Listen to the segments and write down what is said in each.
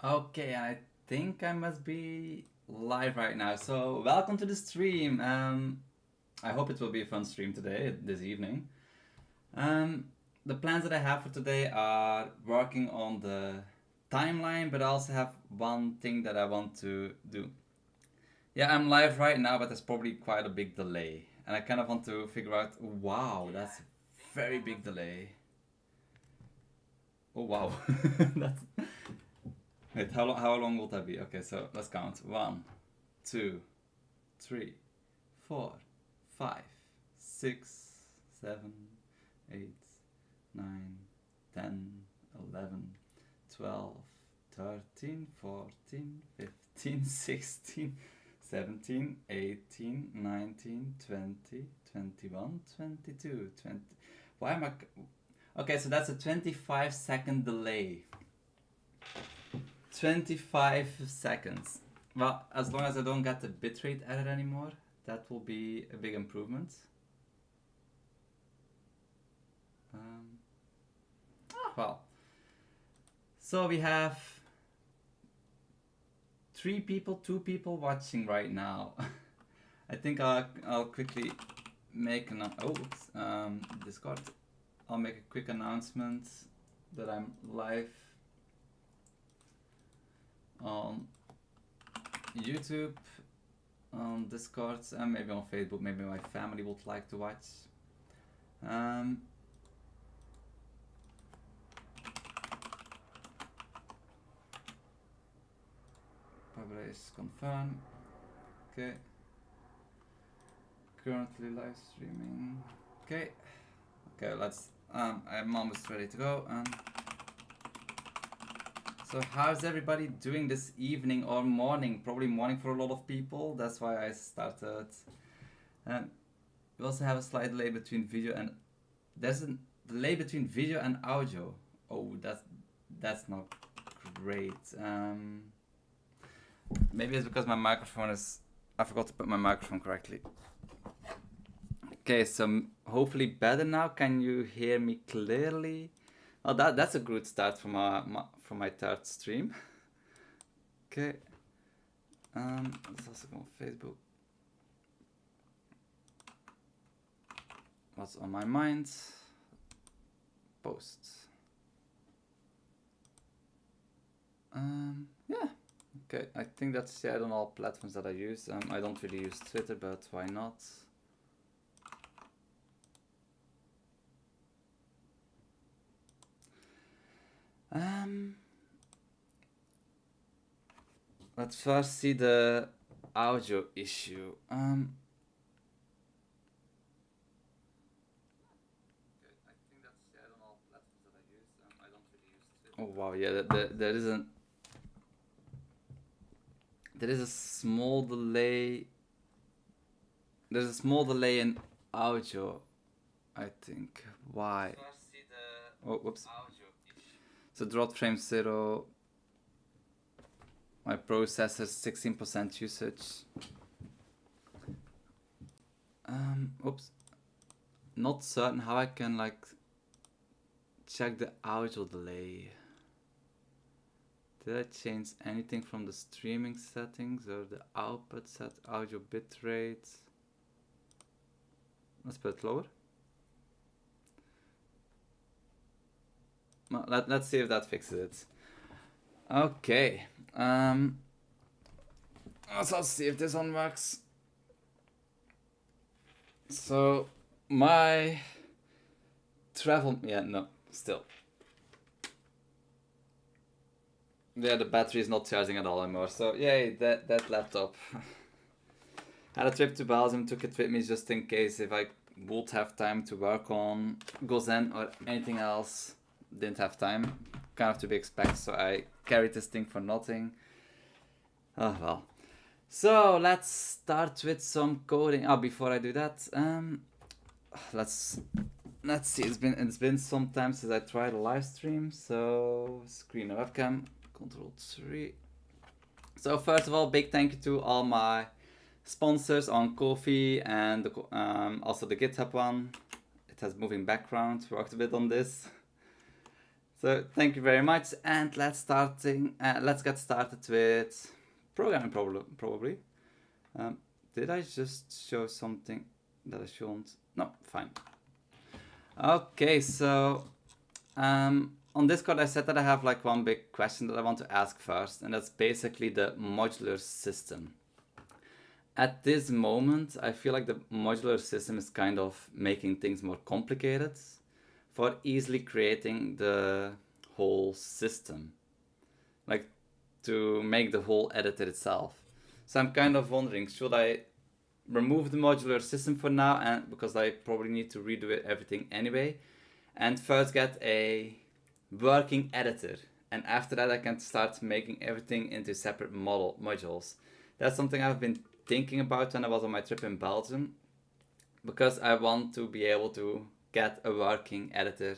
Okay, I think I must be live right now. So, welcome to the stream. I hope it will be a fun stream today, this evening. Um, the plans that I have for today are working on the timeline, but I also have one thing that I want to do. Yeah, I'm live right now, but there's probably quite a big delay. And I kind of want to figure out, wow, that's a very big delay. Oh, wow. that's, wait, how long will that be? Okay, so let's count. One, two, three, four, five, six, seven, eight, 9, 10, 11, 12, 13, 14, 15, 16, 17, 18, 19, 20, 21, 22, 20. Why am I. Okay, so that's a 25-second delay. 25 seconds. Well, as long as I don't get the bitrate error anymore, that will be a big improvement. Well, so we have 2 people watching right now. I think I'll quickly make an Discord. I'll make a quick announcement that I'm live on YouTube, on Discord, and maybe on Facebook. Maybe my family would like to watch. Publish, confirm. Okay. Currently live streaming. Okay. Okay, let's. I'm almost ready to go. So how's everybody doing this evening or morning? Probably morning for a lot of people. That's why I started. We also have a slight delay between video and there's a delay between video and audio. Oh, that's not great. Maybe it's because my microphone is. I forgot to put my microphone correctly. Okay, so hopefully better now. Can you hear me clearly? Oh, that's a good start for my third stream. Okay. Let's also go on Facebook. What's on my mind? Posts. Yeah. Okay, I think that's shared on all platforms that I use. I don't really use Twitter, but why not? Let's first see the audio issue. Oh wow, yeah, there is a small delay. There's a small delay in audio, I think. Why? Oh, whoops. So drop frame 0. My processor 16% usage. Oops. Not certain how I can like check the audio delay. Did I change anything from the streaming settings or the output set audio bitrate? Let's put it lower. Well, let's see if that fixes it. Okay. Let's see if this one works. So my travel, yeah, no, still. Yeah, the battery is not charging at all anymore. So yay, that laptop. Had a trip to Belgium, took it with me just in case if I would have time to work on Gozen or anything else. Didn't have time, kind of to be expected, so I carried this thing for nothing. Oh well. So let's start with some coding. Oh, before I do that, let's see. It's been some time since I tried a live stream. So screen webcam, Control 3. So first of all, big thank you to all my sponsors on Ko-fi and also the GitHub one. It has moving background. Worked a bit on this. So thank you very much, and let's get started with programming probably. Did I just show something that I shouldn't? No, fine. Okay, so on Discord I said that I have like one big question that I want to ask first, and that's basically the modular system. At this moment, I feel like the modular system is kind of making things more complicated for easily creating the whole system, like to make the whole editor itself. So I'm kind of wondering, should I remove the modular system for now, and because I probably need to redo it everything anyway, and first get a working editor, and after that I can start making everything into separate modules. That's something I've been thinking about when I was on my trip in Belgium, because I want to be able to get a working editor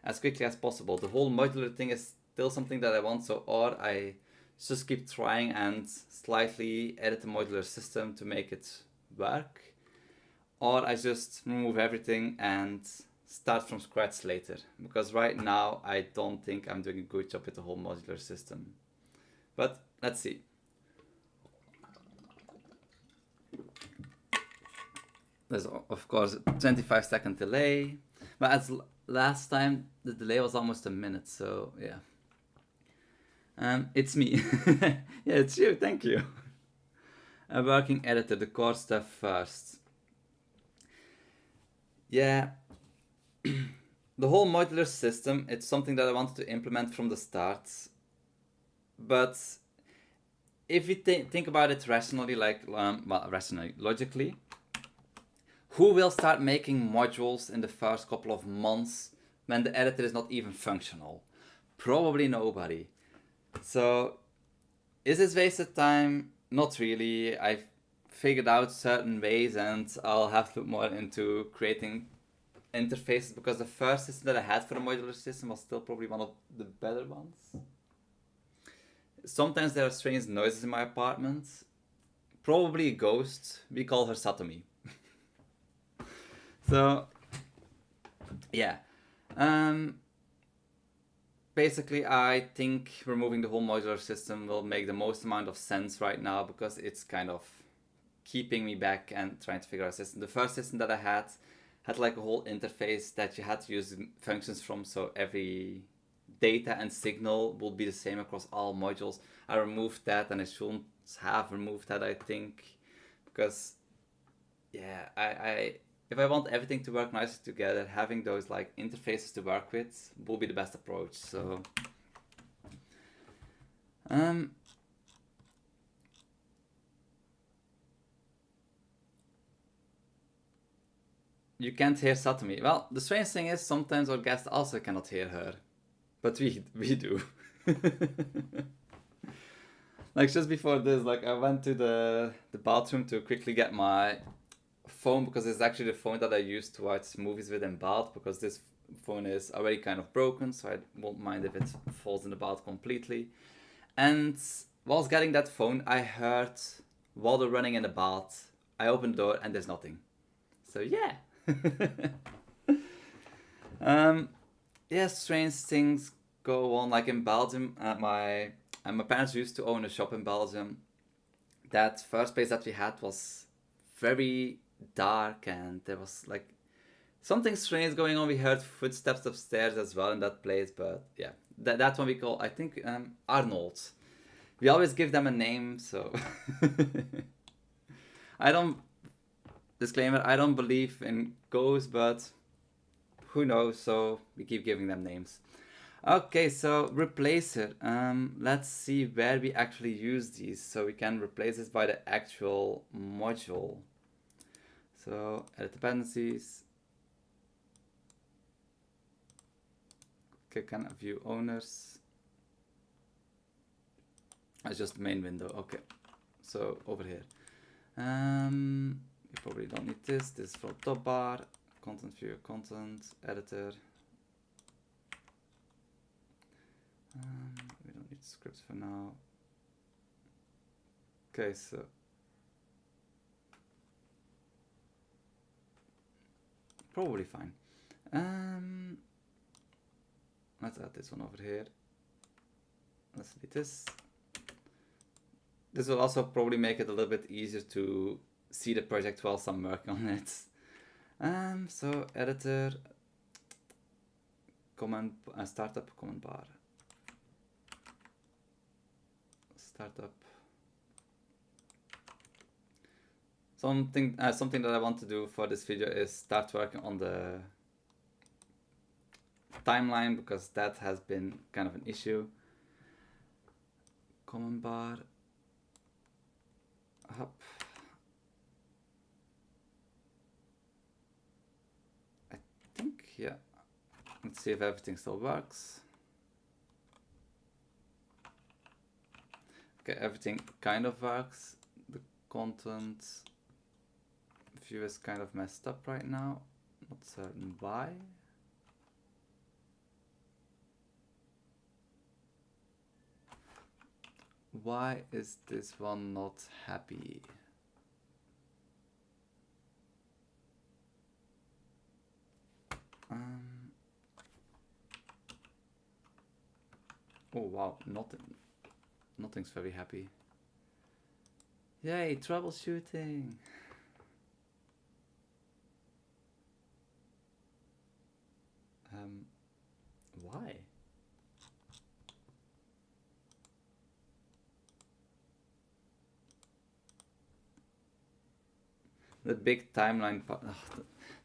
as quickly as possible. The whole modular thing is still something that I want, so or I just keep trying and slightly edit the modular system to make it work, or I just remove everything and start from scratch later, because right now I don't think I'm doing a good job with the whole modular system. But let's see. There's of course a 25-second delay, but as last time the delay was almost a minute, so yeah. It's me. Yeah, it's you, thank you. A working editor, the core stuff first. Yeah, the whole modular system, it's something that I wanted to implement from the start, but if you think about it rationally, logically, who will start making modules in the first couple of months when the editor is not even functional? Probably nobody. So, is this wasted time? Not really. I've figured out certain ways, and I'll have to look more into creating interfaces, because the first system that I had for a modular system was still probably one of the better ones. Sometimes there are strange noises in my apartment. Probably a ghost. We call her Satomi. So, yeah. Basically, I think removing the whole modular system will make the most amount of sense right now, because it's kind of keeping me back and trying to figure out a system. The first system that I had like a whole interface that you had to use functions from, so every data and signal will be the same across all modules. I removed that, and I shouldn't have removed that, I think, because yeah, I if I want everything to work nicely together, having those like interfaces to work with will be the best approach. So you can't hear Satomi. Well, the strange thing is sometimes our guests also cannot hear her, but we do. Like just before this, like I went to the bathroom to quickly get my phone, because it's actually the phone that I use to watch movies with in bath, because this phone is already kind of broken, so I won't mind if it falls in the bath completely. And whilst getting that phone, I heard water running in the bath. I opened the door and there's nothing. So yeah. Yeah, strange things go on. Like in Belgium, my parents used to own a shop in Belgium. That first place that we had was very dark, and there was like something strange going on. We heard footsteps upstairs as well in that place, but yeah, that one we call, I think, Arnold. We always give them a name, so disclaimer, I don't believe in ghosts, but who knows, so we keep giving them names. Okay, so replacer. Let's see where we actually use these, so we can replace this by the actual module. So edit dependencies. Click on view owners. That's just the main window. Okay, so over here. You probably don't need this. This is from top bar. Content view, content editor. We don't need scripts for now. Okay, so probably fine. Let's add this one over here. Let's delete this. This will also probably make it a little bit easier to see the project whilst I'm working on it. So editor, command, startup, command bar. Startup. Something that I want to do for this video is start working on the timeline, because that has been kind of an issue. Command bar. Up. I think, yeah. Let's see if everything still works. Okay, everything kind of works. The content view is kind of messed up right now. Not certain why. Why is this one not happy? Oh wow, nothing's very happy. Yay, troubleshooting. Why? The big timeline part.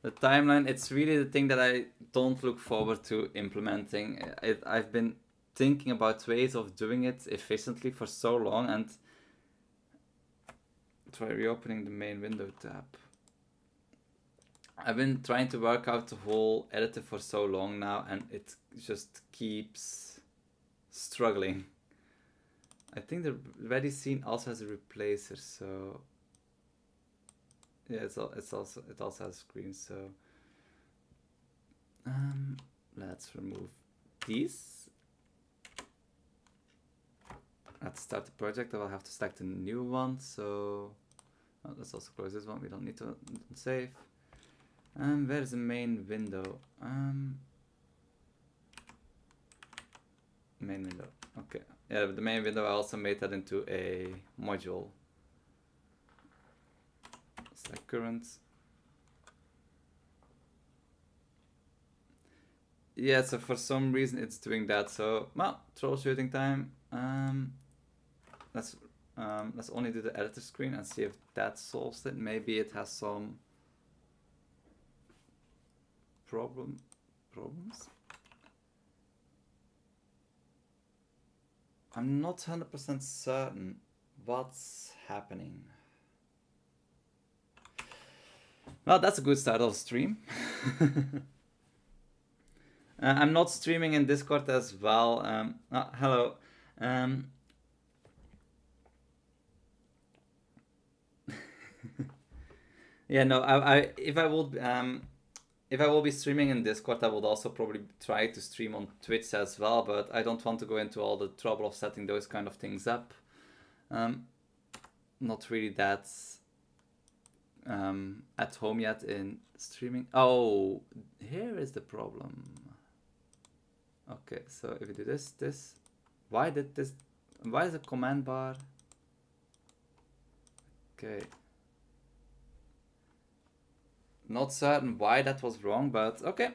The timeline, it's really the thing that I don't look forward to implementing. I've been thinking about ways of doing it efficiently for so long, and try reopening the main window tab. I've been trying to work out the whole editor for so long now, and it just keeps struggling. I think the ready scene also has a replacer, so yeah, it also has a screen. So let's remove these. Let's start the project. I will have to select a new one. So let's also close this one. We don't need to save. Where is the main window? Main window. Okay. Yeah, the main window, I also made that into a module. Select current. Yeah, so for some reason it's doing that. So, well, troubleshooting time. Let's only do the editor screen and see if that solves it. Maybe it has some problems. I'm not 100% certain what's happening. Well, that's a good start of stream. I'm not streaming in Discord as well. Hello. Yeah, no. If I will be streaming in Discord, I would also probably try to stream on Twitch as well. But I don't want to go into all the trouble of setting those kind of things up. Not really that at home yet in streaming. Oh, here is the problem. Okay, so if you do this, why is the command bar? Okay. Not certain why that was wrong, but okay,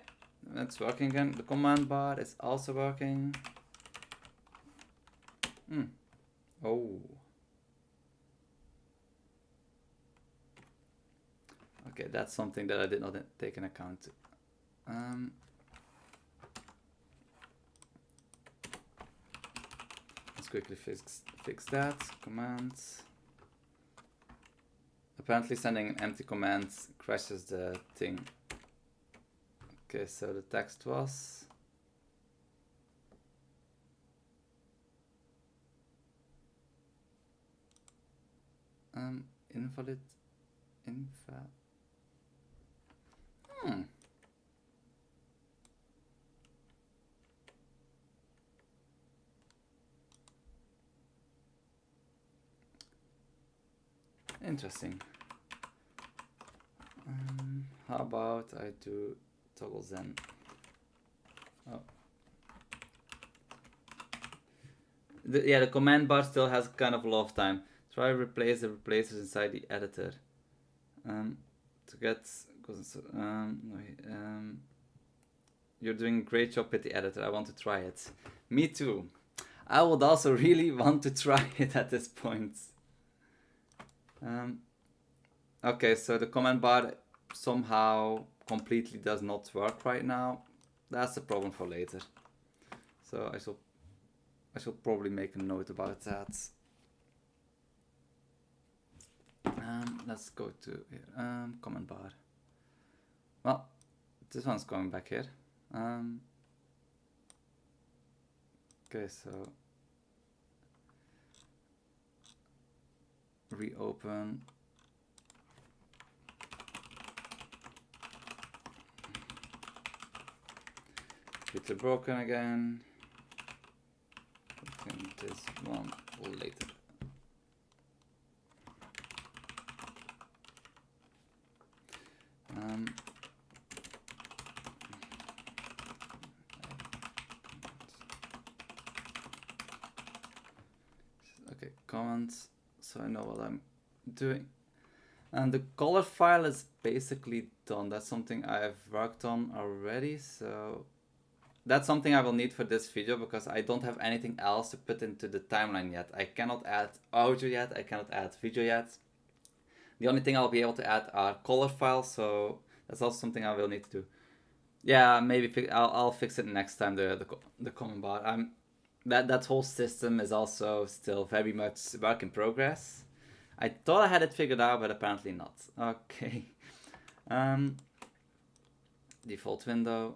it's working again. The command bar is also working. Oh. Okay, that's something that I did not take into account. Let's quickly fix that. Commands. Apparently sending an empty command crashes the thing. Okay, so the text was invalid info. Interesting. How about I do toggle zen? Oh. yeah, the command bar still has kind of a lot of time. Try replace the replacers inside the editor. To get, you're doing a great job with the editor. I want to try it. Me too. I would also really want to try it at this point. Okay, so the command bar somehow completely does not work right now. That's a problem for later. So I should probably make a note about that. Let's go to here. Command bar. Well, this one's going back here. Okay, so reopen. Computer broken again. I think this one later. Okay, comments, so I know what I'm doing. And the color file is basically done. That's something I've worked on already, so that's something I will need for this video because I don't have anything else to put into the timeline yet. I cannot add audio yet, I cannot add video yet. The only thing I'll be able to add are color files, so that's also something I will need to do. Yeah, maybe I'll fix it next time, the command bar. That whole system is also still very much work in progress. I thought I had it figured out, but apparently not. Okay. Default window.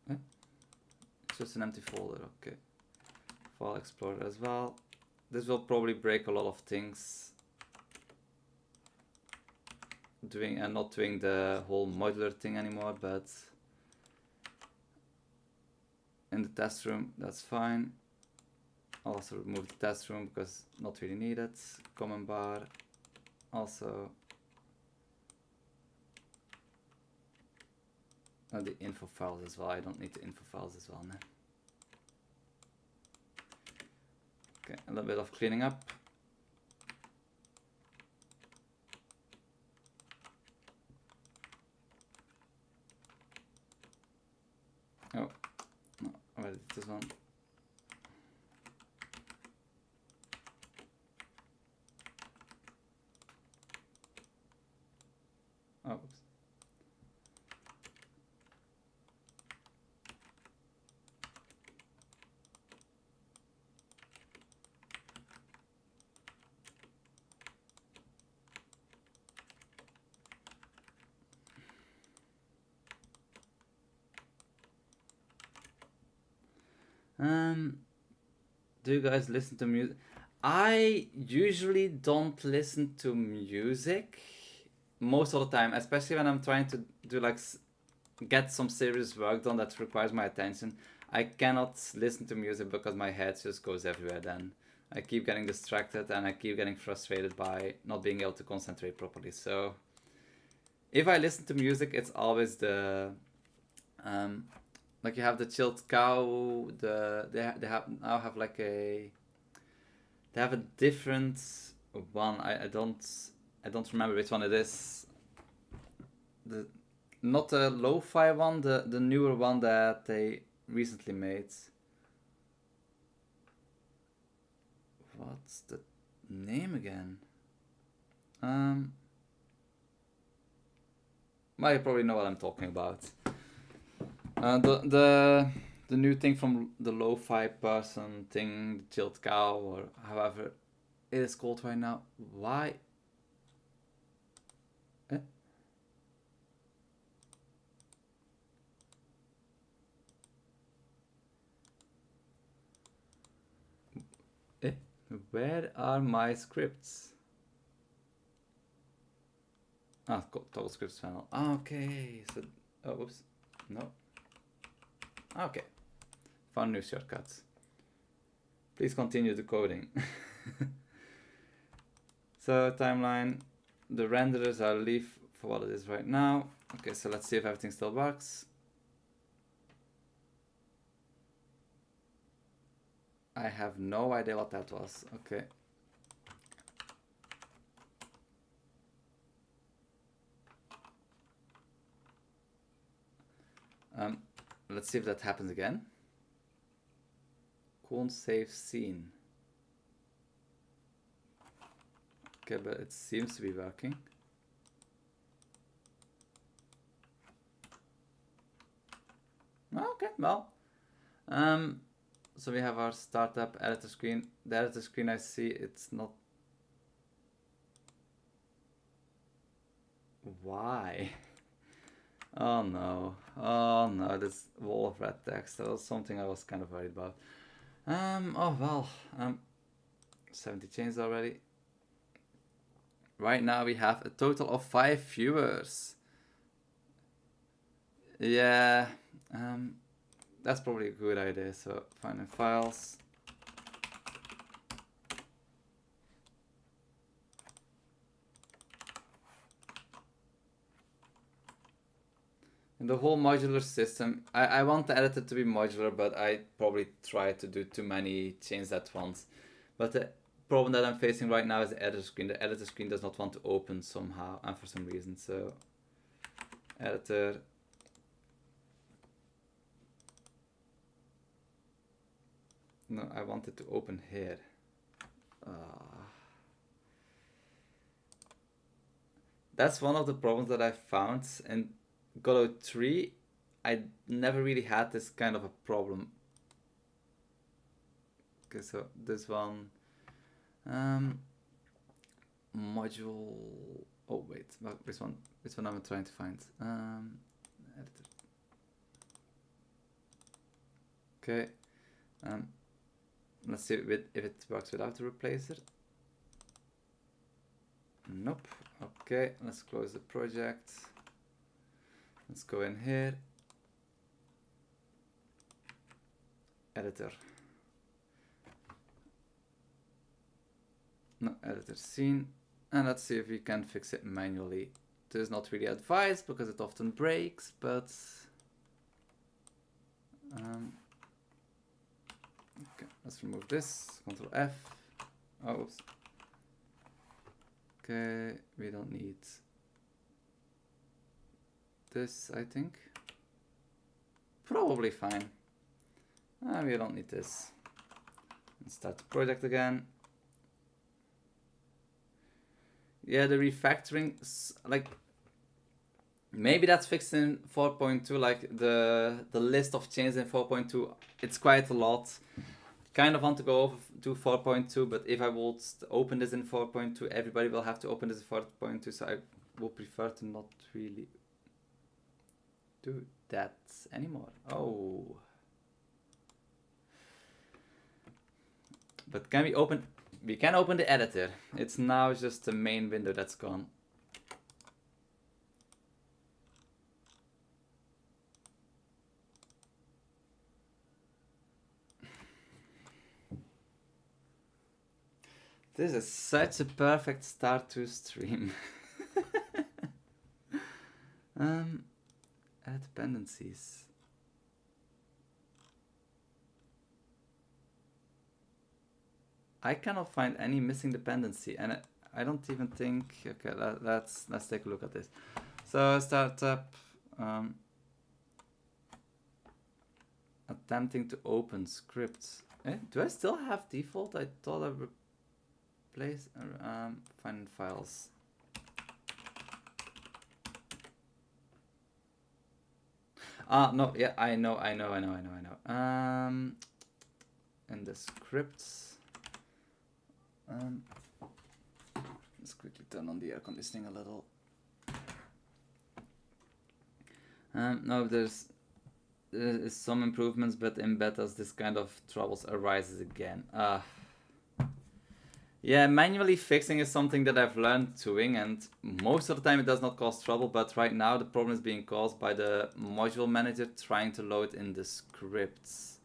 It's just an empty folder, okay. File Explorer as well. This will probably break a lot of things. Not doing the whole modular thing anymore, but in the test room, that's fine. I'll also remove the test room because not really needed. Command bar, also. And the info files as well. I don't need the info files as well now. Okay, a little bit of cleaning up. Oh, no, where is this one? Oh, oops. Do you guys listen to music? I usually don't listen to music most of the time, especially when I'm trying to do like get some serious work done that requires my attention. I cannot listen to music because my head just goes everywhere then. I keep getting distracted and I keep getting frustrated by not being able to concentrate properly. So if I listen to music, it's always the like you have the chilled cow. They have a different one. I don't remember which one it is. Not the lo-fi one, the newer one that they recently made. What's the name again? Well, you probably know what I'm talking about. The new thing from the lo-fi person thing, the chilled cow, or however it is called right now. Why? Where are my scripts? Toggle scripts panel. Okay, so oops, no. Okay, found new shortcuts. Please continue the coding. So timeline, the renderers I'll leave for what it is right now. Okay, so let's see if everything still works. I have no idea what that was. Okay. Let's see if that happens again. Can't save scene. Okay, but it seems to be working. Okay, well. So we have our startup editor screen. The editor screen I see, it's not. Why? Oh no, this wall of red text. That was something I was kind of worried about. Oh well, 70 chains already. Right now we have a total of 5 viewers. Yeah, that's probably a good idea. So finding files. In the whole modular system, I want the editor to be modular, but I probably try to do too many chains at once. But the problem that I'm facing right now is the editor screen. The editor screen does not want to open somehow, and for some reason. So editor. No, I want it to open here. That's one of the problems that I found in Godot 3. I never really had this kind of a problem. Okay, so this one. Module. Oh wait, which one? Which one am I trying to find? Editor. Okay. Let's see if it works without the replacer. Nope. Okay, let's close the project. Let's go in here. Editor. No, editor scene. And let's see if we can fix it manually. This is not really advised because it often breaks, but okay, let's remove this. Control F. Oh, oops. Okay, we don't need this, I think. Probably fine. We don't need this. Let's start the project again. Yeah, the refactoring, like, maybe that's fixed in 4.2, like the list of chains in 4.2, it's quite a lot. Kind of want to go over to 4.2, but if I would open this in 4.2, everybody will have to open this in 4.2, so I would prefer to not really do that anymore. Oh. But can we open... We can open the editor. It's now just the main window that's gone. This is such a perfect start to stream. Add dependencies. I cannot find any missing dependency, and I don't even think. Okay, let's take a look at this. So startup, attempting to open scripts. Do I still have default? I thought I replaced. Find files. No, yeah, I know. In the scripts. Let's quickly turn on the air conditioning a little. No, there's some improvements, but in betas this kind of troubles arises again. Yeah, manually fixing is something that I've learned doing, and most of the time it does not cause trouble, but right now the problem is being caused by the module manager trying to load in the scripts.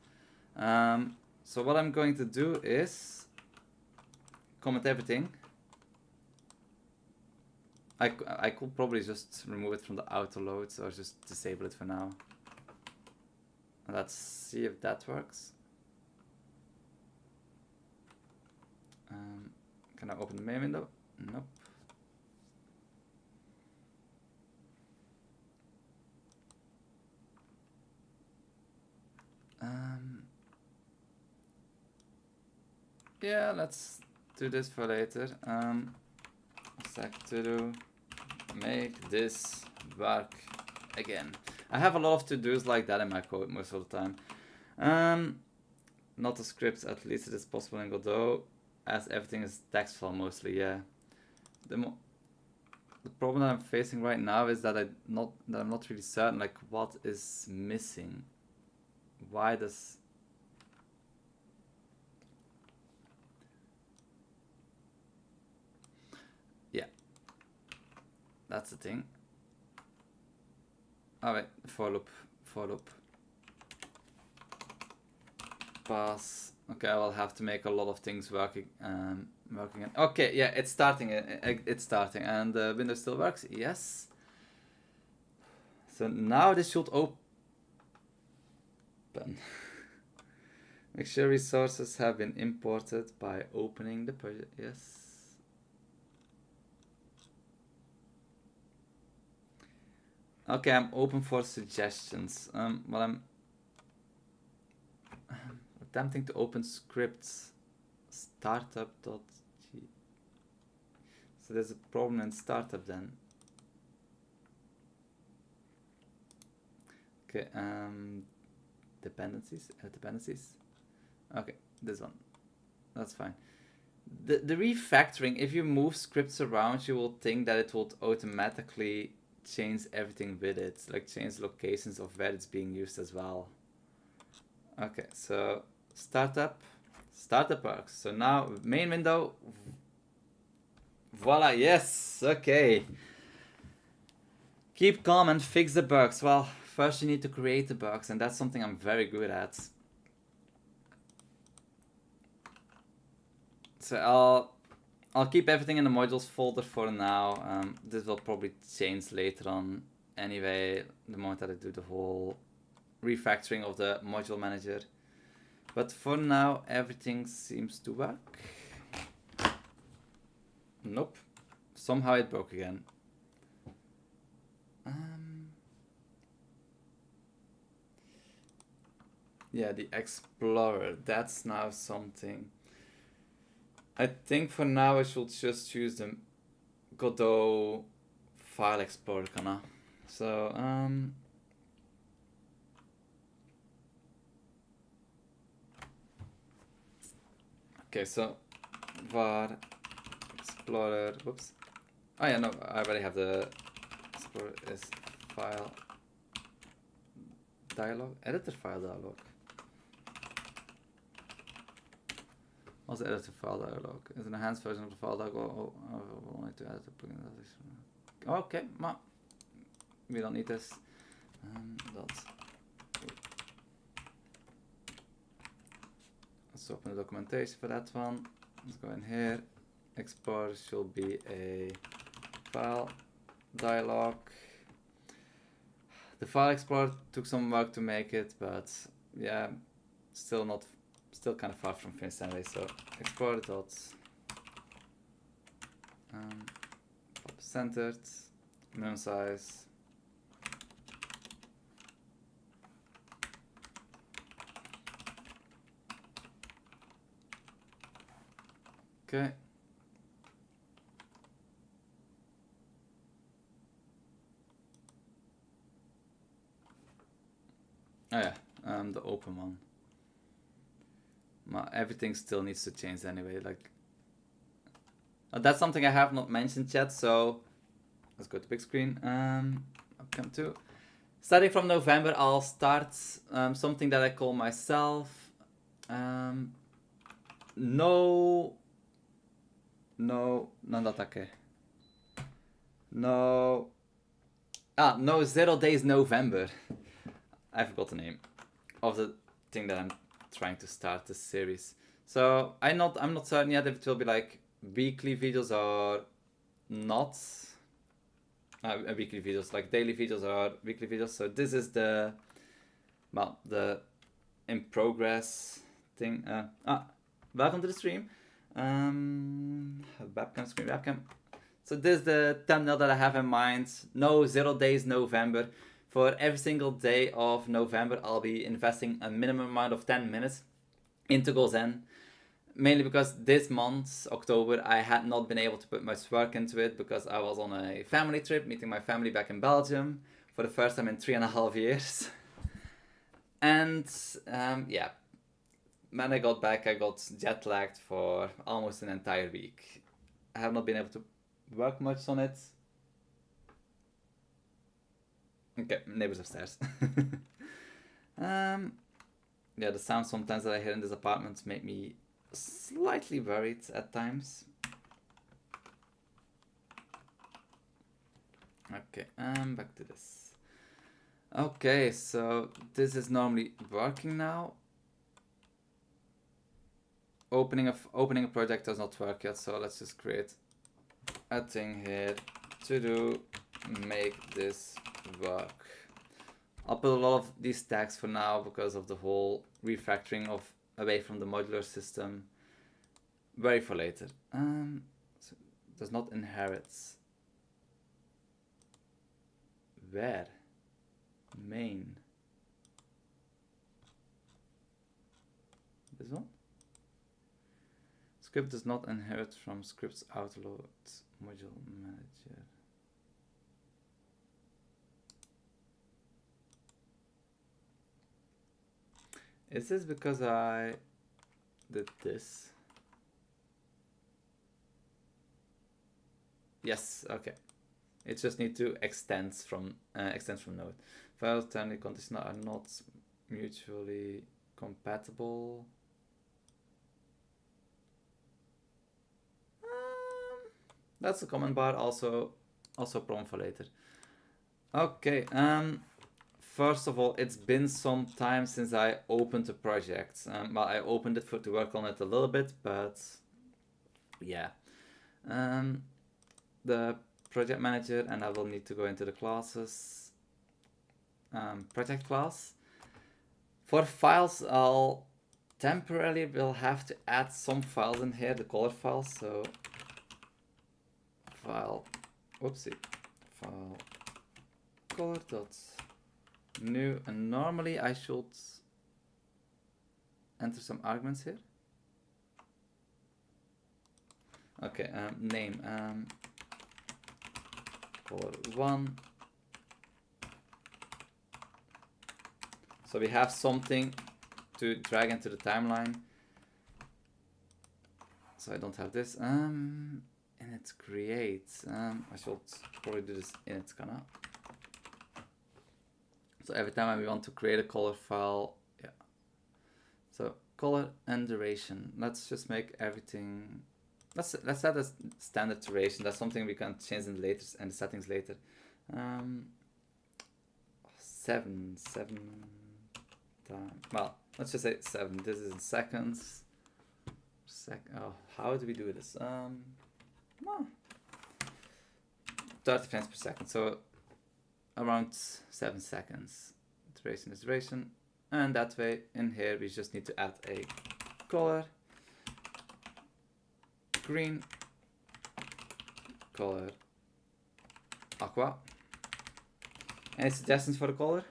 So what I'm going to do is comment everything. I could probably just remove it from the auto loads or just disable it for now. Let's see if that works. Can I open the main window? Nope. Yeah, let's do this for later. Sec to do make this work again. I have a lot of to-dos like that in my code most of the time. Not the scripts, at least it is possible in Godot, as everything is text file mostly. Yeah. The problem that I'm facing right now is that I'm not really certain like what is missing. Why does that's the thing. Oh wait, for loop. Pass. Okay, I will have to make a lot of things working. Okay, yeah, it's starting. It's starting, and Windows still works. Yes. So now this should open. Make sure resources have been imported by opening the project. Yes. Okay, I'm open for suggestions. Well, I'm attempting to open scripts startup.g. So there's a problem in startup then. Okay, dependencies. Okay, this one. That's fine. The refactoring, if you move scripts around, you will think that it will automatically change everything with it, like change locations of where it's being used as well. Okay, so startup works. So now main window, voila, yes, okay. Keep calm and fix the bugs. Well, first you need to create the bugs, and that's something I'm very good at. So I'll keep everything in the modules folder for now. This will probably change later on anyway, the moment that I do the whole refactoring of the module manager. But for now, everything seems to work. Nope. Somehow it broke again. Yeah, the Explorer, that's now something. I think for now I should just use the Godot file explorer, kinda. So, okay, so var explorer, whoops. Oh yeah, no, I already have the explorer is file dialog, editor file dialog. What's the editor file dialog? Is an enhanced version of the file dialog. We'll need to edit the plugin. Okay, we don't need this. Let's open the documentation for that one. Let's go in here. Export should be a file dialog. The file explorer took some work to make it, but yeah, still kind of far from finished anyway. So export dot centered, minimum size. Okay. Oh yeah, the open one. Everything still needs to change anyway. Like that's something I have not mentioned yet. So let's go to big screen. Come to starting from November, I'll start something that I call myself. No attacke. No 0 days November. I forgot the name of the thing that I'm trying to start this series. So I'm not certain yet if it will be like weekly videos or not. Weekly videos, like daily videos or weekly videos. So this is the in progress thing. Welcome to the stream. Webcam, screen webcam. So this is the thumbnail that I have in mind. No 0 days November. For every single day of November, I'll be investing a minimum amount of 10 minutes into GoZen. Mainly because this month, October, I had not been able to put much work into it because I was on a family trip, meeting my family back in Belgium for the first time in 3.5 years. And yeah, when I got back, I got jet lagged for almost an entire week. I have not been able to work much on it. Okay, neighbors upstairs. Yeah, the sounds sometimes that I hear in this apartment make me slightly worried at times. Okay, back to this. Okay, so this is normally working now. Opening a project does not work yet, so let's just create a thing here to do make this work. I'll put a lot of these tags for now because of the whole refactoring of away from the modular system. Very for later. So does not inherit. Where? Main. This one? Script does not inherit from scripts outload module manager. Is this because I did this? Yes, okay. It just need to extend from node. Files ternary conditional are not mutually compatible. That's a comment bar, also a problem for later. Okay, first of all, it's been some time since I opened the project. Well, I opened it to work on it a little bit, but yeah. The project manager, and I will need to go into the classes. Project class. For files, I'll temporarily will have to add some files in here, the color files. So file, whoopsie, file color dot new, and normally I should enter some arguments here. Okay, name, color 1. So we have something to drag into the timeline. So I don't have this. Init create. I should probably do this init kana. So every time we want to create a color file, yeah. So color and duration. Let's just make everything. Let's set a standard duration. That's something we can change in the settings later. 7 times. Well, let's just say 7. This is in seconds. Oh, how do we do this? 30 frames per second. So around 7 seconds. Duration is duration. And that way, in here, we just need to add a color. Green. Color. Aqua. Any suggestions for the color?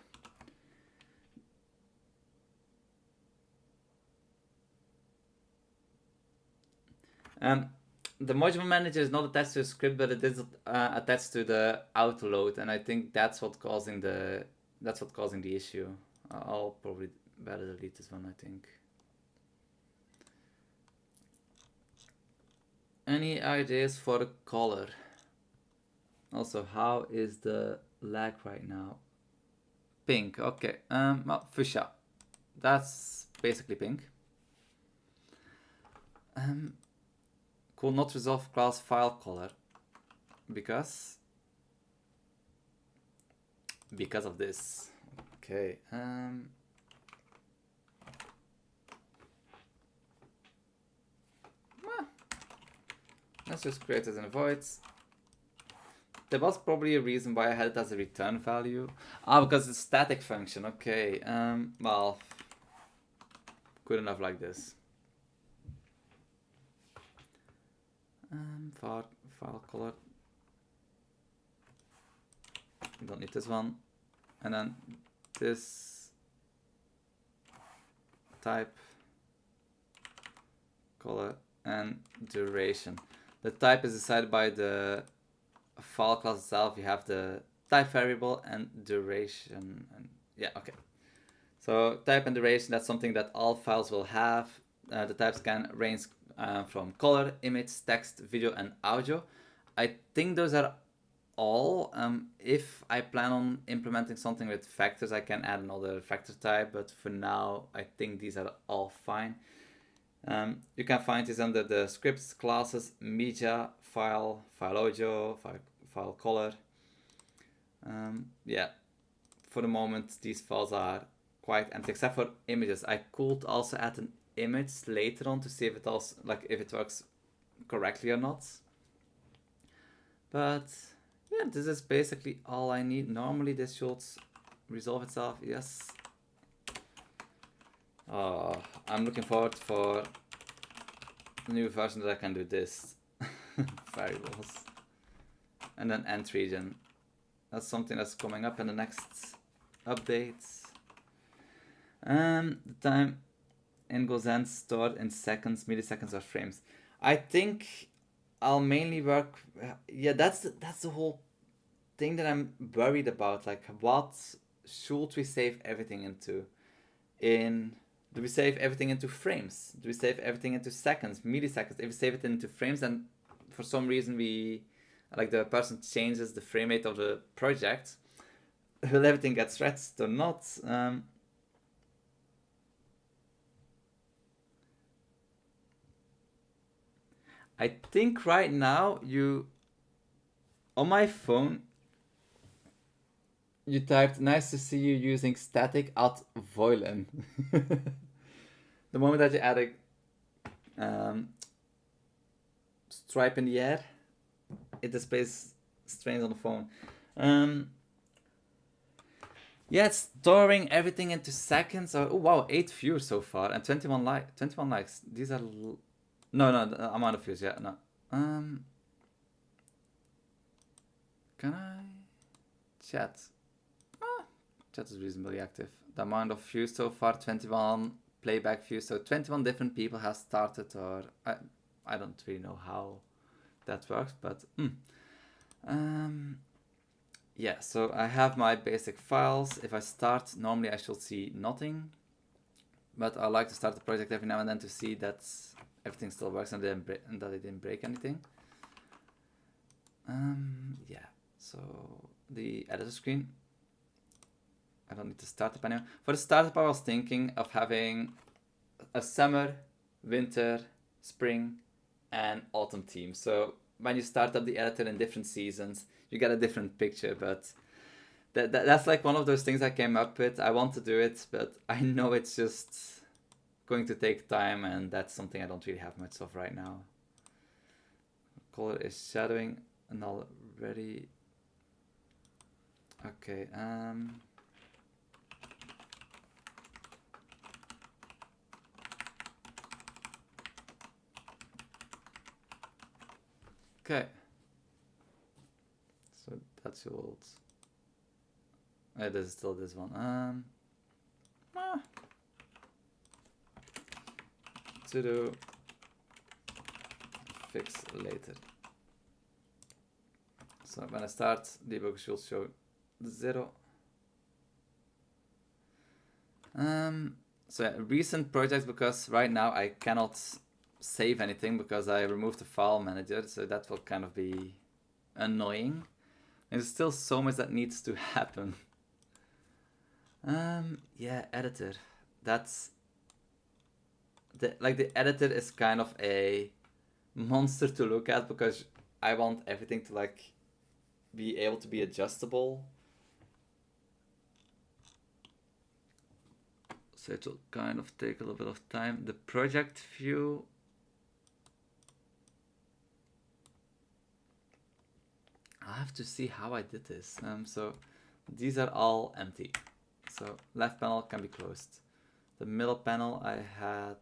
The module manager is not attached to the script, but it is attached to the autoload, and I think that's what's causing the issue. I'll probably better delete this one, I think. Any ideas for the color? Also, how is the lag right now? Pink. Okay. Well, fuchsia. That's basically pink. Could not resolve class file color because of this. Okay. Let's just create it as an void. There was probably a reason why I had it as a return value. Because it's static function. Okay. Well, good enough like this. File color. We don't need this one. And then this type, color, and duration. The type is decided by the file class itself. You have the type variable and duration. And yeah, okay. So type and duration, that's something that all files will have. The types can range from color, image, text, video, and audio. I think those are all. If I plan on implementing something with vectors, I can add another vector type, but for now, I think these are all fine. You can find this under the scripts, classes, media, file audio, file color. Yeah, for the moment, these files are quite empty, except for images. I could also add an image later on to see if it also, like, if it works correctly or not. But yeah, this is basically all I need. Normally this should resolve itself. Yes. I'm looking forward for the new version that I can do this. Variables. And then end region. That's something that's coming up in the next updates. The time in goes stored in seconds, milliseconds, or frames. I think I'll mainly work. Yeah, that's the whole thing that I'm worried about. Like, what should we save everything into? Do we save everything into frames? Do we save everything into seconds, milliseconds? If we save it into frames, then for some reason the person changes the frame rate of the project, will everything get stretched or not? I think right now on my phone, you typed "nice to see you" using static at Voilen. The moment that you add a stripe in the air, it displays strains on the phone. Yeah, it's storing everything into seconds. Oh wow, 8 views so far and 21 likes. These are no, the amount of views. Yeah, no. Can I chat? Chat is reasonably active. The amount of views so far, 21 playback views. So 21 different people have started, or I don't really know how that works, but yeah. So I have my basic files. If I start, normally I should see nothing, but I like to start the project every now and then to see that everything still works and that it didn't break anything. Yeah. So the editor screen. I don't need to start up anymore. For the startup, I was thinking of having a summer, winter, spring, and autumn theme. So when you start up the editor in different seasons, you get a different picture. But that's like one of those things I came up with. I want to do it, but I know it's just going to take time, and that's something I don't really have much of right now. Color is shadowing and already. Okay. Okay. So that's your old. This is still this one. To do fix later. So when I start, debug should show 0. So yeah, recent projects, because right now I cannot save anything because I removed the file manager, so that will kind of be annoying. There's still so much that needs to happen. Yeah, editor. That's the editor is kind of a monster to look at because I want everything to be able to be adjustable. So it will kind of take a little bit of time. The project view. I have to see how I did this. So these are all empty. So left panel can be closed. The middle panel, I had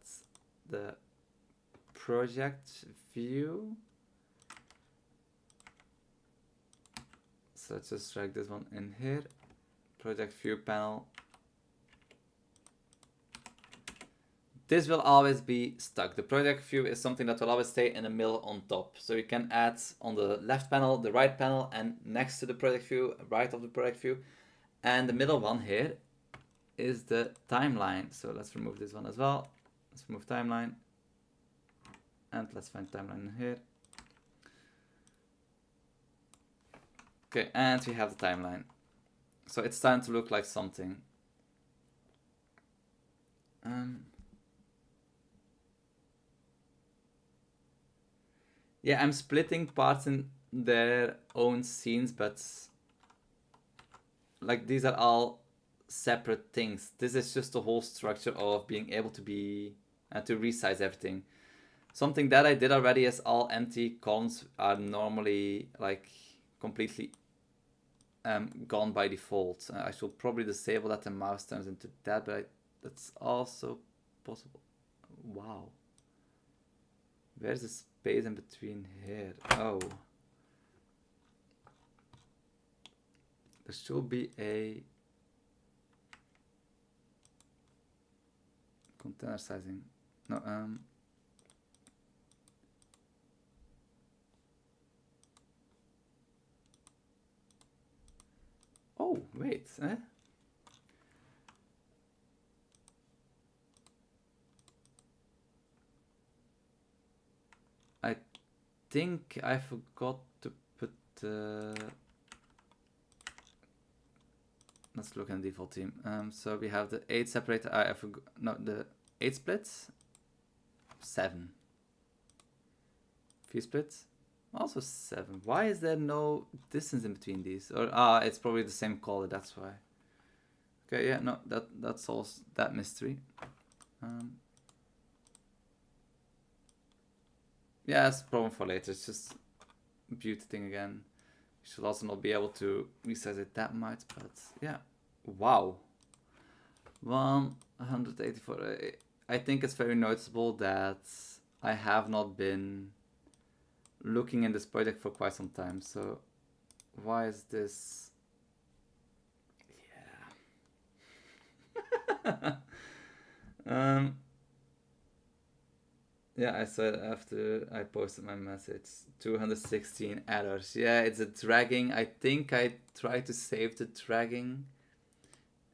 the project view. So let's just drag this one in here. Project view panel. This will always be stuck. The project view is something that will always stay in the middle on top. So you can add on the left panel, the right panel, and next to the project view, right of the project view. And the middle one here is the timeline. So let's remove this one as well. Let's remove timeline. And let's find timeline in here. Okay, and we have the timeline. So it's starting to look like something. Yeah, I'm splitting parts in their own scenes, but like these are all separate things. This is just the whole structure of being able to be to resize everything. Something that I did already is all empty columns are normally like completely gone by default. I should probably disable that the mouse turns into that, but that's also possible. Wow. Where's the space in between here? Oh. There should be a container sizing. No, oh, wait, I think I forgot to put let's look in the default theme. So we have the 8 separated. I forgot. No, the 8 splits. 7. 3 splits. Also 7. Why is there no distance in between these? Or it's probably the same color. That's why. Okay, yeah, no, that solves that mystery. Yeah, it's a problem for later. It's just a beauty thing again. You should also not be able to resize it that much, but yeah. Wow. 184. I think it's very noticeable that I have not been looking in this project for quite some time. So why is this? Yeah. Yeah, I saw it after I posted my message. 216 errors. Yeah, it's a dragging. I think I tried to save the dragging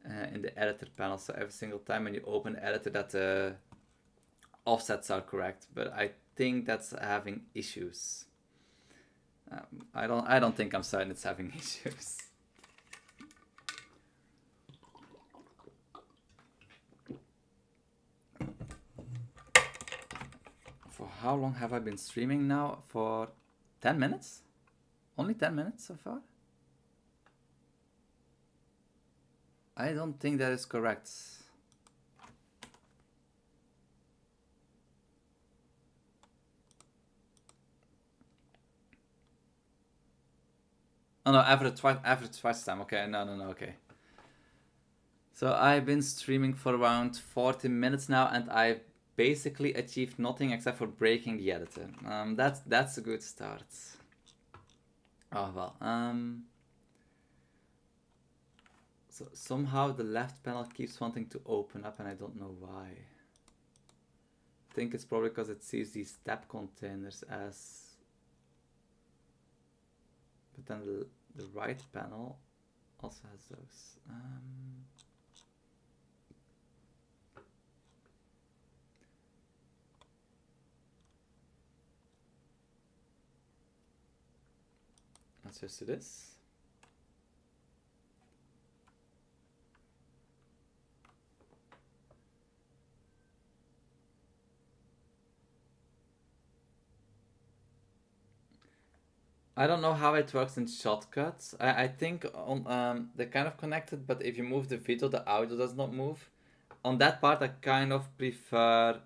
in the editor panel. So every single time when you open the editor that the offsets are correct. But I think that's having issues. I don't think I'm certain it's having issues. For how long have I been streaming now? For 10 minutes? Only 10 minutes so far? I don't think that is correct. Oh no, average twice time. Okay, no, okay. So I've been streaming for around 40 minutes now, and I've basically achieved nothing except for breaking the editor. That's a good start. Oh well. So somehow the left panel keeps wanting to open up, and I don't know why. I think it's probably because it sees these tab containers as. But then the right panel also has those. Let's just do this. I don't know how it works in shortcuts. I think on they're kind of connected, but if you move the video, the audio does not move. On that part, I kind of prefer.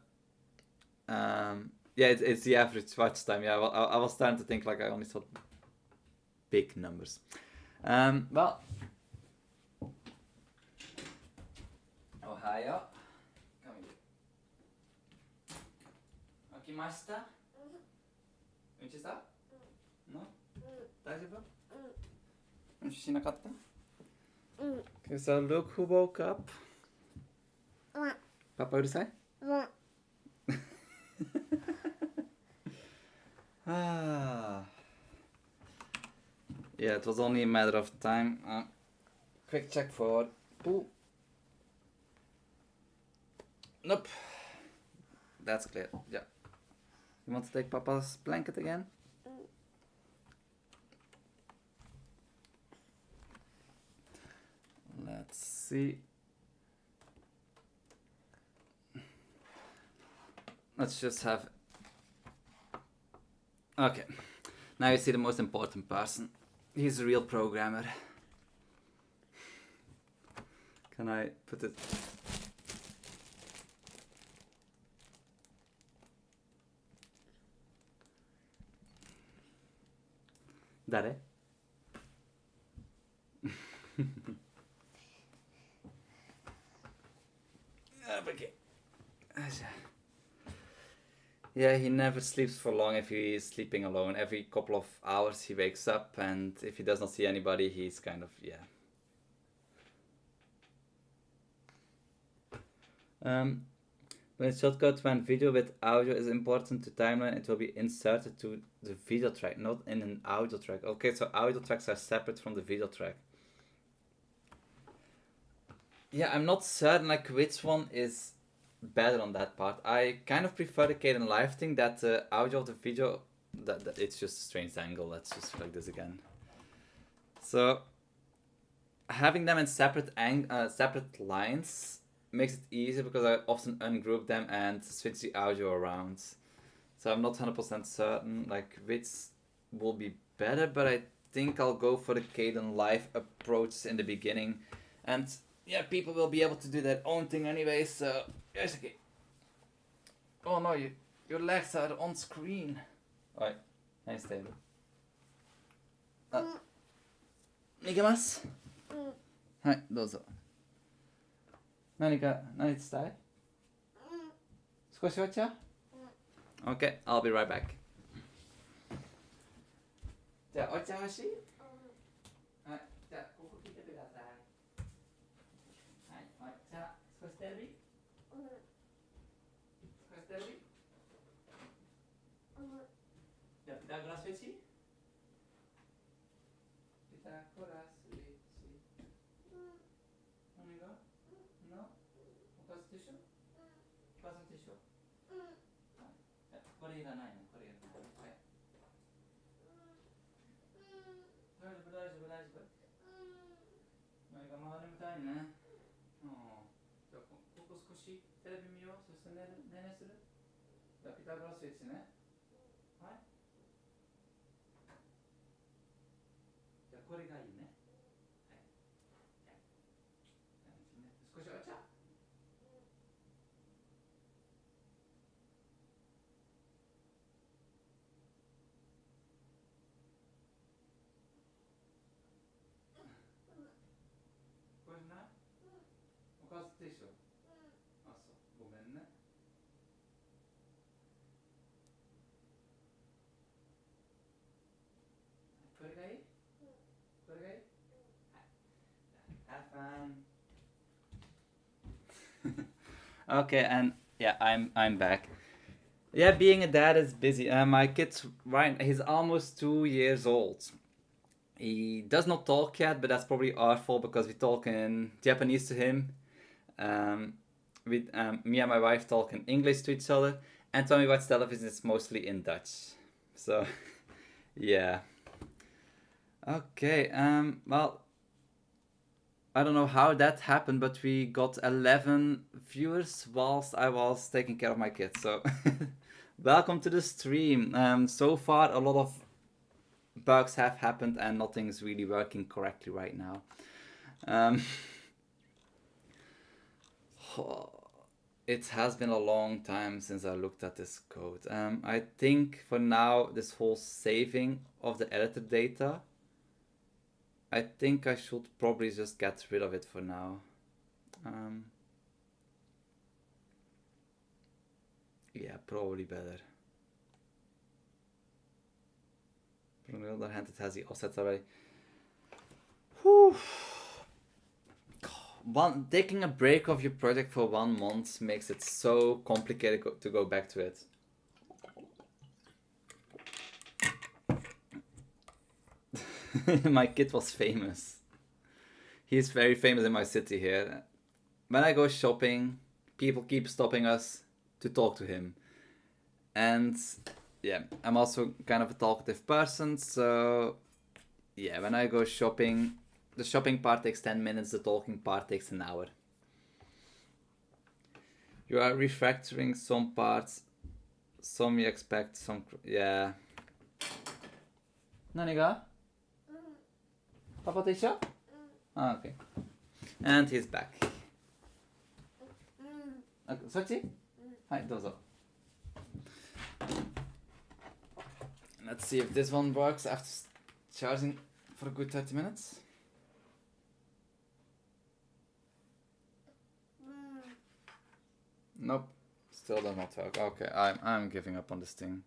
Yeah, it's the average watch time. Yeah, well, I was starting to think like I only saw big numbers. Well. Ohio. Come here. Okimashita? Uchi-san? No? 大丈夫?しなかった? Okay, so look who woke up. Papa, うるさい? Ah. Yeah, it was only a matter of time. Quick check for poo. Nope. That's clear. Yeah. You want to take Papa's blanket again? Let's see. Let's just have... Okay. Now you see the most important person. He's a real programmer. Can I put it... Dare? Okay. Yeah, he never sleeps for long if he is sleeping alone. Every couple of hours he wakes up, and if he does not see anybody, he's kind of, yeah. When shortcut when video with audio is important to timeline, it will be inserted to the video track, not in an audio track. Okay, so audio tracks are separate from the video track. Yeah, I'm not certain like which one is better on that part. I kind of prefer the Caden Live thing, that the audio of the video, that it's just a strange angle. Let's just like this again. So having them in separate lines makes it easier because I often ungroup them and switch the audio around. So I'm not 100% certain like which will be better, but I think I'll go for the Caden Live approach in the beginning. And yeah, people will be able to do their own thing anyway, so yes, okay. Oh no, your legs are on screen. Alright, nice table. いけます。はい、どうぞ。何伝え少しお茶 Okay, I'll be right back. じゃあお茶欲しいはい、じゃあここ来てください。はい、お茶少しテレビ少しテレビじゃあピタゴラスイッチピタゴラスイッチ何がのおかずでしょおかずでしょこれいらないのこれいらないのはい大丈夫大丈夫大丈夫何かまだ眠たいねじゃあここ少しテレビ見ようそして寝するじゃあピタゴラスイッチねはいじゃあこれがいいねはい少しお茶これなおかずでしょあ、そうごめんねこれがいいこれがいいはい Have fun Okay, and yeah, I'm back. Yeah, being a dad is busy. My kid's he's almost 2 years old. He does not talk yet, but that's probably our fault because we talk in Japanese to him. Me and my wife talk in English to each other, and when we watch television, it's mostly in Dutch. So, yeah. Okay. Well, I don't know how that happened, but we got 11 viewers whilst I was taking care of my kids. So, welcome to the stream. So far, a lot of bugs have happened and nothing's really working correctly right now. It has been a long time since I looked at this code. I think for now, this whole saving of the editor data, I think I should probably just get rid of it for now. Yeah, probably better. But on the other hand, it has the offsets already. Whew. Taking a break of your project for 1 month makes it so complicated to go back to it. My kid was famous. He's very famous in my city here. When I go shopping, people keep stopping us to talk to him. And yeah, I'm also kind of a talkative person, so yeah, when I go shopping, the shopping part takes 10 minutes, the talking part takes an hour. You are refactoring some parts, some you expect, some... Yeah. Naniga? Papa Tisha? Ah, okay. And he's back. Sochi? Hi, dozo. Let's see if this one works after charging for a good 30 minutes. Nope, still does not work. Okay, I'm giving up on this thing.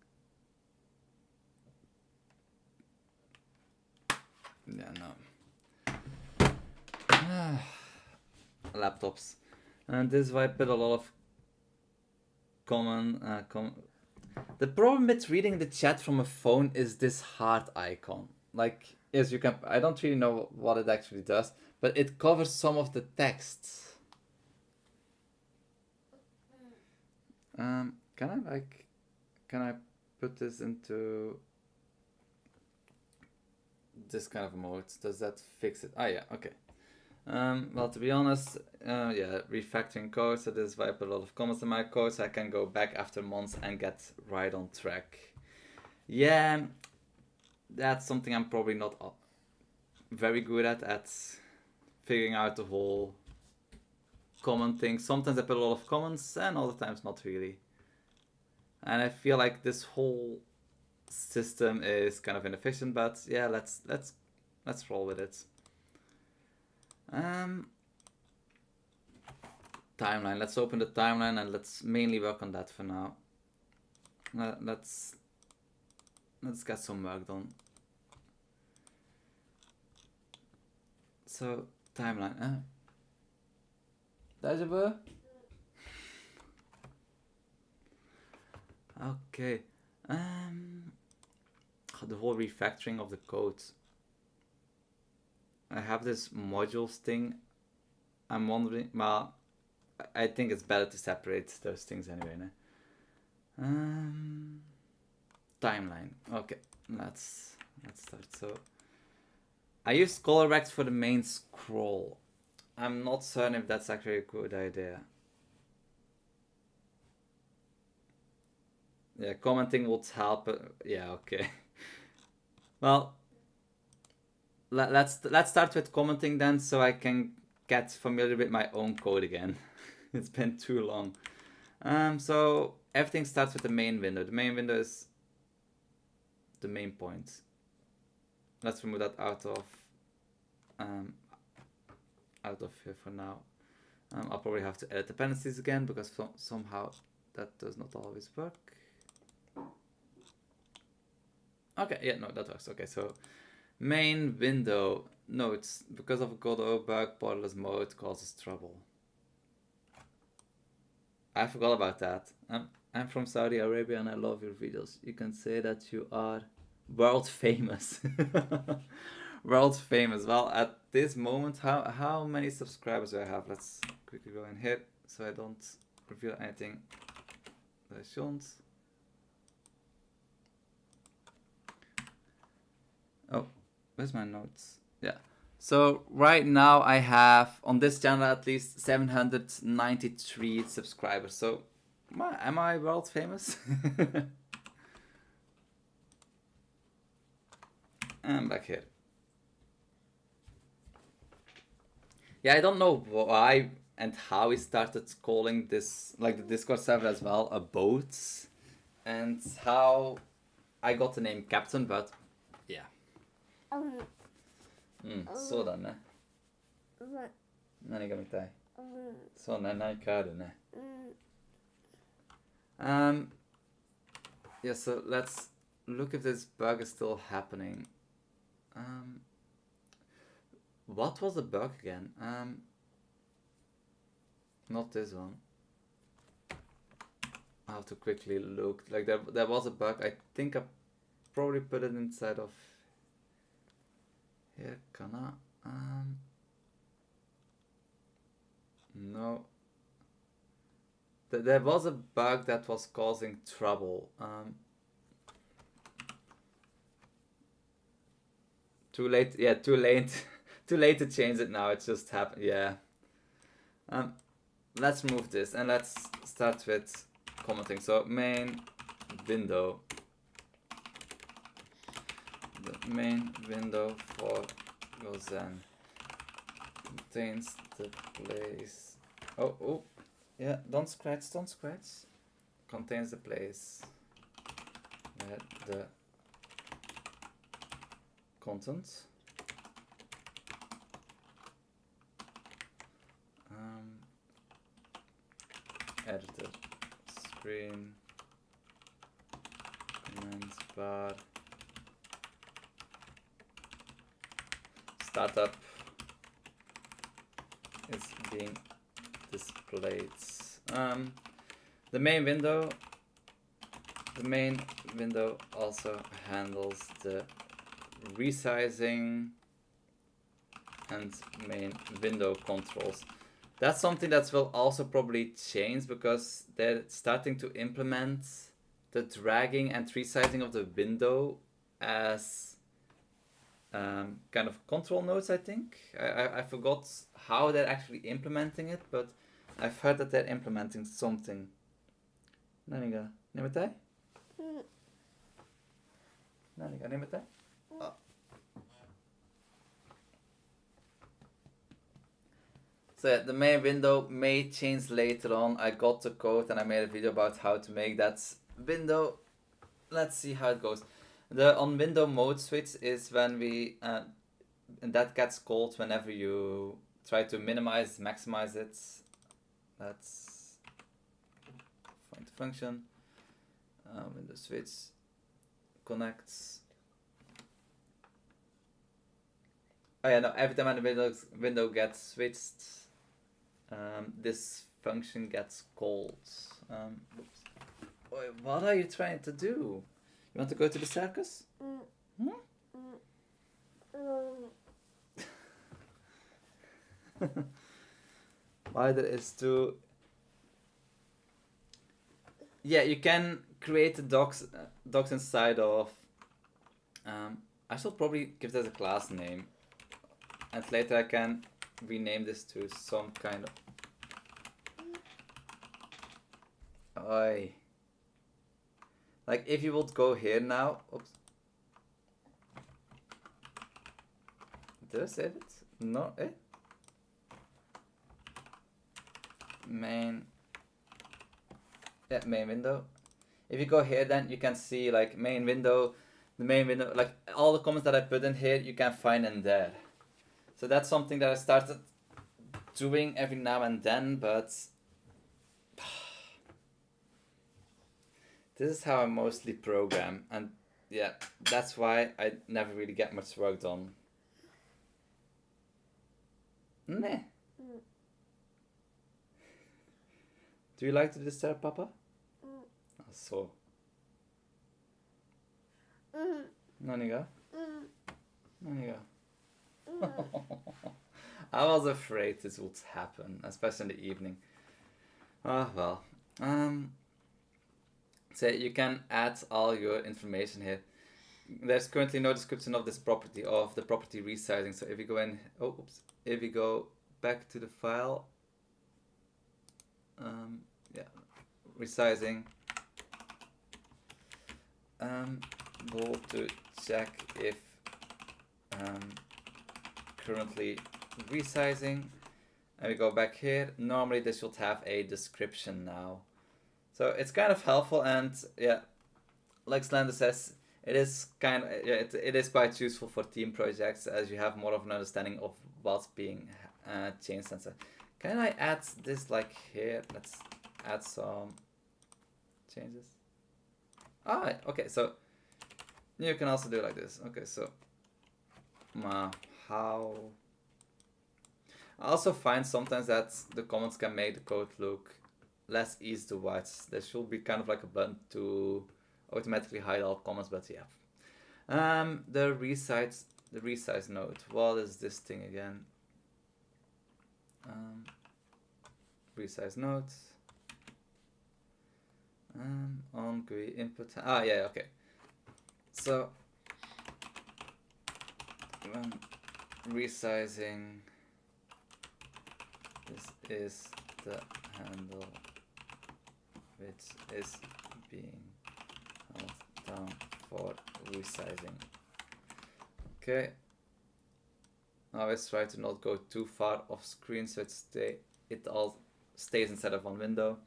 Yeah, no. Laptops. And this is why I put a lot of The problem with reading the chat from a phone is this heart icon. Like, yes, you can. I don't really know what it actually does, but it covers some of the text. Can I put this into this kind of mode? Does that fix it? Ah, yeah, okay. Well, to be honest, yeah, refactoring code, so this is why I put a lot of comments in my code, so I can go back after months and get right on track. Yeah, that's something I'm probably not very good at figuring out the whole comment thing. Sometimes I put a lot of comments, and other times not really. And I feel like this whole system is kind of inefficient, but yeah, let's roll with it. Timeline. Let's open the timeline and let's mainly work on that for now. Let's get some work done. So timeline. Daijoubu? Okay. The whole refactoring of the code. I have this modules thing. I'm wondering, well, I think it's better to separate those things anyway. Timeline. Okay, let's start. So I use color racks for the main scroll. I'm not certain if that's actually a good idea. Yeah, commenting would help. Yeah, okay. Well, let's start with commenting then, so I can get familiar with my own code again. It's been too long. So everything starts with the main window. The main window is the main point. Let's remove that out of here for now. I'll probably have to edit dependencies again because somehow that does not always work. Okay, yeah, no, that works. Okay, so main window notes. Because of a godot bug, borderless mode causes trouble. I forgot about that. I'm from Saudi Arabia and I love your videos. You can say that you are world famous. World famous. Well, at this moment, how many subscribers do I have? Let's quickly go in here so I don't reveal anything that I shouldn't. Oh, where's my notes? Yeah. So right now I have, on this channel at least, 793 subscribers. So am I world famous? I'm back here. Yeah, I don't know why and how we started calling this, like the Discord server as well, a boat. And how I got the name Captain, but yeah. そうだね。何が見たい？そうね、何かあるね。Yeah, so let's look if this bug is still happening. what was the bug again? Not this one. I have to quickly look. Like there was a bug. I think I probably put it inside of here. Can I? No. There was a bug that was causing trouble. Too late. Yeah, too late. Too late to change it now. It just happened. Yeah. Let's move this and let's start with commenting. So main window. The main window for Gozen contains the place. Oh, yeah. Don't scratch. Contains the place where the content. Editor, screen, comments bar, startup is being displayed. The main window also handles the resizing and main window controls. That's something that will also probably change because they're starting to implement the dragging and resizing of the window as kind of control nodes, I think. I forgot how they're actually implementing it, but I've heard that they're implementing something. Naniga, nemetai? Naniga, nemetai? So yeah, the main window may change later on. I got the code and I made a video about how to make that window. Let's see how it goes. The on window mode switch is when we and that gets called whenever you try to minimize, maximize it. Let's find the function. Window switch connects. Oh yeah, no, every time the window gets switched, this function gets called. What are you trying to do? You want to go to the circus? Either is to... Yeah, you can create the docs inside of... I should probably give this a class name. And later I can rename this to some kind of... Oi. Like if you would go here now... Oops. Did I save it? No, main window. If you go here, then you can see like main window, the main window, like all the comments that I put in here, you can find in there. So that's something that I started doing every now and then, but this is how I mostly program, and yeah, that's why I never really get much work done. Meh. Do you like to disturb Papa? Så. Naniga? Naniga? I was afraid this would happen, especially in the evening. Ah, well. So you can add all your information here. There's currently no description of this property, of the property resizing. So if you go in, if you go back to the file, yeah, resizing, we'll to check if currently resizing, and we go back here. Normally this should have a description now, so it's kind of helpful, and yeah, like Slender says, it is kind of, yeah, it is quite useful for team projects as you have more of an understanding of what's being changed and so. Can I add this like here? Let's add some changes. Ah, okay, so you can also do it like this. Okay, so how I also find sometimes that the comments can make the code look less easy to watch. There should be kind of like a button to automatically hide all comments, but yeah. The resize node. What is this thing again? Resize node. On GUI input. Ah, yeah, okay. So when resizing, this is the handle which is being held down for resizing. Okay. Always try to not go too far off screen so it all stays inside of one window.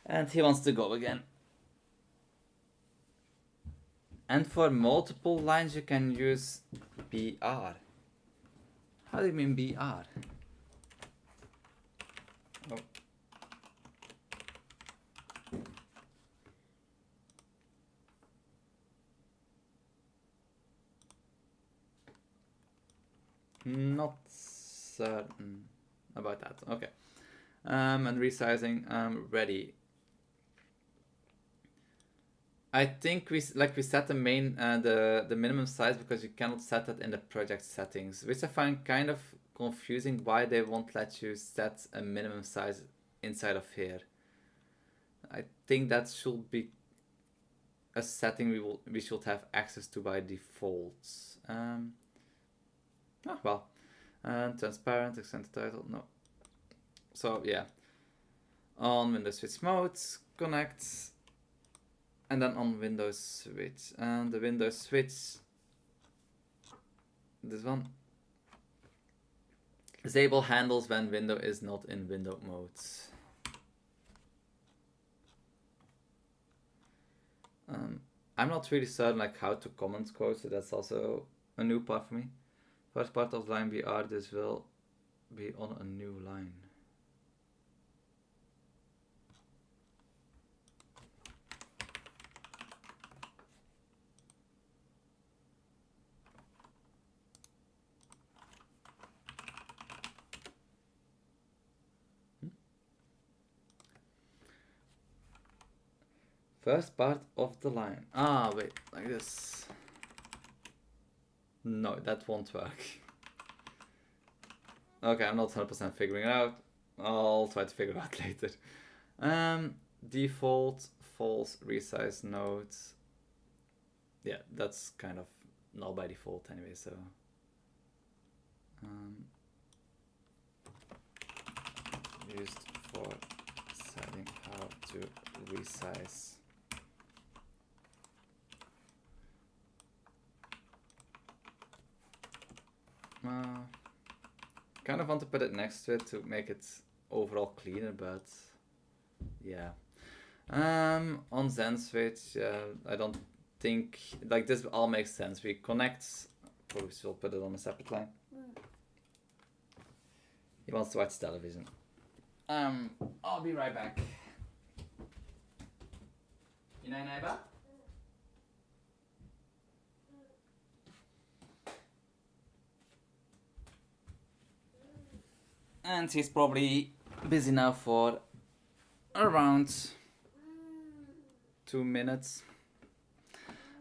And he wants to go again. And for multiple lines you can use BR. How do you mean BR? Oh. Not certain about that. Okay. And resizing, ready. I think we set the main the minimum size because you cannot set that in the project settings, which I find kind of confusing why they won't let you set a minimum size inside of here. I think that should be a setting we should have access to by default. Well, transparent, extended title, no. So yeah, on Windows switch modes, connect, and then on Windows switch, and the Windows switch, this one, disable handles when window is not in window modes. I'm not really certain like how to comment code, so that's also a new part for me. First part of line BR, this will be on a new line. First part of the line. Ah, wait, like this. No, that won't work. Okay, I'm not 100% figuring it out. I'll try to figure it out later. Default false resize nodes. Yeah, that's kind of null by default anyway, so. Used for setting how to resize. Kind of want to put it next to it to make it overall cleaner, but yeah. On Zen switch, I don't think like this all makes sense. We connect, or we still put it on a separate line. He wants to watch television. I'll be right back. Neighbor? And he's probably busy now for around 2 minutes.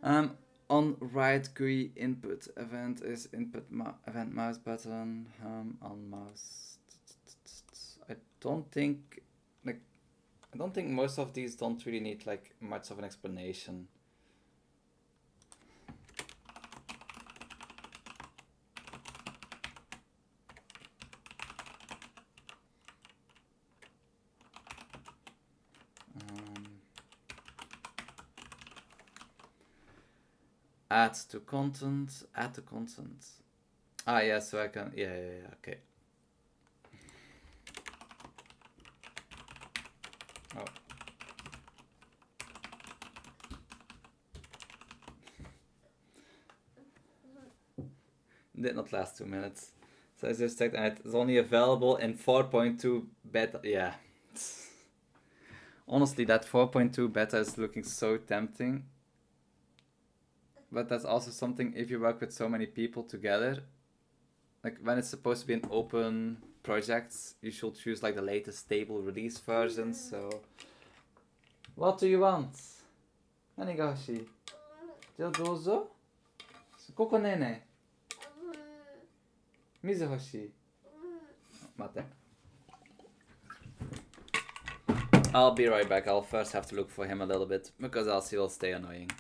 On right GUI input event is input event mouse button. On mouse, I don't think most of these don't really need like much of an explanation. Add to content. Ah, yeah, so I can, yeah, okay. Oh. Did not last 2 minutes. So I just checked and it's only available in 4.2 beta. Yeah. Honestly, that 4.2 beta is looking so tempting. But that's also something, if you work with so many people together, like when it's supposed to be an open projects, you should choose like the latest stable release versions. So, what do you want? Nanigashi? Dozo? Koko nene? Mizu hoshii? Mate. I'll be right back. I'll first have to look for him a little bit, because else he will stay annoying.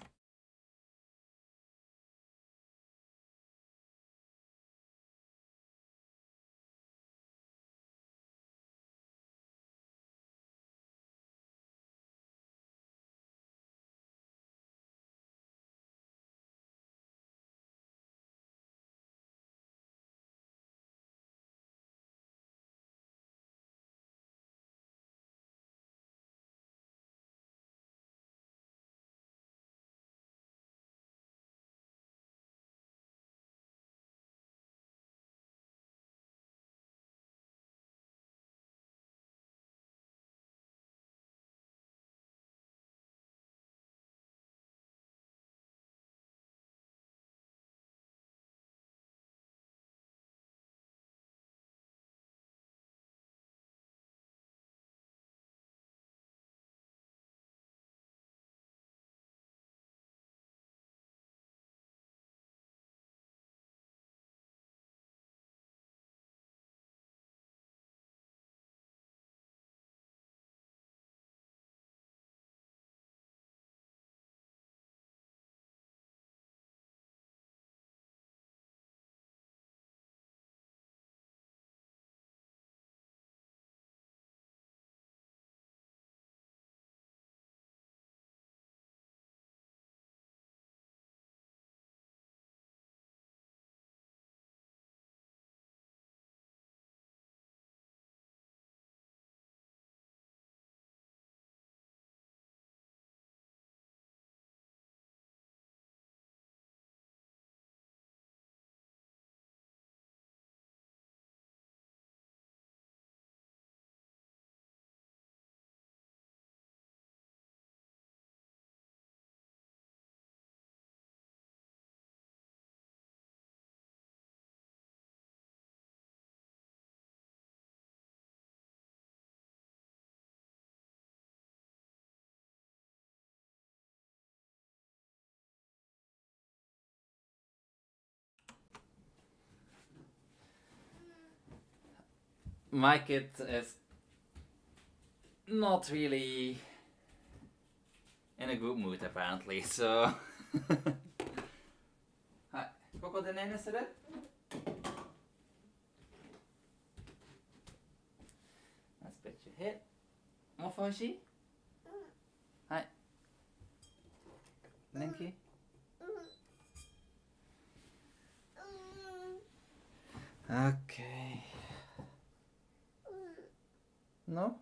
My kid is not really in a good mood apparently, so... Hi, Koko de nene suru? Let's put your head. Mofu hoshii? Hi. Nenki? Okay. No?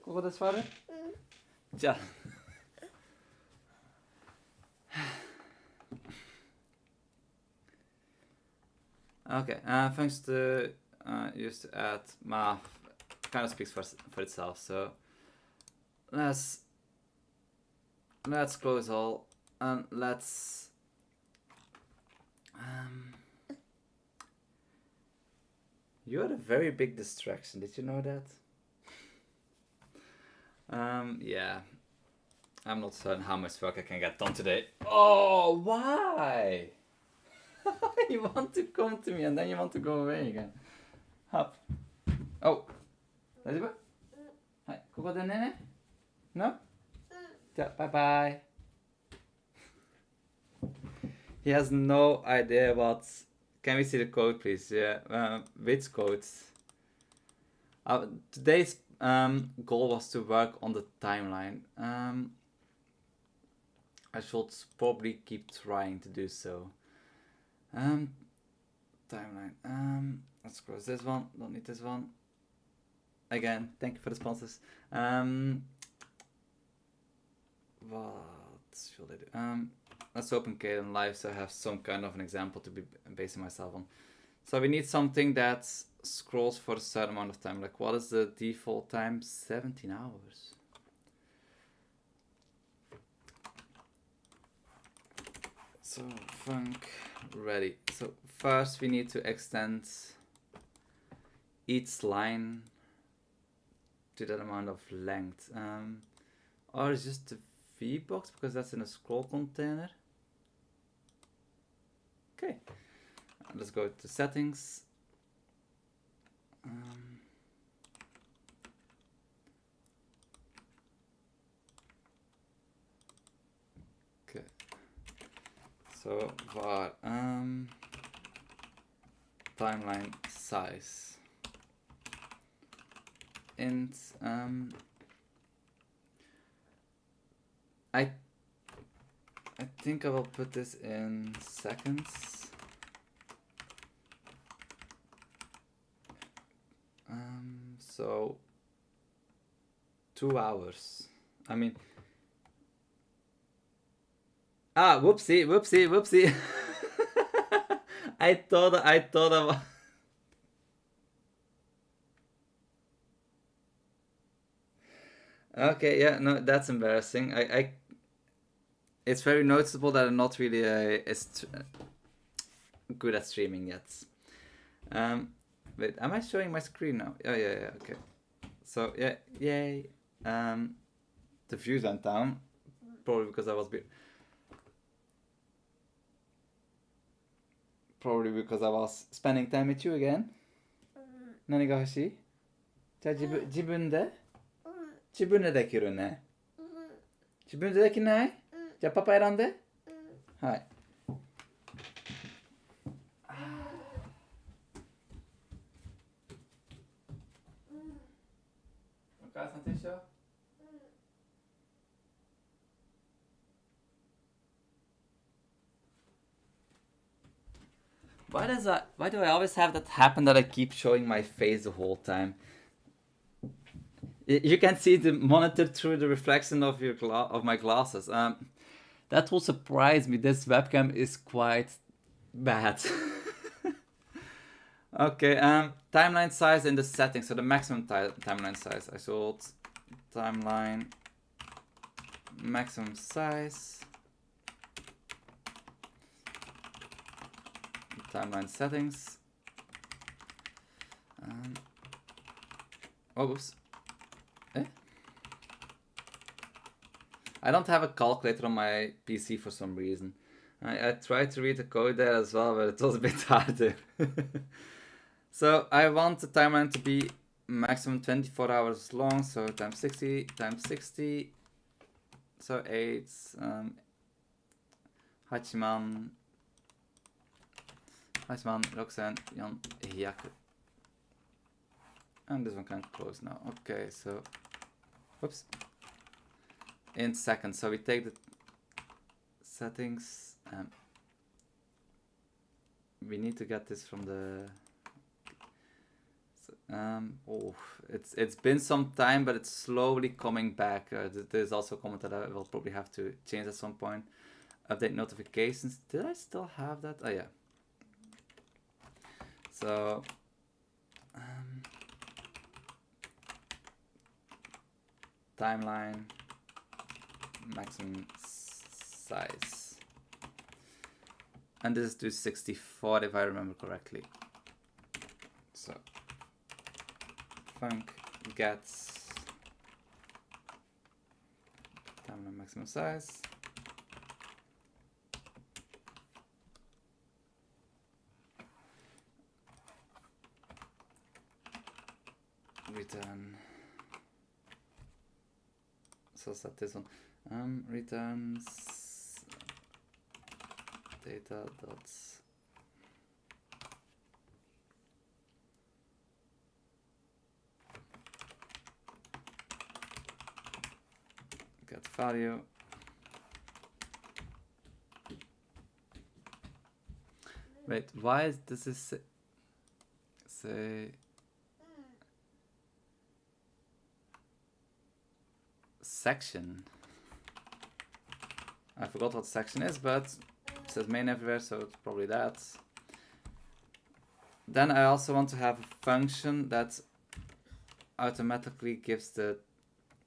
Koko desu waru? Ja. Okay, thanks to used to add math kind of speaks for itself. So let's close all and let's you're a very big distraction. Did you know that? Yeah. I'm not certain how much work I can get done today. Oh, why? You want to come to me and then you want to go away again. Hop. Oh. 大丈夫? はい、ここでね。No? じゃあ、bye bye. He has no idea what. Can we see the code, please? Yeah. Which codes? Today's goal was to work on the timeline. I should probably keep trying to do so. Timeline. Let's close this one. Don't need this one. Again, thank you for the sponsors. What should I do? Let's open Kden Live so I have some kind of an example to be basing myself on. So we need something that scrolls for a certain amount of time. Like, what is the default time? 17 hours. So func ready. So first we need to extend each line to that amount of length. Or is just the VBox because that's in a scroll container. Okay, let's go to settings. Okay, so var timeline size int I think I will put this in seconds. So 2 hours. I mean, whoopsie. I thought about. Okay, yeah, no, that's embarrassing. It's very noticeable that I'm not really good at streaming yet. Wait, am I showing my screen now? Oh yeah, okay. So yeah, yay. The views went down, probably because I was spending time with you again. Nani ga hoshii? じゃあ自分でできるね。自分でできない？じゃあパパ選んで。はい。お母さんと一緒？Why do I always have that happen that I keep showing my face the whole time? You can see the monitor through the reflection of my glasses. That will surprise me. This webcam is quite bad. Okay, timeline size in the settings. So the maximum timeline size. I sold timeline maximum size. Timeline settings. Oops. I don't have a calculator on my PC for some reason. I tried to read the code there as well, but it was a bit harder. So I want the timeline to be maximum 24 hours long, so times 60 times 60. So 8. Hachiman, 64,400. And this one can close now. Okay, so whoops. In seconds. So we take the settings. We need to get this from the. It's been some time, but it's slowly coming back. There's also a comment that I will probably have to change at some point. Update notifications. Did I still have that? Oh yeah. So. Timeline maximum size, and this is to 64 if I remember correctly. So func gets timeline maximum size, return. So set this one. Returns data dots get value. Wait, why is this say section? I forgot what section is, but it says main everywhere, so it's probably that. Then I also want to have a function that automatically gives the.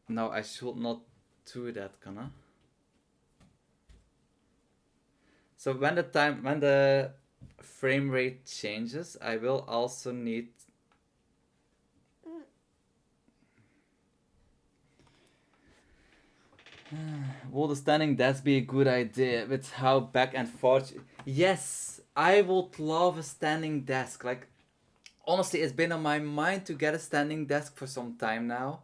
No, I should not do that, can I? So when the frame rate changes, I will also need Will the standing desk be a good idea with how back and forth? Yes, I would love a standing desk. Like, honestly, it's been on my mind to get a standing desk for some time now.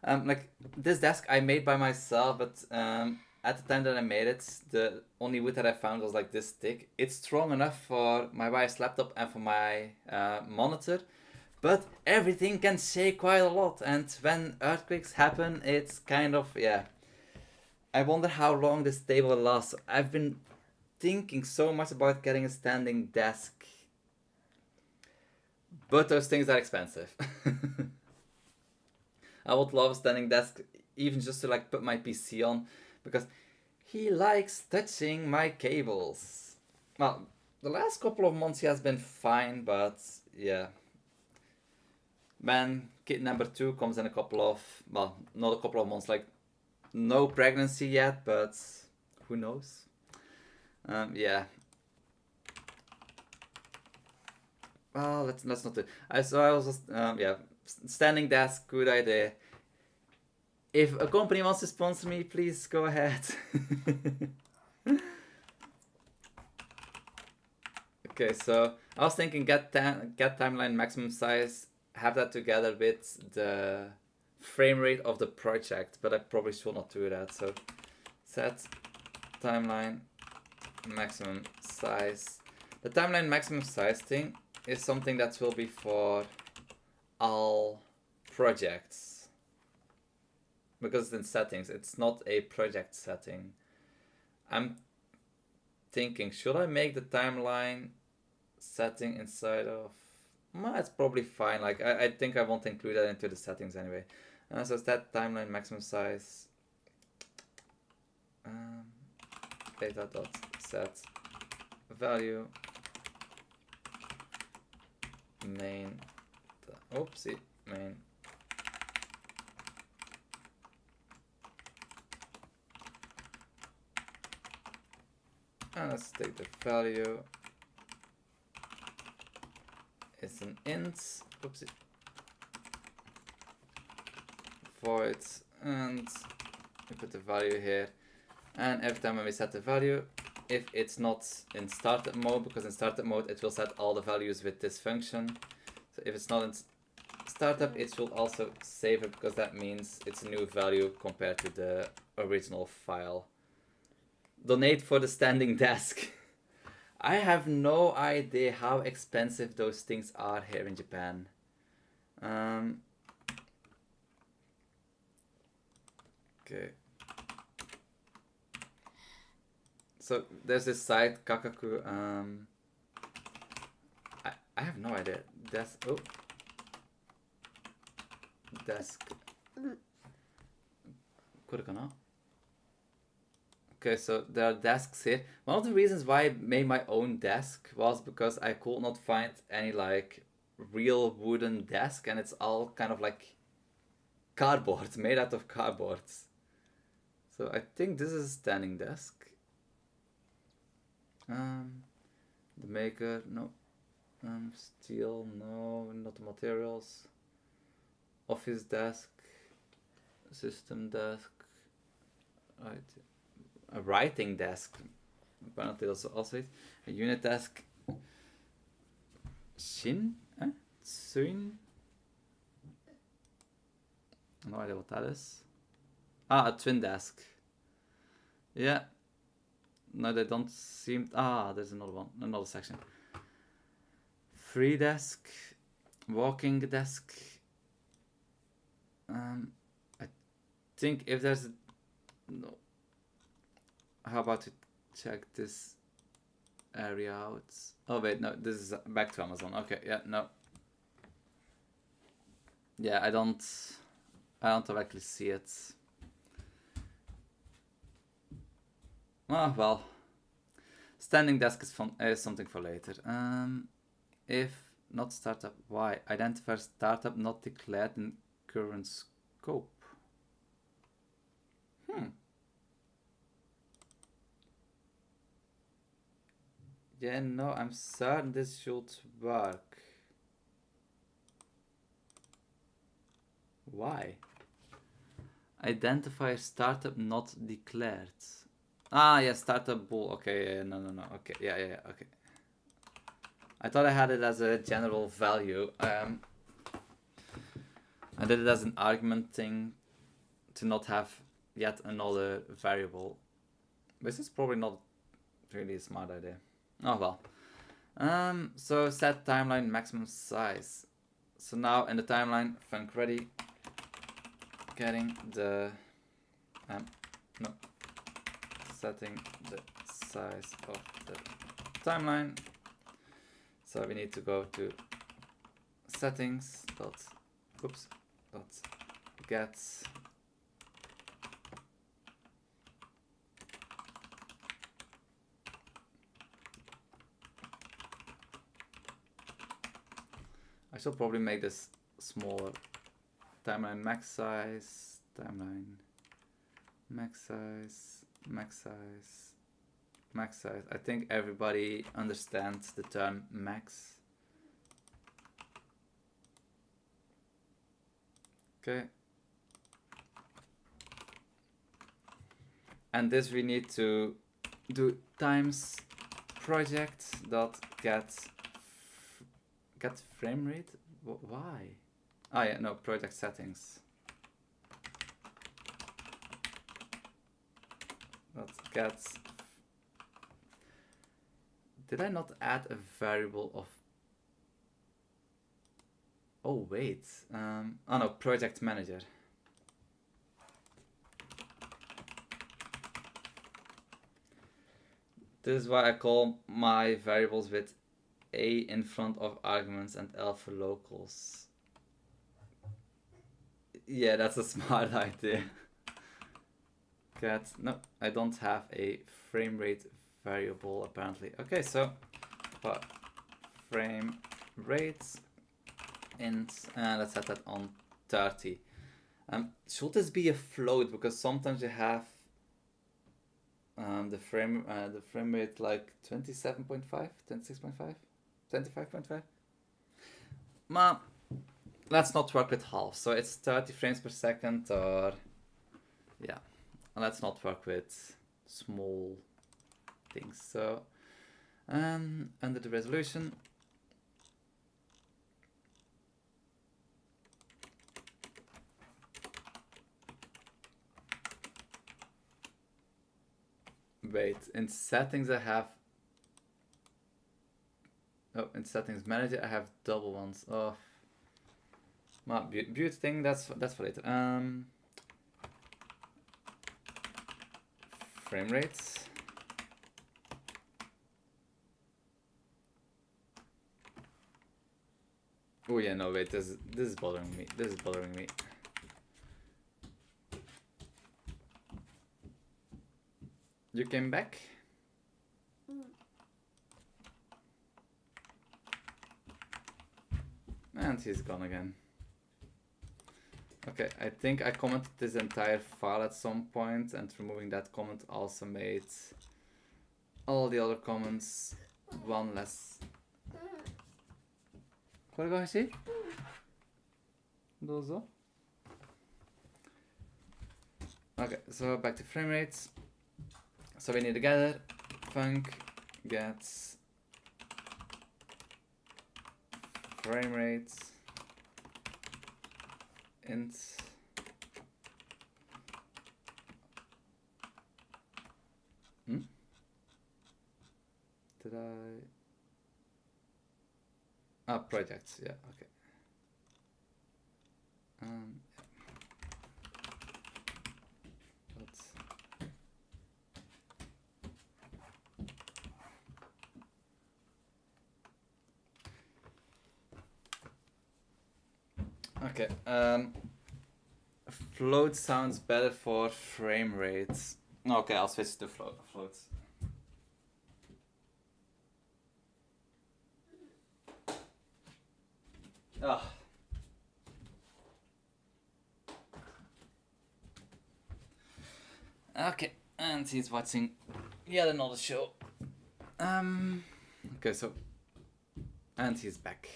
Like, this desk I made by myself, but at the time that I made it, the only wood that I found was like this thick. It's strong enough for my wife's laptop and for my monitor, but everything can shake quite a lot. And when earthquakes happen, it's kind of, yeah. I wonder how long this table will last. I've been thinking so much about getting a standing desk, but those things are expensive. I would love a standing desk, even just to like put my PC on, because he likes touching my cables. Well, the last couple of months he has been fine, but yeah. Man, kid number 2 comes in a couple of, well, not a couple of months, like no pregnancy yet, but who knows? Yeah. Well, let's not do it. I was just, yeah, standing desk, good idea. If a company wants to sponsor me, please go ahead. Okay, so I was thinking get timeline maximum size, have that together with the frame rate of the project, but I probably should not do that. So set timeline maximum size. The timeline maximum size thing is something that will be for all projects, because it's in settings. It's not a project setting. I'm thinking, should I make the timeline setting inside of... Well, it's probably fine. Like I think I won't include that into the settings anyway. So set timeline maximum size. Data dot set value main. Oopsie, main. And let's take the value. It's an int. Oopsie. Void, and we put the value here. And every time when we set the value, if it's not in startup mode, because in startup mode it will set all the values with this function. So if it's not in startup, it will also save it, because that means it's a new value compared to the original file. Donate for the standing desk. I have no idea how expensive those things are here in Japan. Okay. So there's this site, Kakaku. I have no idea. Desk. Oh. Desk. Okay, so there are desks here. One of the reasons why I made my own desk was because I could not find any like real wooden desk, and it's all kind of like cardboard, made out of cardboard. So I think this is a standing desk. The maker, no. Steel, no, not the materials. Office desk, system desk, right. A writing desk, apparently that's also it. A unit desk. Shin? Soon? No idea what that is. Ah, a twin desk. Yeah. No, they don't seem... Ah, there's another one, another section. Free desk, walking desk. I think if there's... No. How about to check this area out? Oh wait, no, this is back to Amazon. Okay, yeah, no. Yeah, I don't directly see it. Oh well. Standing desk is fun, something for later. If not startup, why? Identify startup not declared in current scope. Yeah, no, I'm certain this should work. Why? Identifier startup not declared. Ah, yeah, startup bool. Okay, yeah, no. Okay, yeah, okay. I thought I had it as a general value. I did it as an argument thing to not have yet another variable. This is probably not really a smart idea. Oh well. So set timeline maximum size. So now in the timeline, func ready, getting the no, setting the size of the timeline. So we need to go to settings dot get I should probably make this smaller. Timeline max size, timeline max size, max size, max size. I think everybody understands the term max. Okay. And this we need to do times project dot get frame rate. Why? Oh yeah, no, project settings. Dot get. Did I not add a variable of? Oh wait. Oh no, project manager. This is why I call my variables with a in front of arguments and L for locals. Yeah, that's a smart idea. Get, no, I don't have a frame rate variable apparently. Okay, so frame rate int, and let's set that on 30. Should this be a float? Because sometimes you have the frame rate like 27.5, 26.5, 25.5. Ma, let's not work with half. So it's 30 frames per second, or yeah, and let's not work with small things. So under the resolution, wait, in settings I have, oh, in settings manager I have double ones. Oh, beauty thing, that's for later. Frame rates. Oh yeah, no wait, this is bothering me. This is bothering me. You came back? And he's gone again. Okay, I think I commented this entire file at some point, and removing that comment also made all the other comments one less. Qual vai ser? Dozo. Okay, so back to frame rates. So we need to gather func gets frame rates int did I projects, yeah, okay. Okay, float sounds better for frame rates. Okay, I'll switch to floats. Oh. Okay, and he's watching yet another show. Okay, so, and he's back.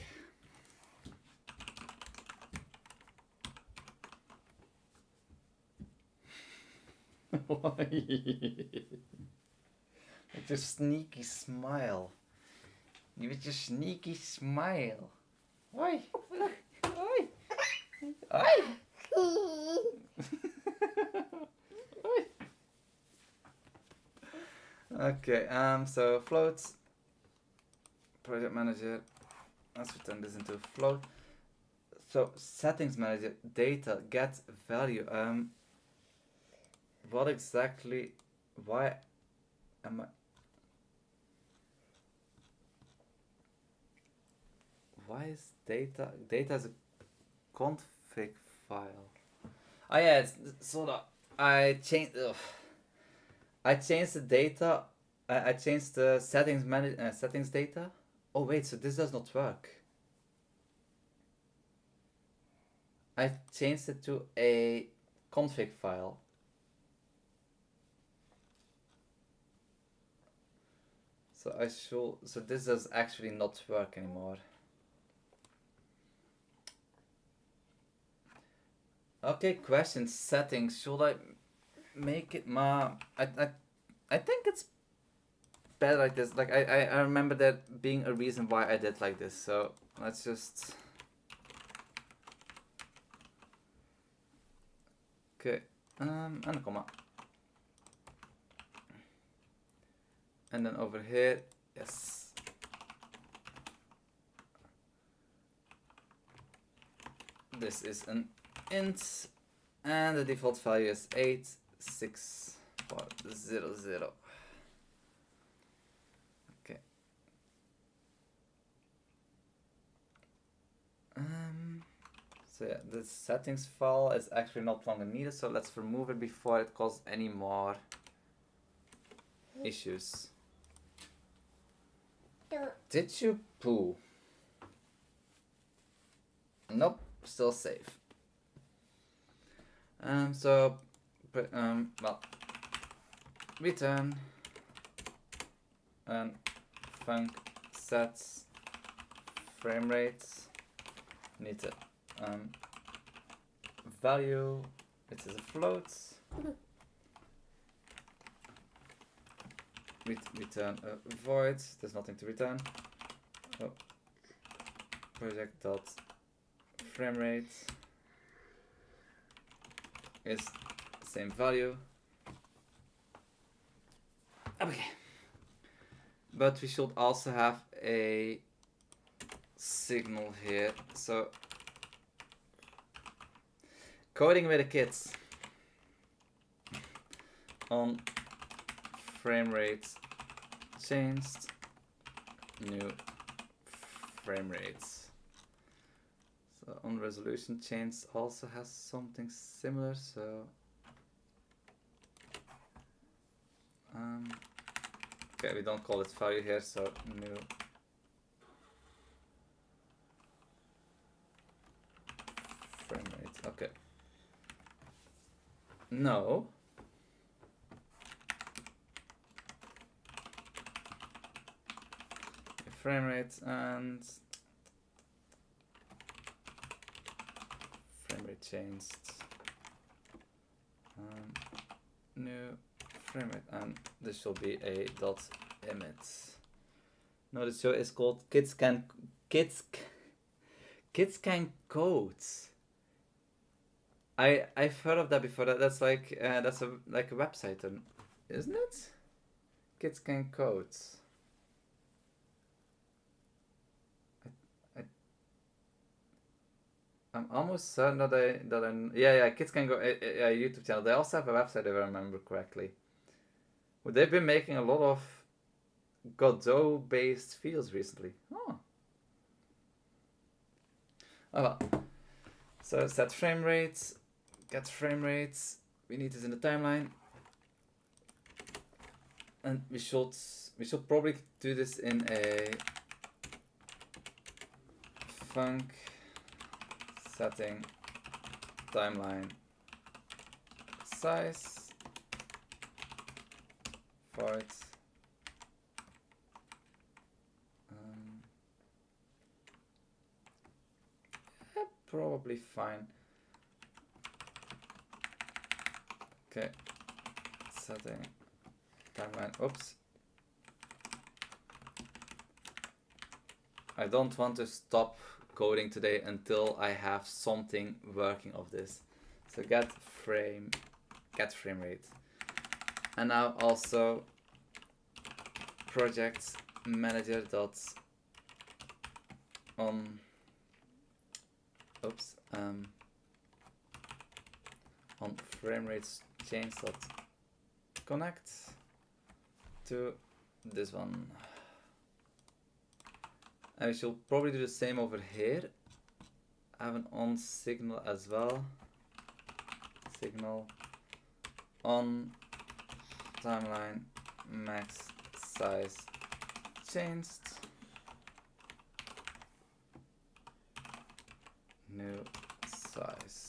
With your sneaky smile. With your sneaky smile. Oi! Oi! Oi! Oi! Okay, so floats. Project manager. Let's turn this into a float. So settings manager, data, get value. What exactly? Why am I? Why is data? Data is a config file. Oh yeah, it's so that I changed. I changed the data. I changed the settings settings data. Oh wait, so this does not work. I changed it to a config file. So I should. So this does actually not work anymore. Okay, question settings. Should I make it I think it's better like this. Like I remember there being a reason why I did like this. So let's just. Okay, and a comma. And then over here, yes. This is an int, and the default value is 86400. Okay. So yeah, the settings file is actually not longer needed, so let's remove it before it causes any more issues. Did you poo? Nope, still safe. So, well, return and func sets frame rates. Need to value, which is a float. Return a void. There's nothing to return. Oh. Project dot frame rate is same value. Okay. But we should also have a signal here. So coding with the kids on frame rate changed, new frame rates. So on resolution change also has something similar. So okay, we don't call it value here, so new frame rate. Okay. No. Frame rate and frame rate changed. New frame rate, and this will be a dot image. No, the show is called Kids Can Code. I've heard of that before. That's like that's a website, isn't it? Kids Can Code. I'm almost certain that yeah, Kids Can Go YouTube channel. They also have a website if I remember correctly. Well, they've been making a lot of Godot based fields recently. Oh well. So set frame rates, get frame rates. We need this in the timeline, and we should probably do this in a func setting timeline size void probably fine. Okay, setting timeline. Oops. I don't want to stop coding today until I have something working of this. So get frame rate. And now also project manager dot on frame rates change dot connect to this one. And we should probably do the same over here. Have an on signal as well. Signal on timeline max size changed. New size.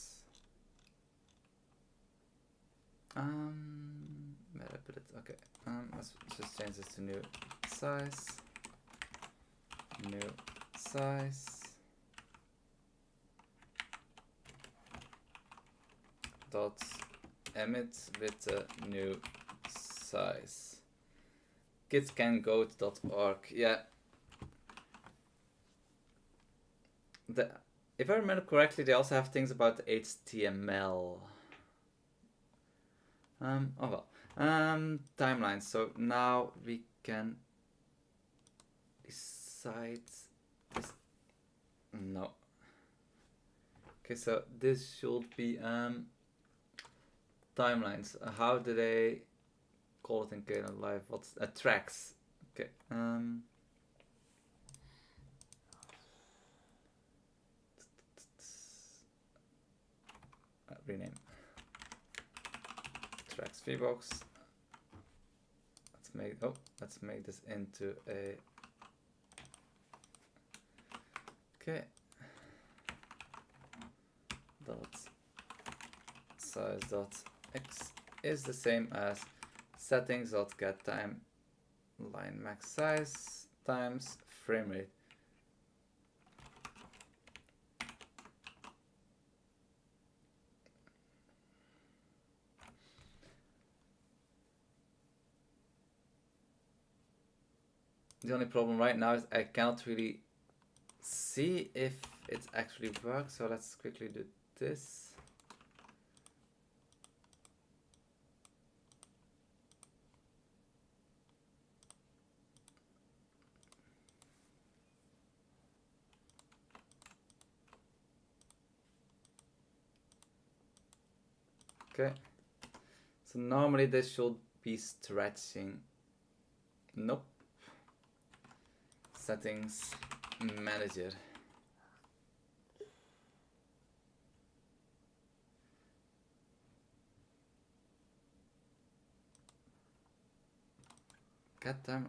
Where I put it? Okay. Let's just change this to new size. New size. Dot emit with the new size. git.can-goat.org. Yeah. If I remember correctly, they also have things about the HTML. Oh well. Timelines. So now we can decide this. No. Okay, so this should be timelines. How do they call it in Kden Live? What's tracks? Okay. Rename tracks VBox. Let's make this into a dot size dot x is the same as settings dot get timeline max size times frame rate. The only problem right now is I cannot really see if it actually works, so let's quickly do this. Okay, so normally this should be stretching. Nope. Settings manager. Get them,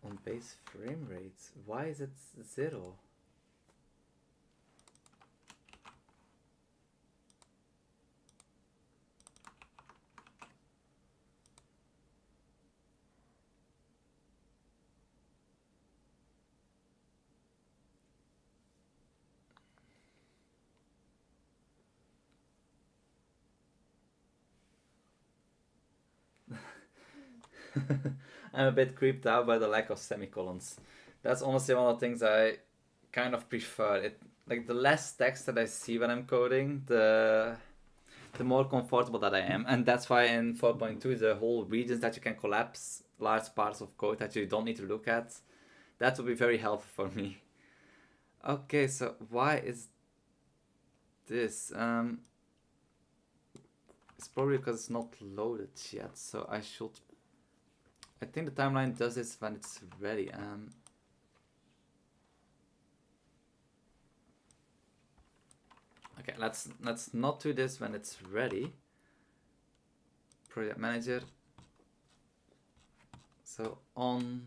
on base frame rates. Why is it 0? I'm a bit creeped out by the lack of semicolons. That's honestly one of the things I kind of prefer. It like the less text that I see when I'm coding, the more comfortable that I am. And that's why in 4.2 the whole regions that you can collapse large parts of code that you don't need to look at, that would be very helpful for me. Okay, so why is this? It's probably because it's not loaded yet, so I think the timeline does this when it's ready. Okay, let's not do this when it's ready. Project manager. So on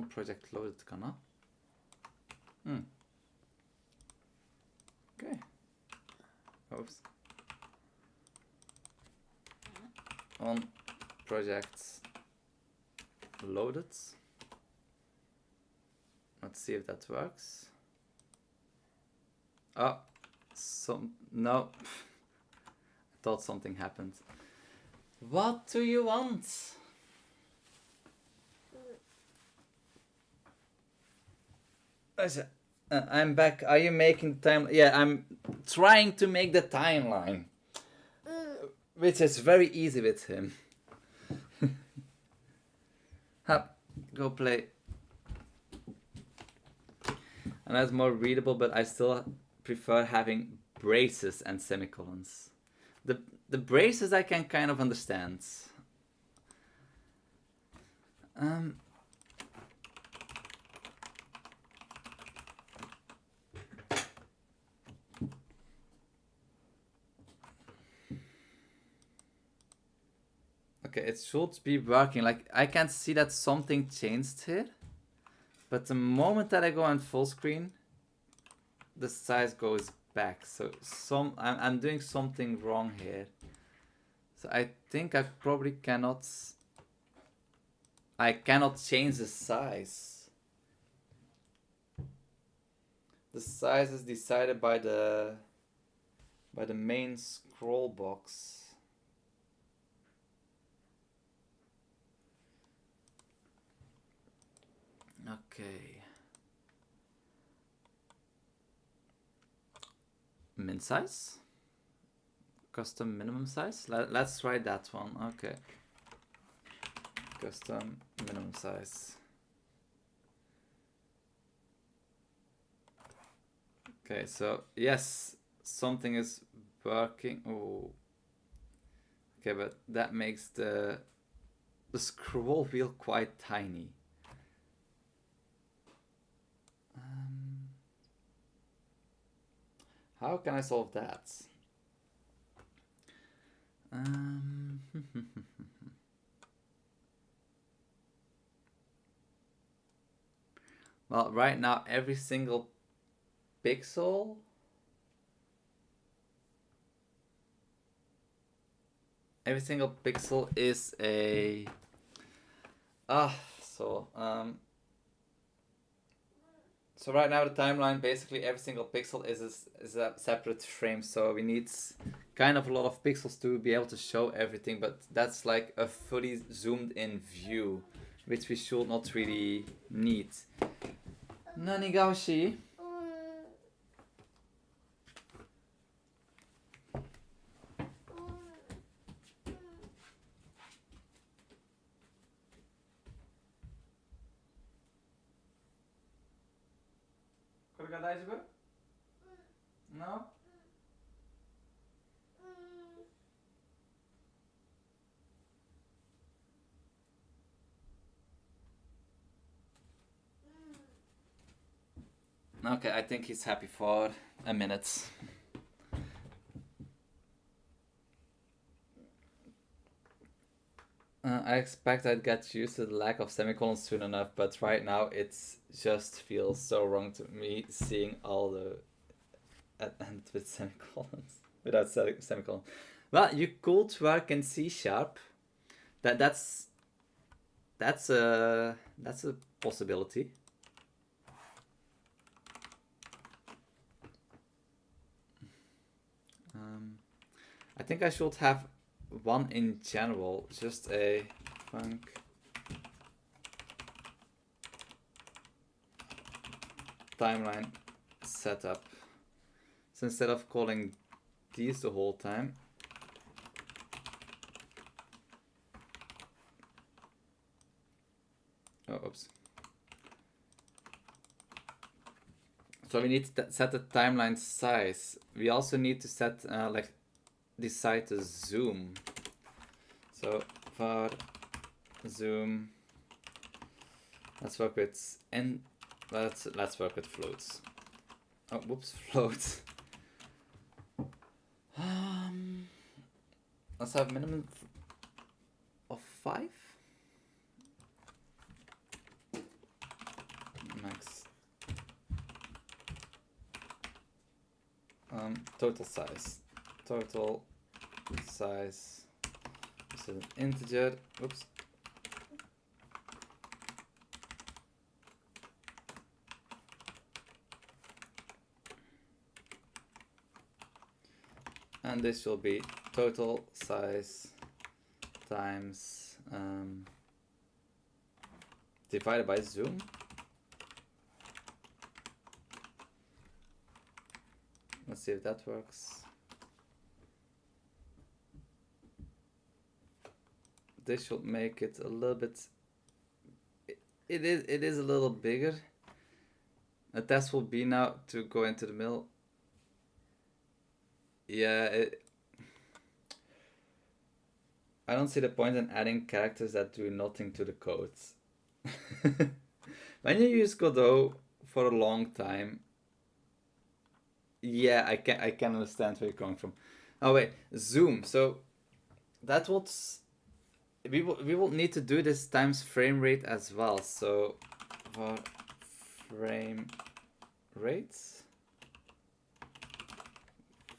project loaded kana. Okay. Oops. On projects loaded. Let's see if that works. Oh, no. I thought something happened. What do you want? I'm back. Are you making time? Yeah, I'm trying to make the timeline. Which is very easy with him. Go play. And that's more readable, but I still prefer having braces and semicolons. The braces I can kind of understand. Okay, it should be working. Like, I can see that something changed here. But the moment that I go on full screen, the size goes back. So I'm doing something wrong here. So I think I probably cannot change the size. The size is decided by the main scroll box. Okay. Min size? Custom minimum size? Let's try that one. Okay. Custom minimum size. Okay, so yes, something is working. Oh. Okay, but that makes the scroll wheel quite tiny. How can I solve that? Well, right now every single pixel is a so right now the timeline, basically every single pixel is a separate frame, so we need kind of a lot of pixels to be able to show everything, but that's like a fully zoomed in view, which we should not really need. Nanigaoshi? No? Okay, I think he's happy for a minute. I expect I'd get used to the lack of semicolons soon enough, but right now it just feels so wrong to me seeing all the end with semicolons without semicolons. Well, you could work in C#. That's a possibility. I think I should have one in general, just a func timeline setup. So instead of calling these the whole time, oops. So we need to set the timeline size. We also need to set like decide to zoom. So for zoom, let's work with let's work with floats. Oh, whoops, floats. Let's have minimum of 5. Max. Total size. Total size. This is an integer. Oops. And this will be total size times divided by zoom. Let's see if that works. This should make it a little bit. It is a little bigger. The test will be now to go into the middle. Yeah, I don't see the point in adding characters that do nothing to the codes. When you use Godot for a long time, yeah, I can understand where you're coming from. Oh wait, zoom. So that would we will need to do this times frame rate as well. So for frame rates,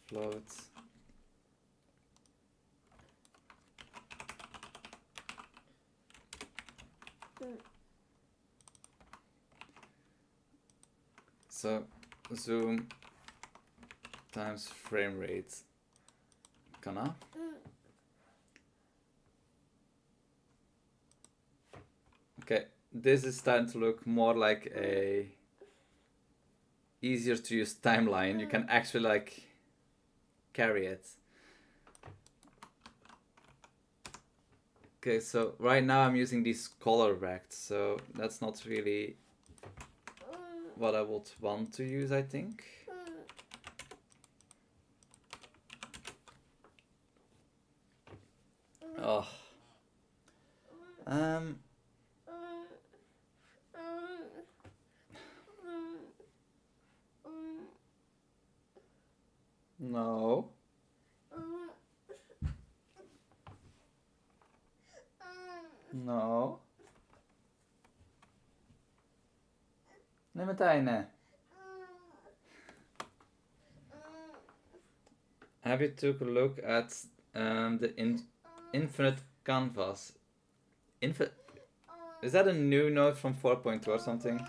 float. So zoom times frame rate. Kana. Okay, this is starting to look more like a easier to use timeline. You can actually like carry it. Okay, so right now I'm using these color rect, so that's not really what I would want to use, I think. Oh. No. No. Nee, Martijn. Have you took a look at the infinite canvas? Is that a new node from 4.2 or something?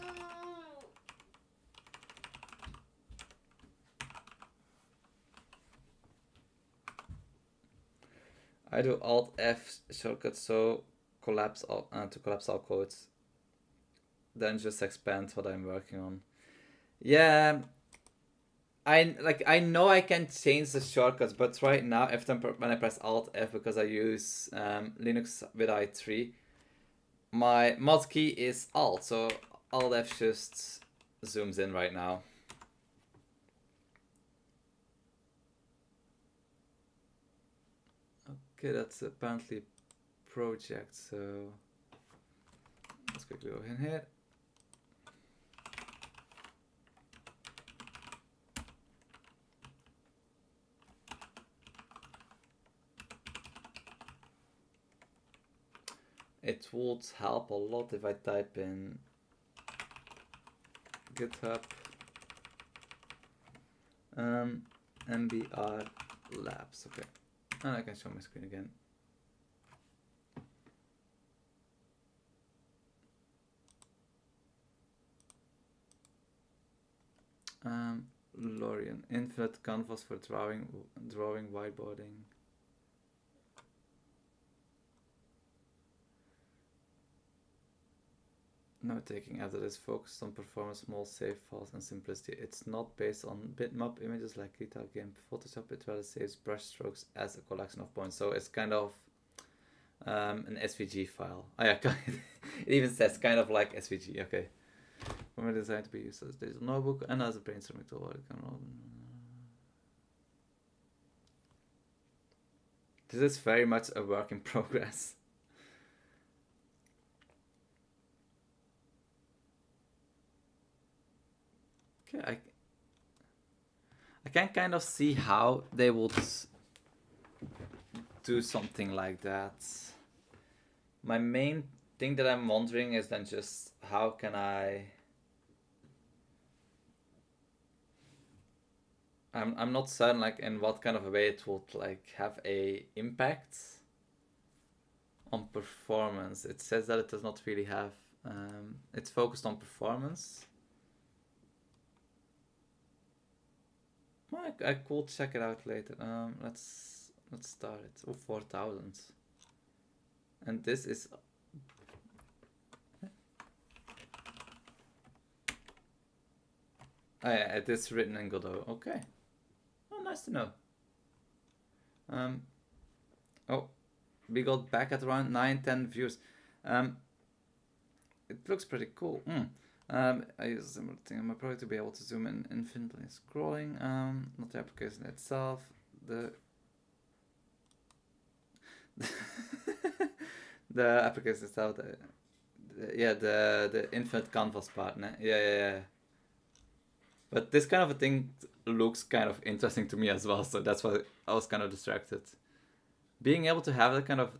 I do Alt F shortcut so collapse all to collapse all codes. Then just expand what I'm working on. Yeah, I know I can change the shortcuts, but right now every time when I press Alt F because I use Linux with i3, my mod key is Alt, so Alt F just zooms in right now. Okay, that's apparently a project, so let's quickly go in here. It would help a lot if I type in GitHub MBR labs. Okay, and I can show my screen again. Lorian, infinite canvas for drawing, whiteboarding. Note taking after this focused on performance, small save files, and simplicity. It's not based on bitmap images like Guitar Game Photoshop. It rather saves brush strokes as a collection of points. So it's kind of an SVG file. Oh yeah, it even says kind of like SVG. Okay, Primarily designed to be used as a digital notebook and as a brainstorming tool. This is very much a work in progress. Okay, I can kind of see how they would do something like that. My main thing that I'm wondering is then just how can I'm not certain like in what kind of a way it would like have a impact on performance. It says that it does not really have it's focused on performance. Well, I could check it out later. Let's start it. Oh, 4,000. And this is oh yeah, it is written in Godot. Okay. Oh, nice to know. Oh, we got back at around 9-10 views. It looks pretty cool. I use a similar thing on my project to be able to zoom in infinitely scrolling. Not the application itself. The the application itself. The infinite canvas part. Ne? Yeah. But this kind of a thing looks kind of interesting to me as well, so that's why I was kind of distracted. Being able to have that kind of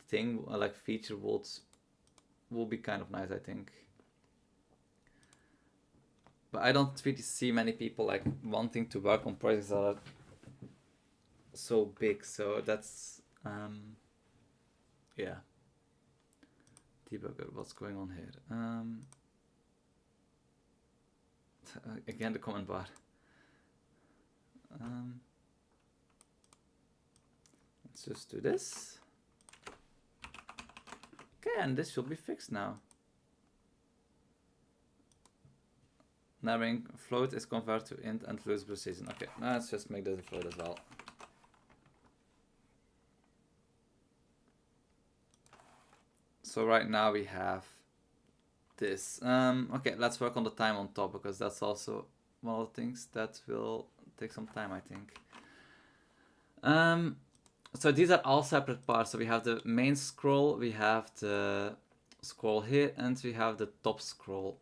thing, like feature, will be kind of nice, I think. But I don't really see many people like wanting to work on projects that are so big, so that's yeah. Debugger, what's going on here? Again, the comment bar. Let's just do this. Okay, and this should be fixed now. Narrowing float is converted to int and lose precision. Okay, now let's just make this a float as well. So right now we have this. Okay, let's work on the time on top because that's also one of the things that will take some time, I think. So these are all separate parts. So we have the main scroll, we have the scroll here, and we have the top scroll.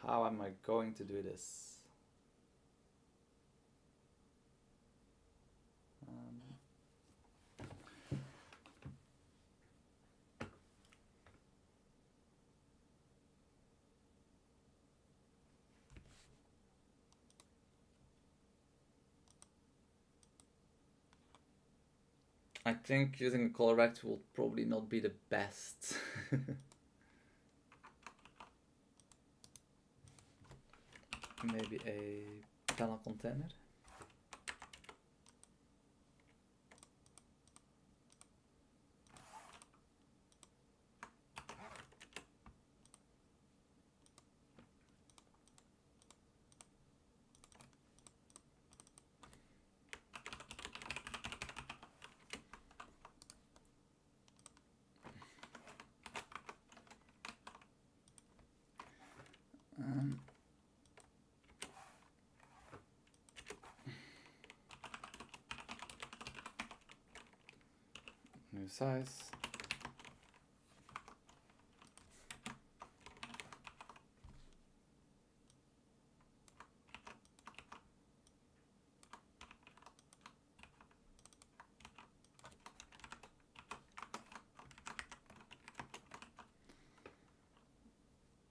How am I going to do this? I think using a color rect will probably not be the best. Maybe a panel container. New size.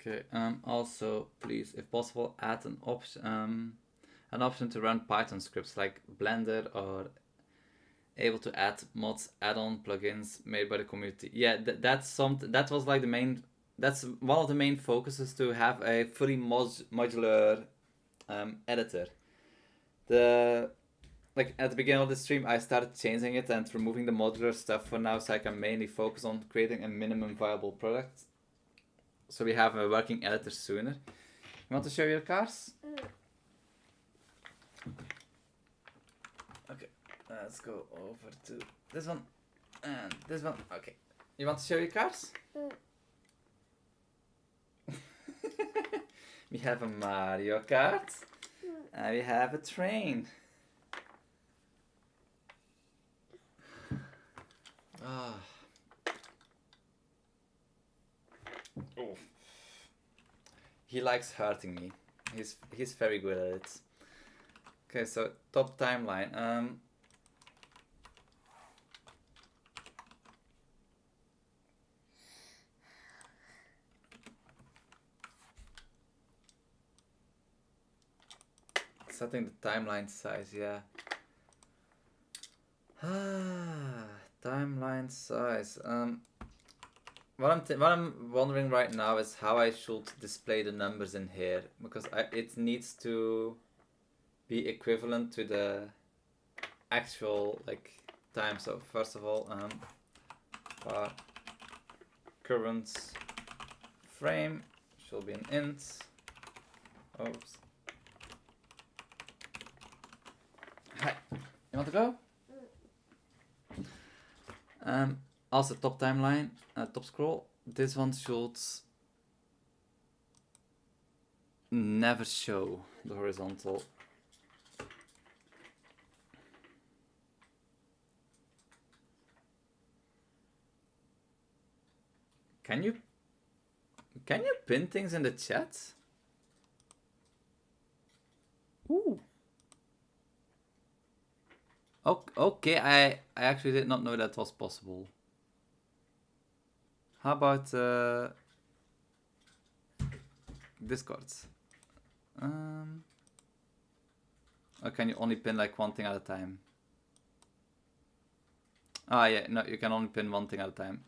Okay. Also, please, if possible, add an option to run Python scripts like Blender or able to add mods, add-on plugins made by the community. Yeah, that's something that was like the main. That's one of the main focuses, to have a fully modular editor. Like at the beginning of the stream, I started changing it and removing the modular stuff for now, so I can mainly focus on creating a minimum viable product. So we have a working editor sooner. You want to show your cars? Okay. Let's go over to this one and this one. Okay. You want to show your cards? We have a Mario Kart. And we have a train. Ah. Oh. He likes hurting me. He's very good at it. Okay, so top timeline. Setting the timeline size, yeah. Timeline size. What I'm wondering right now is how I should display the numbers in here, because it needs to be equivalent to the actual like time. So first of all, our current frame should be an int. Oops. Hi. You want to go? Also top timeline, top scroll. This one should never show the horizontal. Can you pin things in the chat? Ooh. Okay, I actually did not know that was possible. How about Discords? Or can you only pin like one thing at a time? Ah, yeah, no, you can only pin one thing at a time.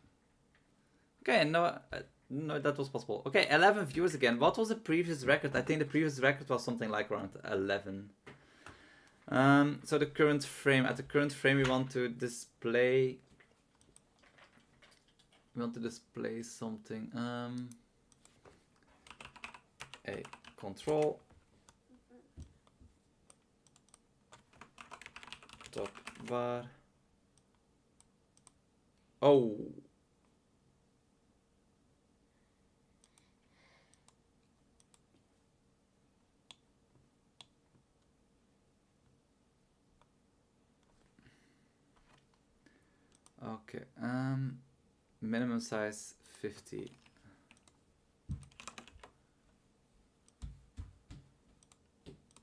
Okay, no, that was possible. Okay, 11 viewers again. What was the previous record? I think the previous record was something like around 11. So the current frame, at the current frame we want to display something. A control top bar. Oh. Okay, minimum size 50.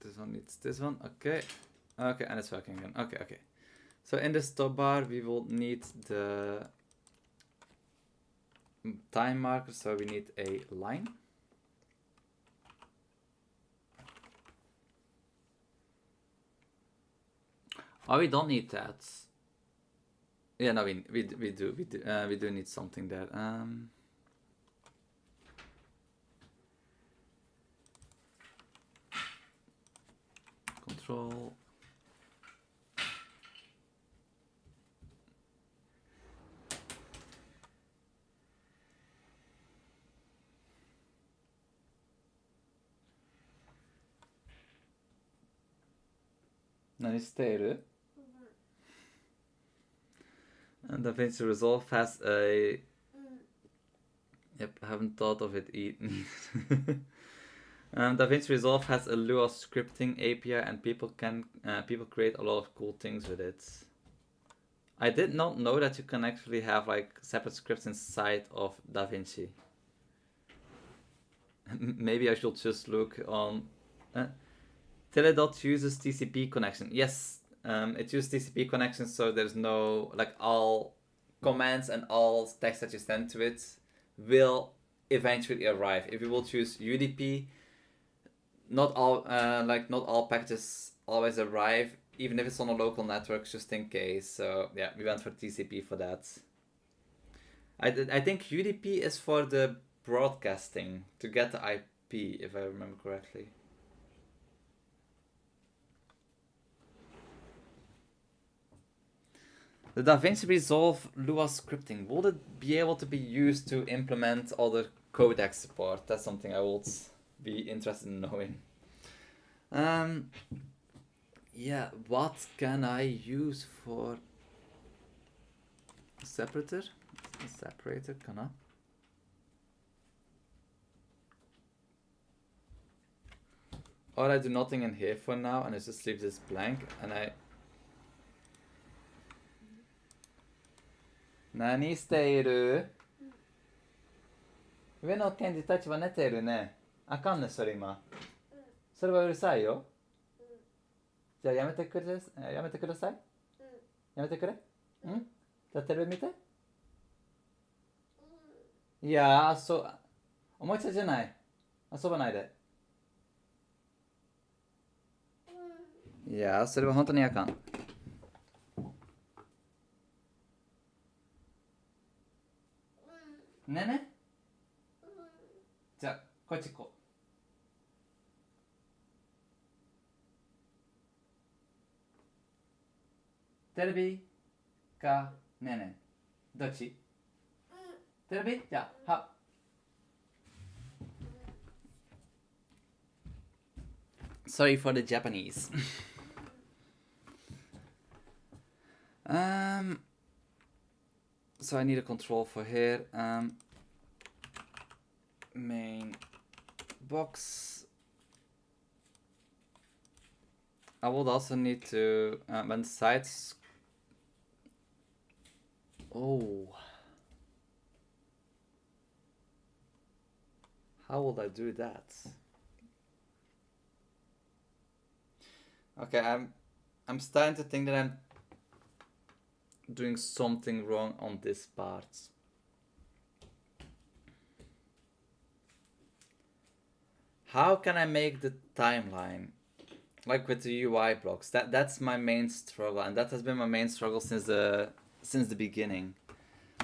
This one needs this one, okay. Okay, and it's working again, okay. So in this top bar we will need the time marker, so we need a line. Oh, we don't need that. Yeah, no, we do need something there. Control. Nou, die steden. And DaVinci Resolve has a... Yep, I haven't thought of it either. DaVinci Resolve has a Lua scripting API, and people create a lot of cool things with it. I did not know that you can actually have like separate scripts inside of DaVinci. Maybe I should just look on... Teledot uses TCP connection. Yes, it uses TCP connection, so there's no, like, all commands and all text that you send to it will eventually arrive. If you will choose UDP, not all packages always arrive, even if it's on a local network, just in case. So yeah, we went for TCP for that. I think UDP is for the broadcasting, to get the IP, if I remember correctly. The DaVinci Resolve Lua scripting, would it be able to be used to implement other codec support? That's something I would be interested in knowing. Yeah, what can I use for a separator? A separator, can I? Or I do nothing in here for now and I just leave this blank and I... Nani steiru? 上の検事たちは寝てるね。あかんね、それ今。それはうるさいよ。じゃあやめてくれ、やめてください。やめてくれ。うん？じゃあテレビ見て。いやー、おもちゃじゃない。遊ばないで。いやー、それは本当にあかん。ねね。じゃあ、こっち行こう。テレビかねね。どっち？テレビ？じゃあ、は。Sorry for the Japanese. So I need a control for here. Main box. I would also need to when sides. Oh, how would I do that? Okay, I'm starting to think that I'm doing something wrong on this part. How can I make the timeline? Like with the UI blocks. That's my main struggle, and that has been my main struggle since the beginning.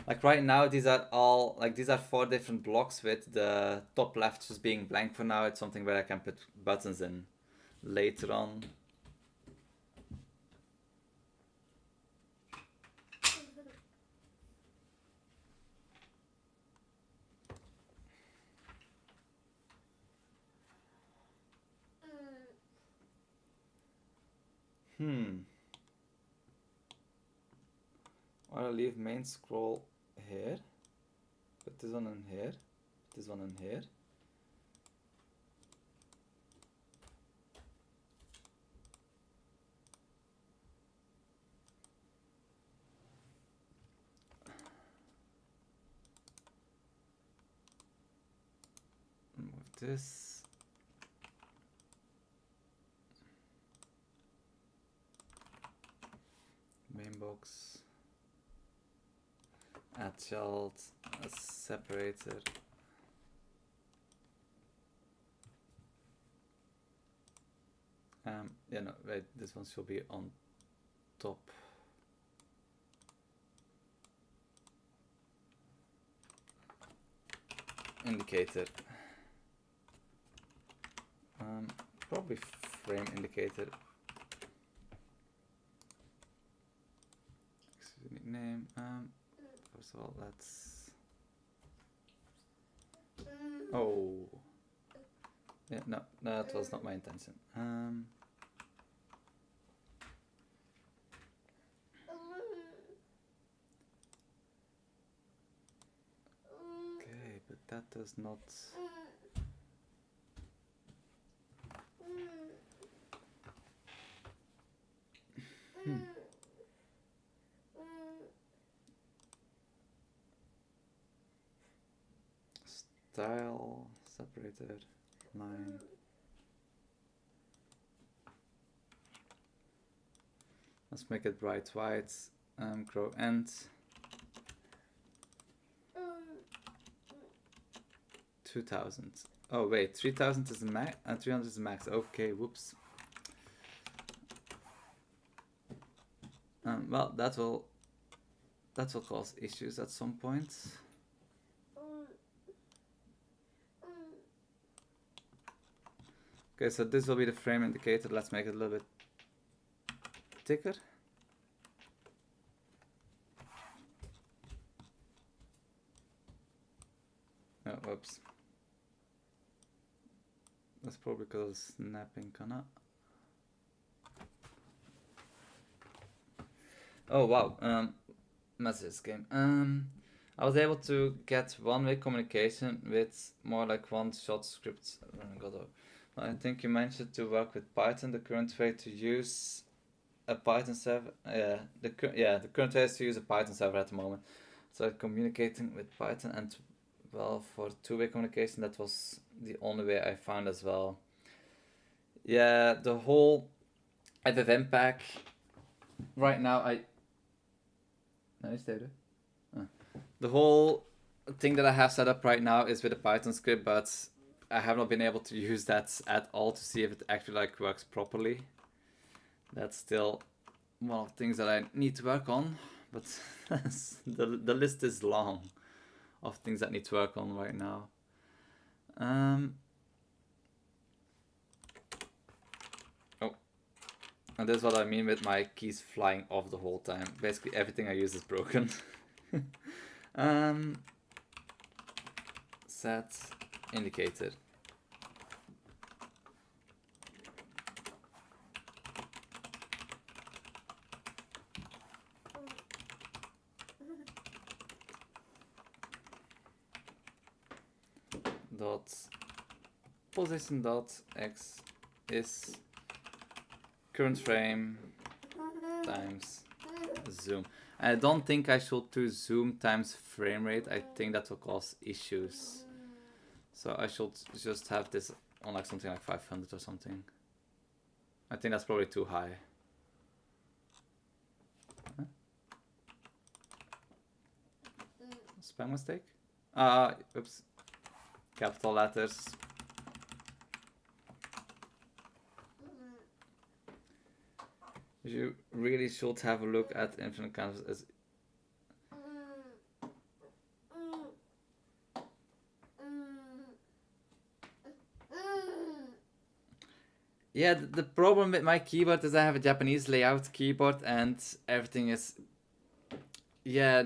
Like right now, these are 4 different blocks with the top left just being blank for now. It's something where I can put buttons in later on. Or I'll leave main scroll here. Put this one in here. Put this one in here. Move this. Main box. Add child, a separator. Yeah, no, wait, this one should be on top. Indicator. Probably frame indicator. Name. First of all, let's. Oh. Yeah, no, that was not my intention. Okay, but that does not. Style, separated, line. Let's make it bright white. Grow end. 2000. Oh wait, 3000 is the max and 300 is the max. Okay, whoops. Well, that will cause issues at some point. Okay, so this will be the frame indicator. Let's make it a little bit thicker. Oh, whoops. That's probably because of snapping, kinda. Oh wow. Message game. I was able to get one-way communication with more like one-shot scripts running Godot. I think you mentioned to work with Python. The current way to use a Python server. The current way is to use a Python server at the moment. So communicating with Python, and well, for two-way communication, that was the only way I found as well. Yeah, the whole FFmpeg pack right now. The whole thing that I have set up right now is with a Python script, but I have not been able to use that at all to see if it actually like works properly. That's still one of the things that I need to work on, but the list is long of things that need to work on right now. And that's what I mean with my keys flying off the whole time. Basically everything I use is broken. Set indicator. Dot position dot x is current frame times zoom. I don't think I should do zoom times frame rate. I think that will cause issues. So I should just have this on like something like 500 or something. I think that's probably too high. Huh? Spell mistake? Oops. Capital letters. You really should have a look at infinite canvas as yeah, the problem with my keyboard is I have a Japanese layout keyboard and everything is, yeah,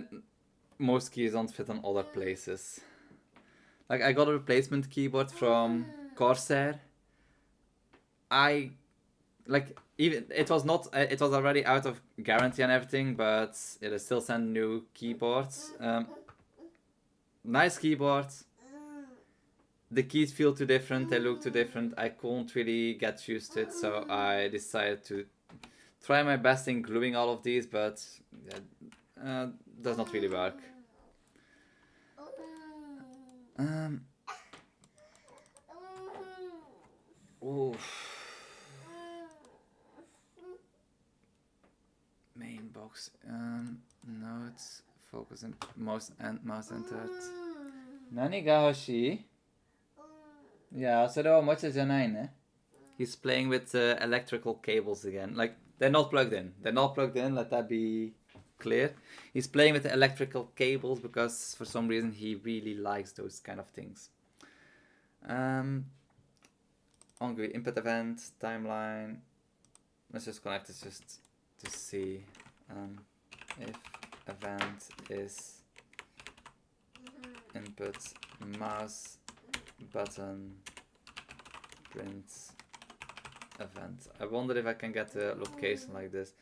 most keys don't fit on other places. Like I got a replacement keyboard from Corsair. Even it was not, it was already out of guarantee and everything, but it is still sent new keyboards. Nice keyboard. The keys feel too different, they look too different. I couldn't really get used to it, so I decided to try my best in gluing all of these, but does not really work. Main box. Notes. Focus and mouse entered. Nani ga hoshii? Yeah, so there are much as janai. He's playing with electrical cables again. Like they're not plugged in. They're not plugged in. Let that be clear. He's playing with the electrical cables because for some reason he really likes those kind of things. Ongoing input event timeline. Let's just connect this just to see if event is input mouse button print event. I wonder if I can get a location like this.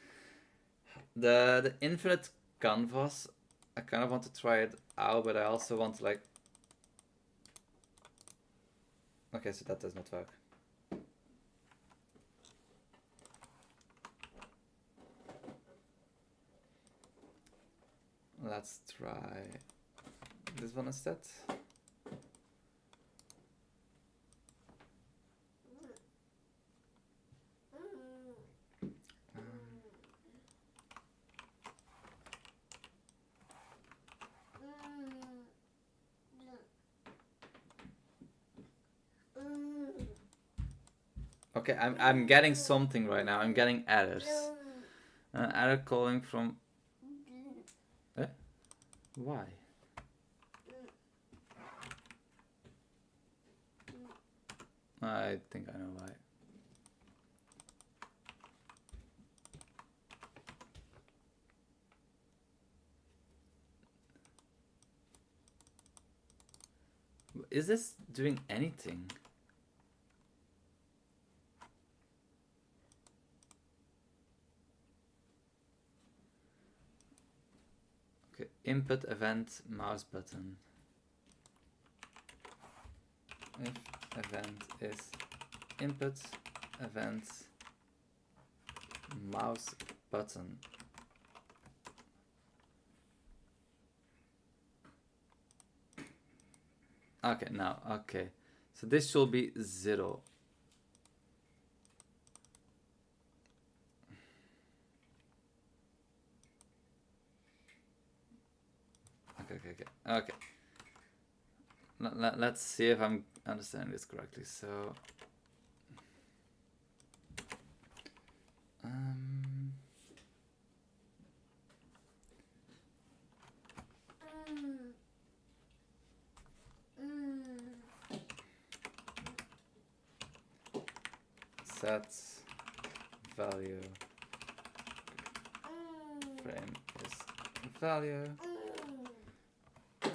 The infinite canvas, I kind of want to try it out, but I also want to like. Okay, so that does not work. Let's try this one instead. Okay, I'm getting something right now. I'm getting errors. Error calling from. Why? I think I know why. Is this doing anything? input event mouse button. If event is input event mouse button. Okay, now, okay. So this should be 0. Okay. Let's see if I'm understanding this correctly. So, set value frame is value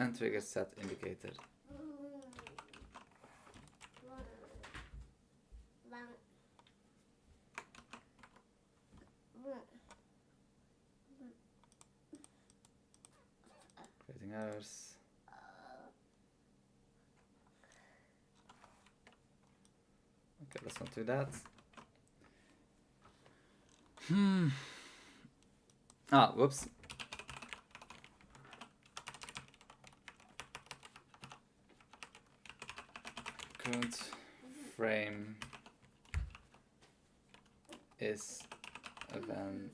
and trigger set indicator. Creating errors. Okay, let's not do that. Ah, whoops. Current frame is event.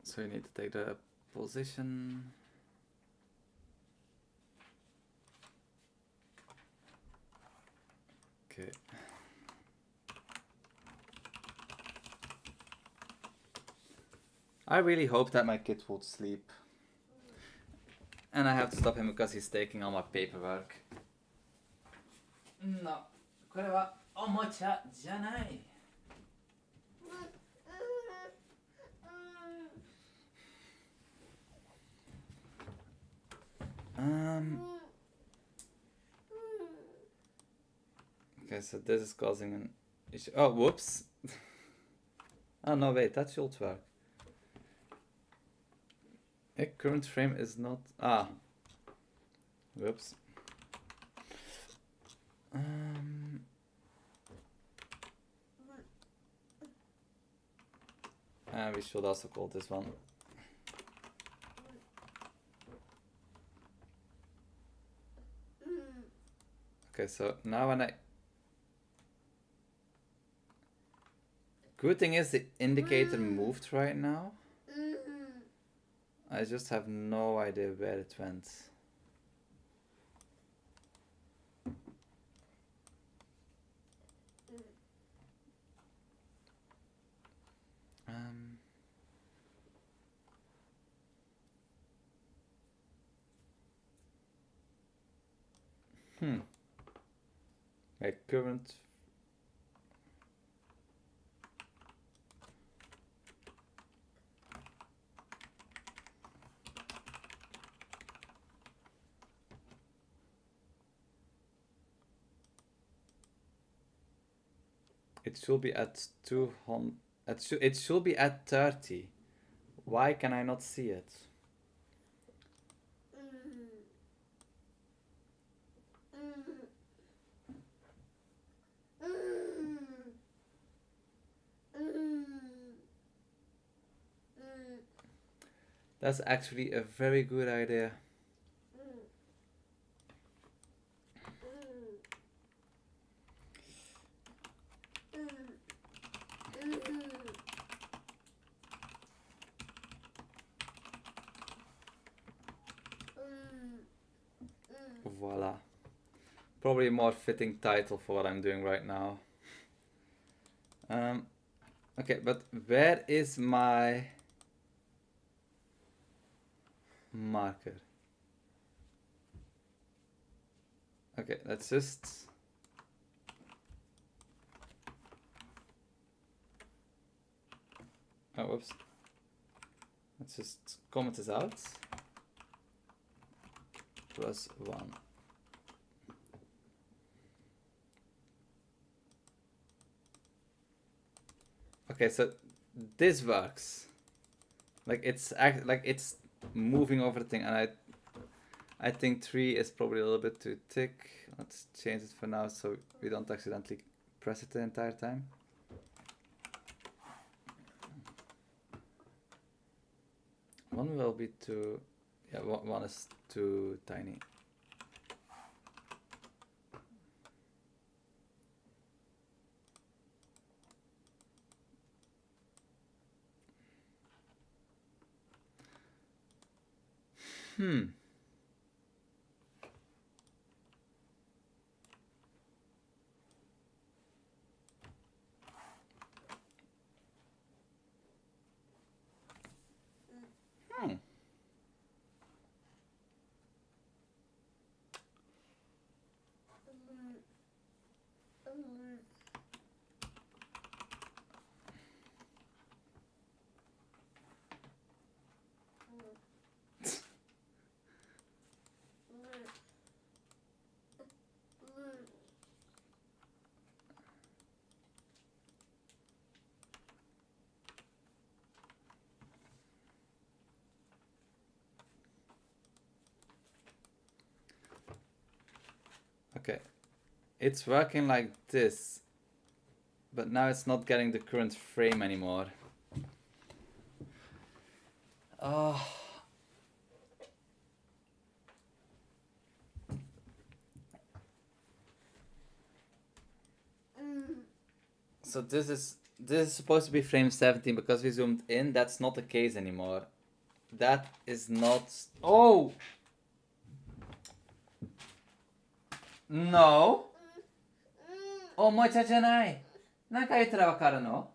So you need to take the position. Okay. I really hope that my kid would sleep. And I have to stop him because he's taking all my paperwork. No, これはおもちゃじゃない。Okay, so this is causing an issue. Oh, whoops. Oh, no, wait, that should work. A current frame is not... Ah. Whoops. And we should also call this one. Okay, so now when I... Good thing is the indicator moved right now. I just have no idea where it went. My current... It should be at 200. It should be at 30. Why can I not see it? That's actually a very good idea. Voila. Probably a more fitting title for what I'm doing right now. Okay, but where is my marker? Okay, let's just... Oh, whoops. Let's just comment this out. +1. Okay, so this works. Like it's moving over the thing, and I think 3 is probably a little bit too thick. Let's change it for now so we don't accidentally press it the entire time. One will be too, yeah, one is too tiny. Okay, it's working like this, but now it's not getting the current frame anymore. Oh. So this is supposed to be frame 17 because we zoomed in. That's not the case anymore. That is not. Oh. No. Oh, moja janai. Nanka yutara wakaru no?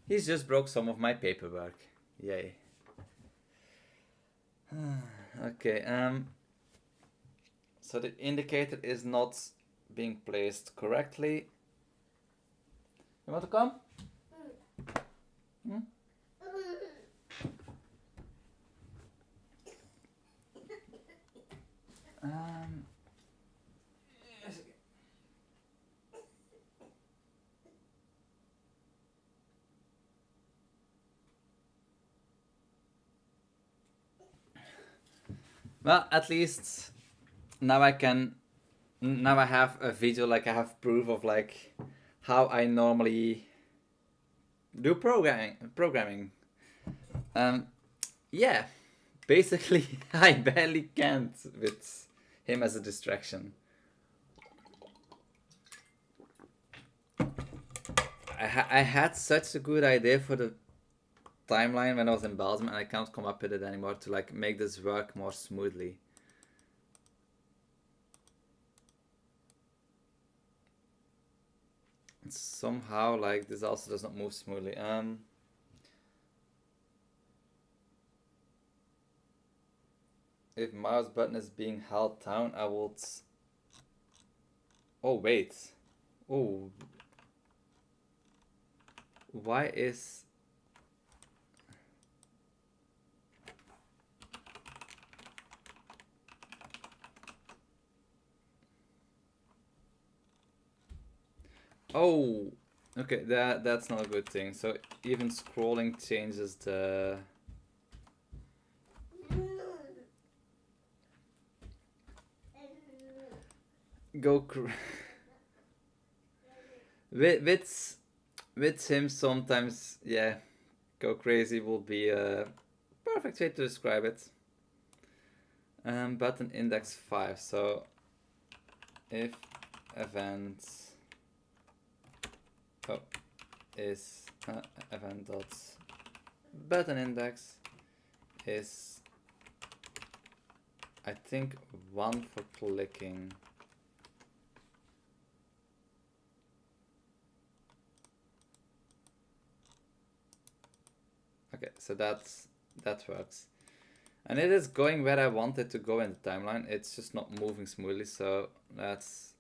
He's just broke some of my paperwork. Yay. Okay. So the indicator is not being placed correctly. You want to come? Hmm? Yes. Well, at least now I have a video, like I have proof of like how I normally do programming. Yeah, basically I barely can't with him as a distraction. I had such a good idea for the timeline when I was in Belgium, and I can't come up with it anymore to like make this work more smoothly. And somehow like this also does not move smoothly. If mouse button is being held down, I would. Oh wait. Oh. Why is. Oh, okay, that's not a good thing. So even scrolling changes the. Go with him sometimes, yeah, go crazy will be a perfect way to describe it. Button index 5. So if event is event dot button index is, I think, 1 for clicking. Okay, so that works. And it is going where I want it to go in the timeline. It's just not moving smoothly, so let's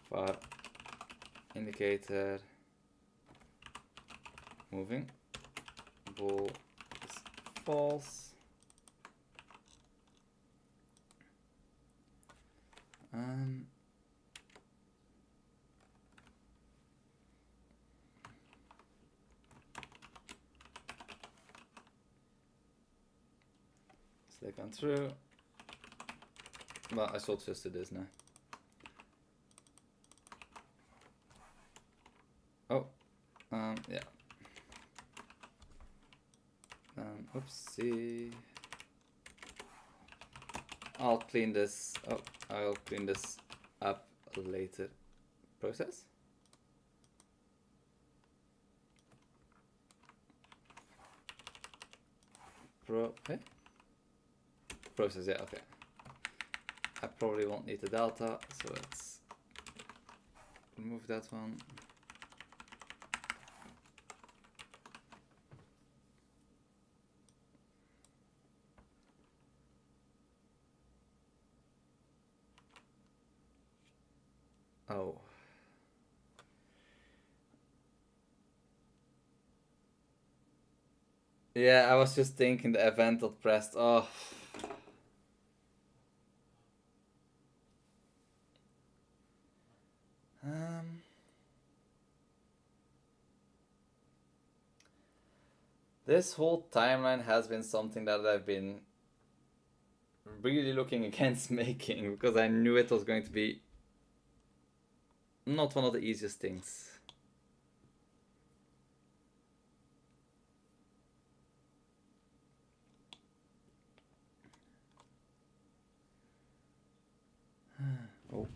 for indicator moving, bool is false. Select on true. Well, I should just do this now. Oh, yeah. Oopsie. I'll clean this. Oh, I'll clean this up later. Process. Process, yeah, okay. I probably won't need the delta, so let's remove that one. Oh. Yeah, I was just thinking the event got pressed. Oh. This whole timeline has been something that I've been really looking against making, because I knew it was going to be not one of the easiest things. Oh.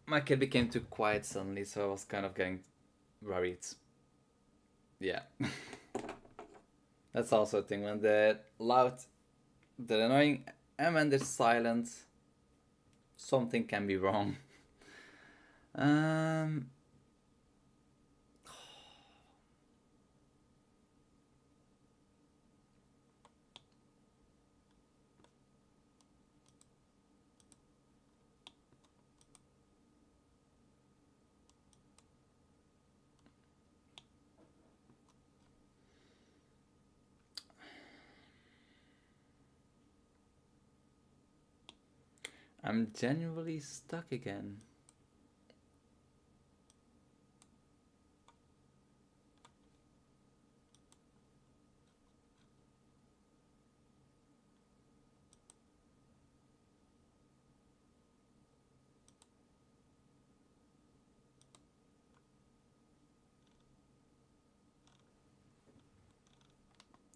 My kid became too quiet suddenly, so I was kind of getting worried. Yeah. That's also a thing, when they're loud, they're annoying, and when they're silent, something can be wrong. I'm genuinely stuck again.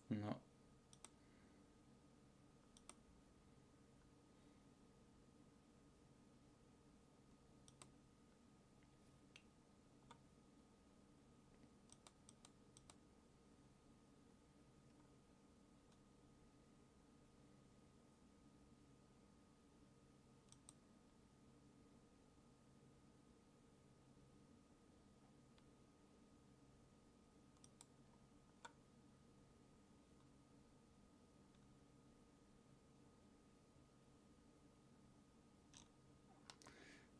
No.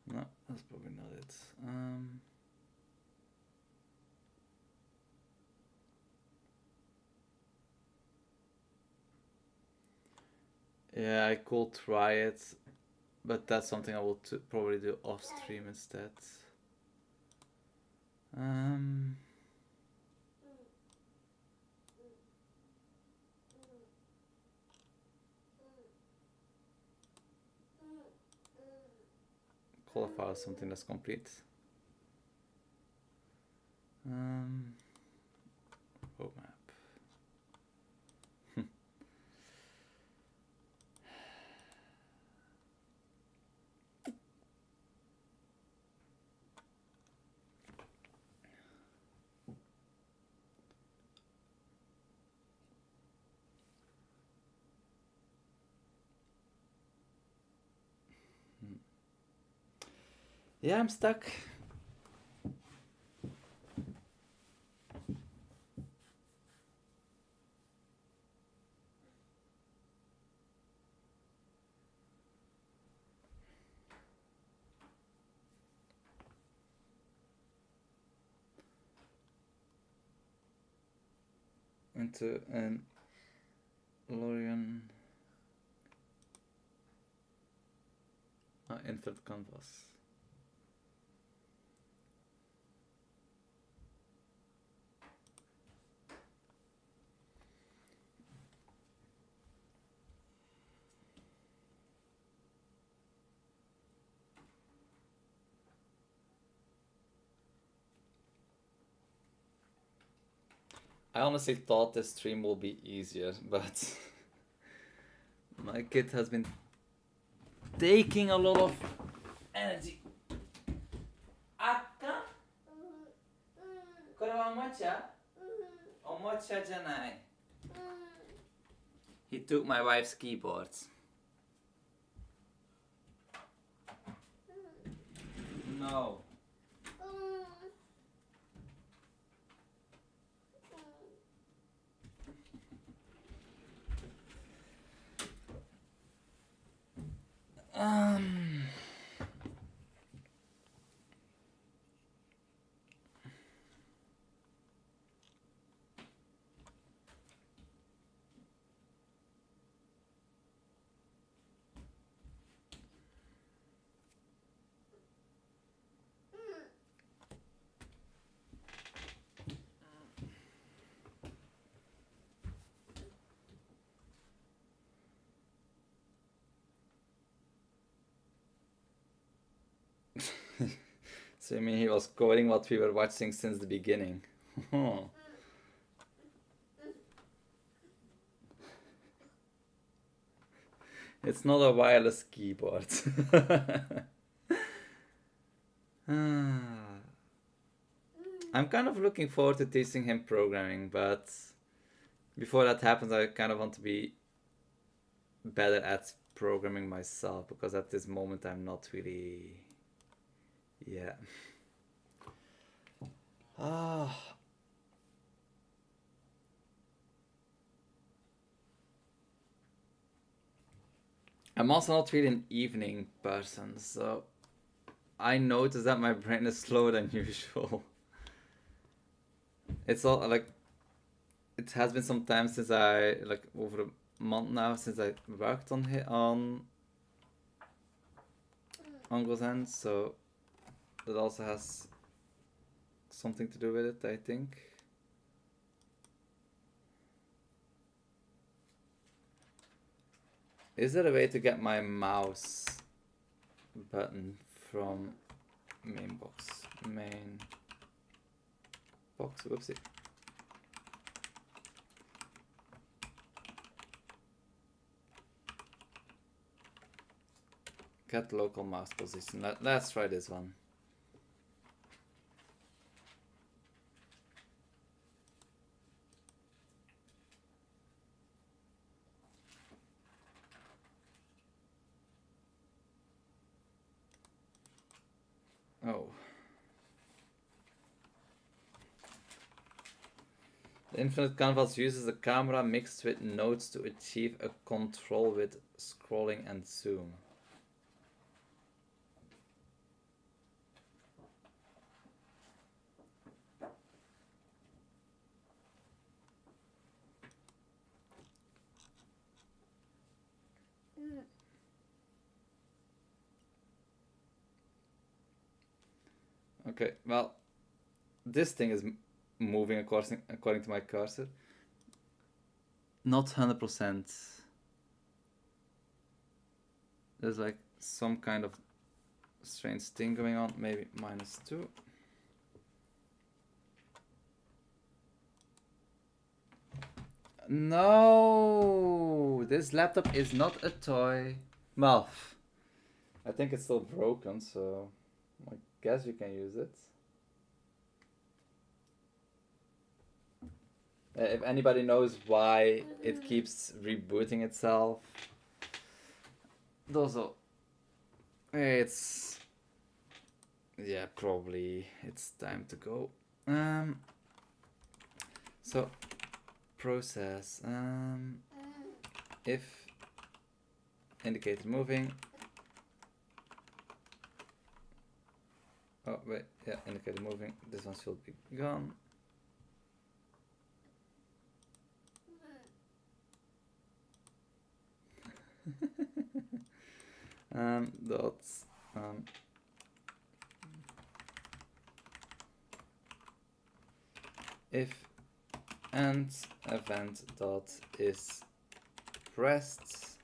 No, that's probably not it. Yeah, I could try it, but that's something I will probably do off stream instead. Qualify something that's complete. Roadmap. Yeah, I'm stuck. into an Lorian infinite canvas. I honestly thought this stream will be easier, but my kid has been taking a lot of energy. Akka? Kora omocha? Omocha janai. He took my wife's keyboards. No. So you mean he was coding what we were watching since the beginning? It's not a wireless keyboard. I'm kind of looking forward to teaching him programming, but before that happens, I kind of want to be better at programming myself, because at this moment I'm not really... Yeah. I'm also not really an evening person, so I notice that my brain is slower than usual. It's all like, it has been some time since I, like over a month now, since I worked on Gozen, so that also has something to do with it, I think. Is there a way to get my mouse button from main box? Main box, whoopsie. Get local mouse position. Let's try this one. Oh. The infinite canvas uses a camera mixed with nodes to achieve a control with scrolling and zoom. Okay, well, this thing is moving according to my cursor. Not 100%. There's like some kind of strange thing going on. Maybe -2. No, this laptop is not a toy. Well, I think it's still broken, so I guess you can use it. If anybody knows why it keeps rebooting itself, also, it's, yeah, probably it's time to go. So process, if indicator moving. Oh wait, yeah, indicator moving. This one should be gone. Dot if end event dot is pressed,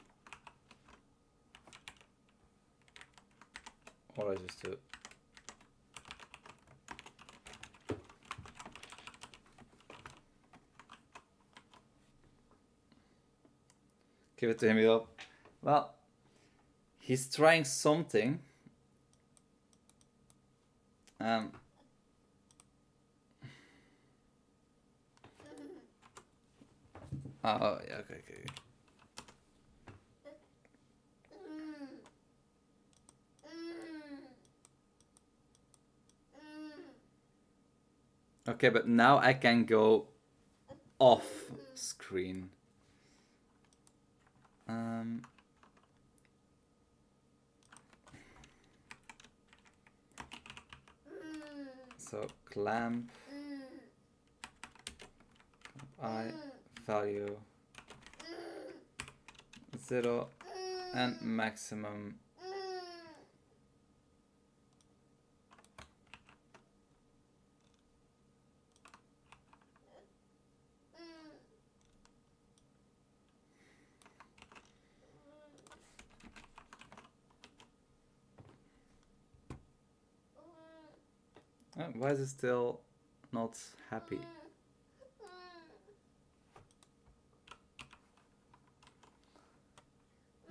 or I just do give it to him up. Well, he's trying something. Oh, yeah, okay. Okay, but now I can go off screen. So clamp I value 0 and maximum why is it still not happy?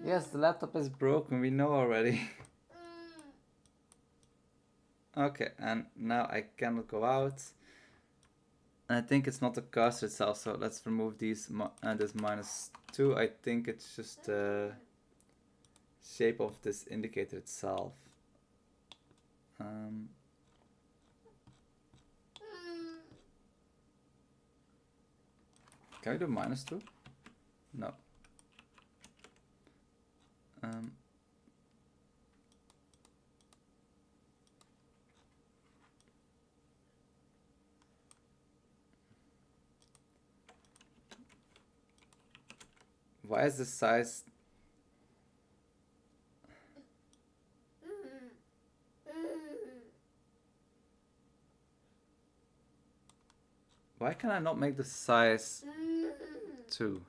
Yes, the laptop is broken, we know already. Okay, and now I cannot go out. And I think it's not the cursor itself, so let's remove these this -2. I think it's just the shape of this indicator itself. Can we do -2? No. Why is the size? Why can I not make the size 2?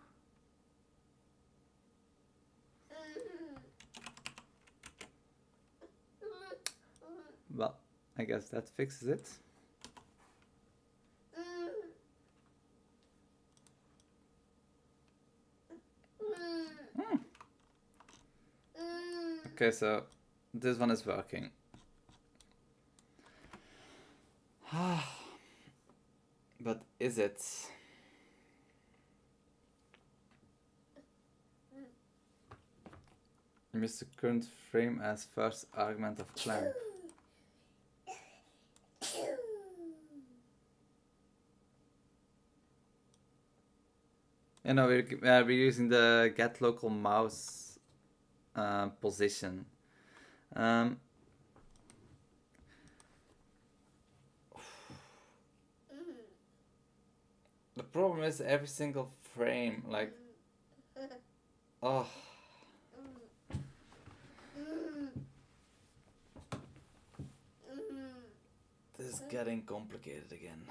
Well, I guess that fixes it. Okay, so this one is working. But is it? Missed the current frame as first argument of clamp. You know, we're using the get local mouse position. The problem is every single frame, like, oh. This is getting complicated again.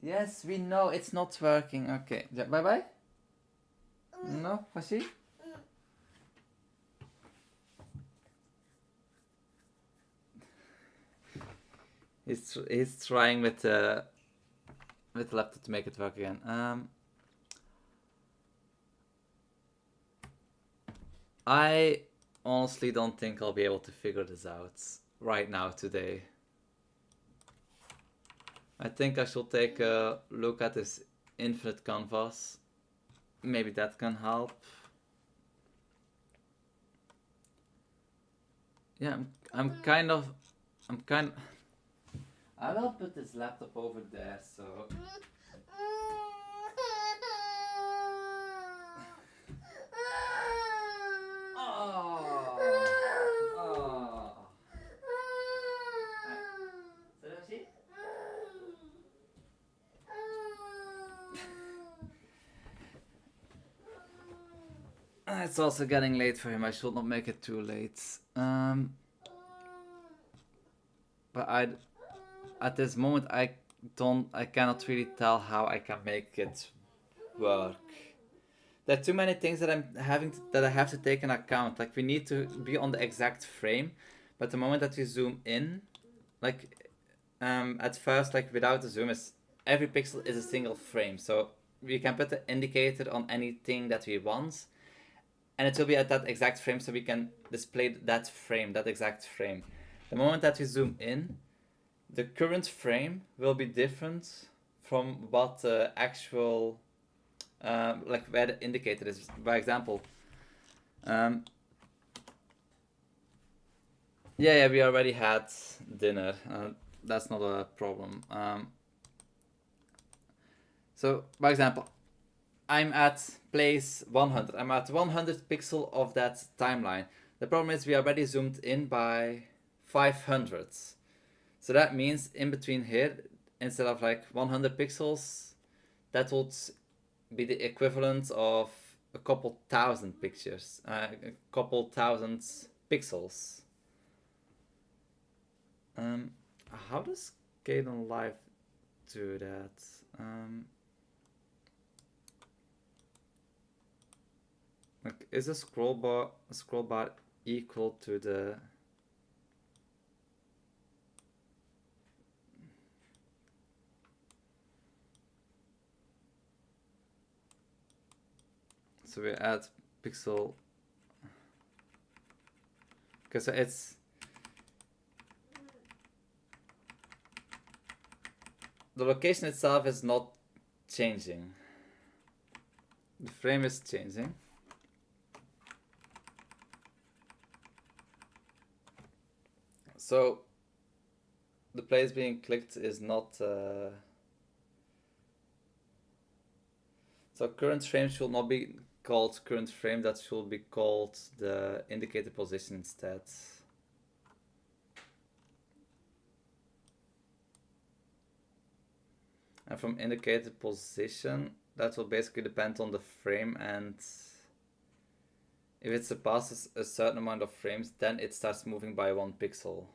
Yes, we know it's not working. Okay, bye bye. No, Fashi? He's trying with the laptop to make it work again. I honestly don't think I'll be able to figure this out right now today. I think I should take a look at this infinite canvas. Maybe that can help. Yeah, I will put this laptop over there, so. It's also getting late for him. I should not make it too late. But at this moment I cannot really tell how I can make it work. There are too many things that that I have to take in account. Like we need to be on the exact frame, but the moment that we zoom in, like at first, like without the zoom, is every pixel is a single frame. So we can put the indicator on anything that we want, and it will be at that exact frame, so we can display that frame, that exact frame. The moment that we zoom in, the current frame will be different from what the actual like where the indicator is. By example, yeah, we already had dinner. That's not a problem. So, by example, I'm at place 100. I'm at 100 pixel of that timeline. The problem is we already zoomed in by 500. So that means in between here, instead of like 100 pixels, that would be the equivalent of a couple thousand pictures, a couple thousand pixels. How does Caden Live do that? Like, is a scroll bar equal to the? So we add pixel. Okay, so it's the location itself is not changing. The frame is changing. So the place being clicked is not. So current frame should not be called current frame. That should be called the indicator position instead. And from indicator position, that will basically depend on the frame, and if it surpasses a certain amount of frames, then it starts moving by 1 pixel.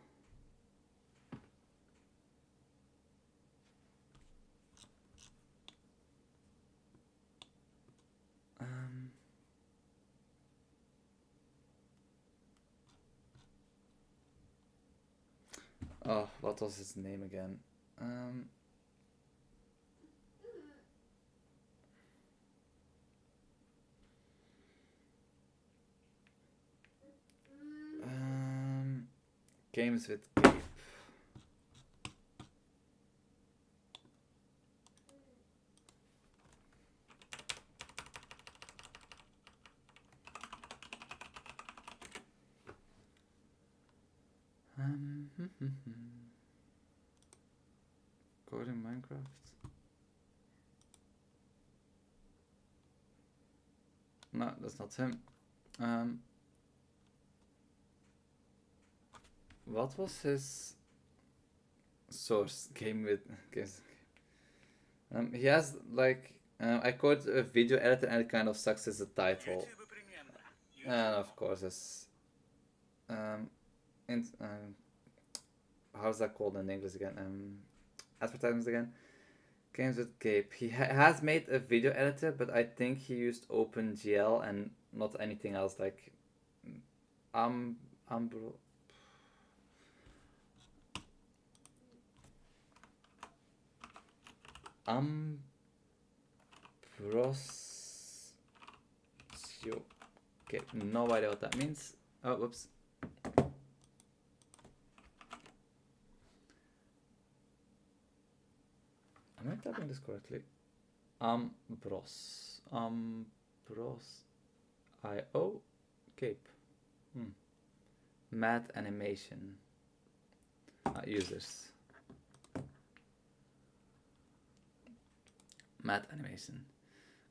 Oh, what was his name again? Games with Gabe. Coding Minecraft. No, that's not him. What was his source? Game with games. He has like I code a video editor and it kind of sucks as a title. And of course it's how's that called in English again? Advertisements again. Games with Gabe. He has made a video editor, but I think he used OpenGL and not anything else like Umbro. Ambrosio. Okay, no idea what that means. Oh, whoops. Am I typing this correctly? Ambros. I.O. Cape. Math animation. Users. Math animation.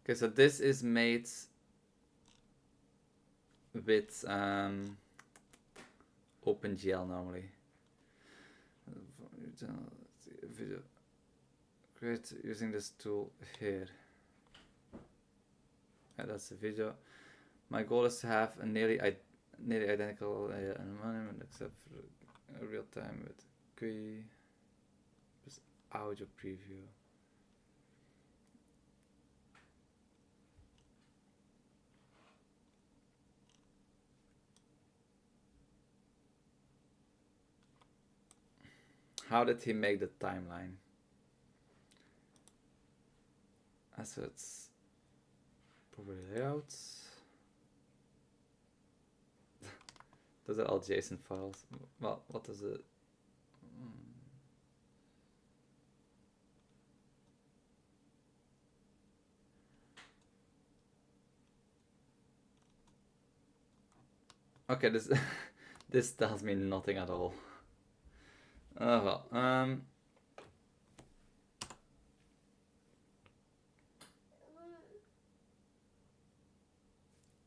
Okay, so this is made with OpenGL normally. Video. Create using this tool here. Yeah, that's the video. My goal is to have a nearly identical environment except for real time with GUI. Just audio preview. How did he make the timeline? Assets, probably layouts. Those are all JSON files. Well, what is it? Okay, this this tells me nothing at all. Oh well.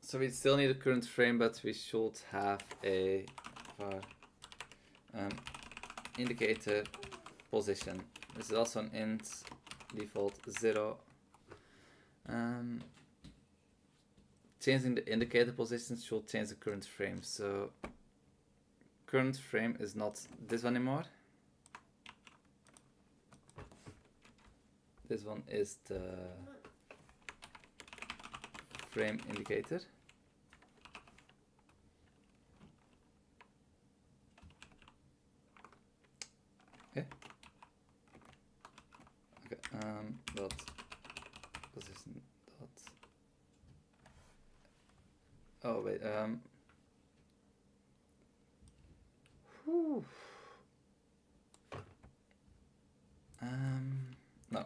So we still need a current frame, but we should have a indicator position. This is also an int default 0. Changing the indicator position should change the current frame. So current frame is not this one anymore. This one is the frame indicator. Okay. Dot position dot. Oh wait. Whew. No.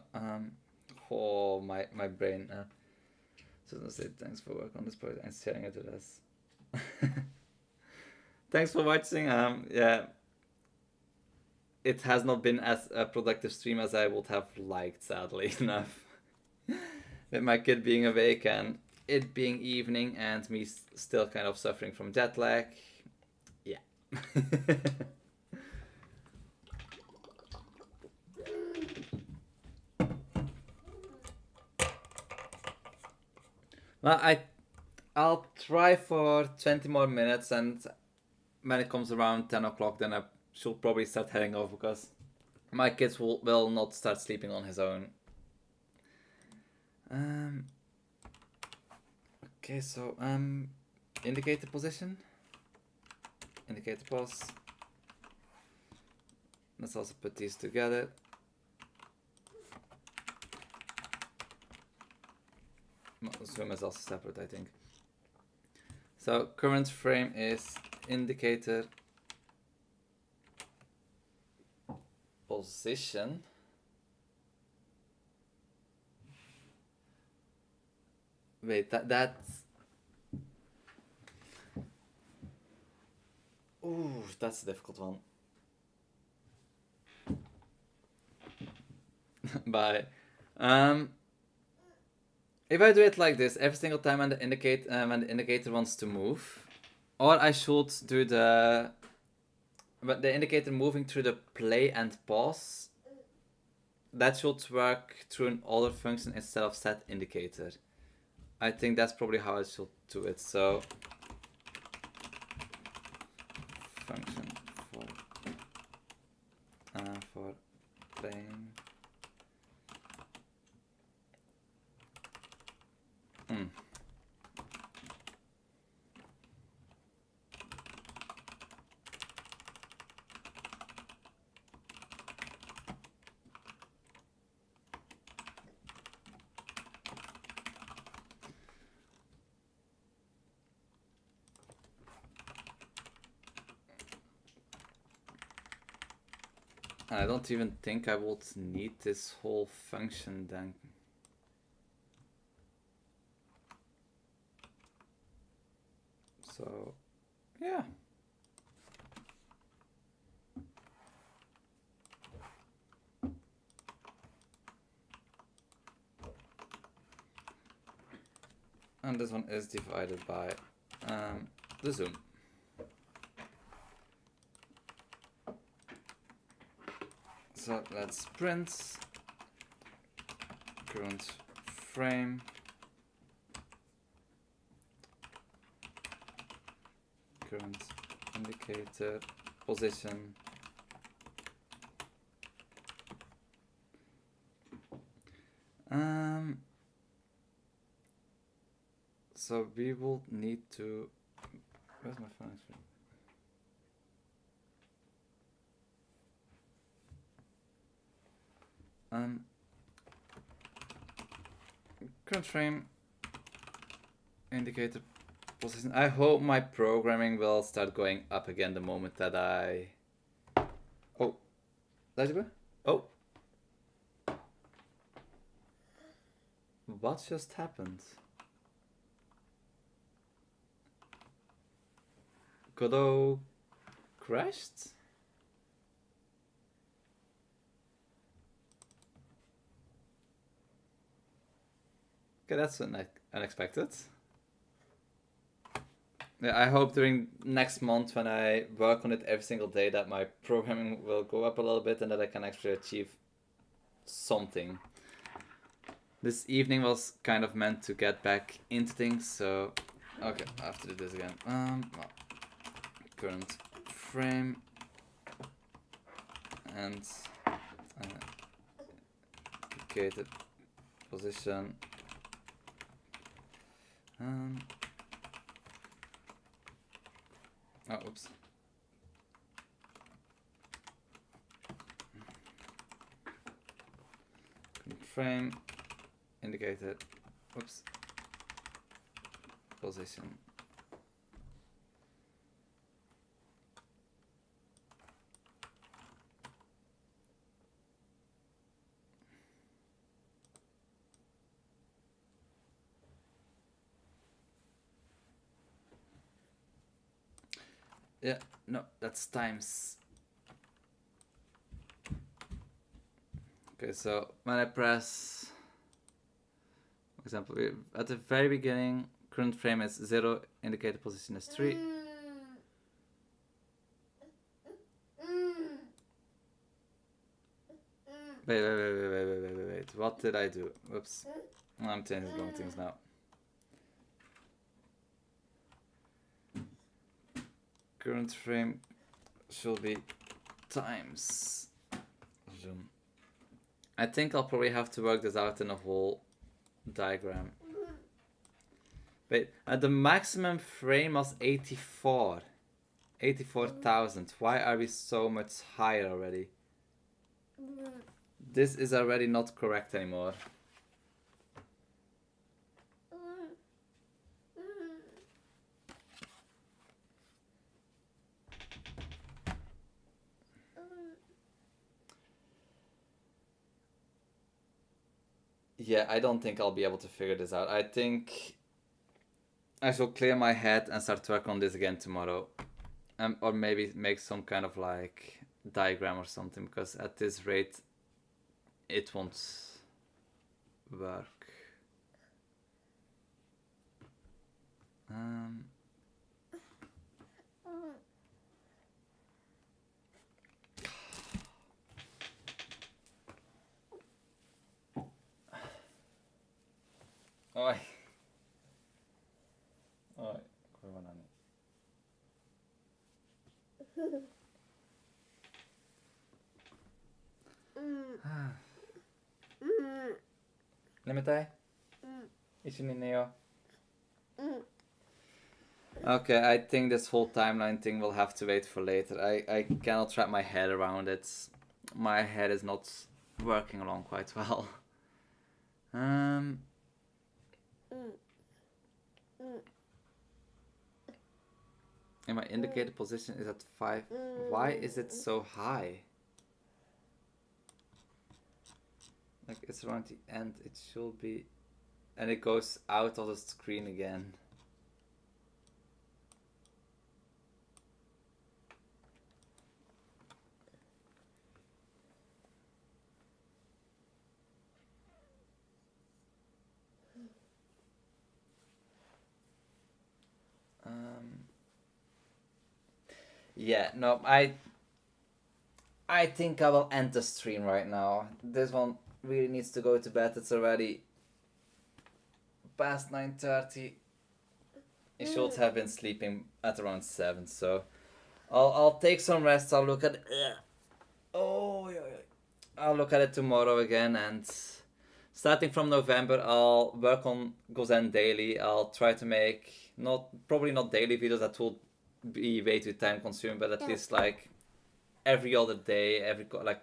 Oh my brain. So I say thanks for work on this project and sharing it with us. Thanks for watching. Yeah. It has not been as a productive stream as I would have liked, sadly enough. With my kid being awake and it being evening and me still kind of suffering from jet lag. Yeah. Well, I'll try for 20 more minutes, and when it comes around 10 o'clock, then I should probably start heading off because my kids will not start sleeping on his own. Okay, so indicator position, indicator pos. Let's also put these together. Swim is also separate, I think. So current frame is indicator position. Wait, that's. Ooh, that's a difficult one. Bye. If I do it like this every single time when the indicator wants to move, or I should do the indicator moving through the play and pause. That should work through an other function instead of set indicator. I think that's probably how I should do it. So function for playing. I don't even think I would need this whole function then. So, yeah. And this one is divided by the zoom. So let's print current frame current indicator position. So we will need to. Where's my phone? Current frame indicator position. I hope my programming will start going up again the moment that I. Oh, that's good. Oh, what just happened? Godot crashed? Okay, that's unexpected. Yeah, I hope during next month when I work on it every single day that my programming will go up a little bit and that I can actually achieve something. This evening was kind of meant to get back into things, so okay, I have to do this again. Well, current frame and indicated position. Oh, oops. Frame indicated. Oops. Position. Yeah, no, that's times. Okay, so when I press, for example, at the very beginning, current frame is 0, indicated position is 3. Wait. What did I do? Whoops. I'm changing wrong things now. Current frame should be times zoom. I think I'll probably have to work this out in a whole diagram. Wait, the maximum frame was 84. 84,000. Why are we so much higher already? This is already not correct anymore. Yeah, I don't think I'll be able to figure this out. I think I shall clear my head and start work on this again tomorrow. Or maybe make some kind of like diagram or something, because at this rate it won't work. Oj. Oj, kurwa na mnie. Lemmetai? Neo. Okay, I think this whole timeline thing will have to wait for later. I cannot wrap my head around it. My head is not working along quite well. And my indicated position is at 5. Why is it so high? Like, it's around the end. It should be... And it goes out of the screen again. Yeah, no, I think I will end the stream right now. This one really needs to go to bed. It's already past 9:30. He should have been sleeping at around 7, so I'll take some rest. I'll look at it. Oh, yeah, yeah. I'll look at it tomorrow again, and starting from November, I'll work on Gozen daily. I'll try to make probably not daily videos, that will be way too time consuming, but at least like every other day, like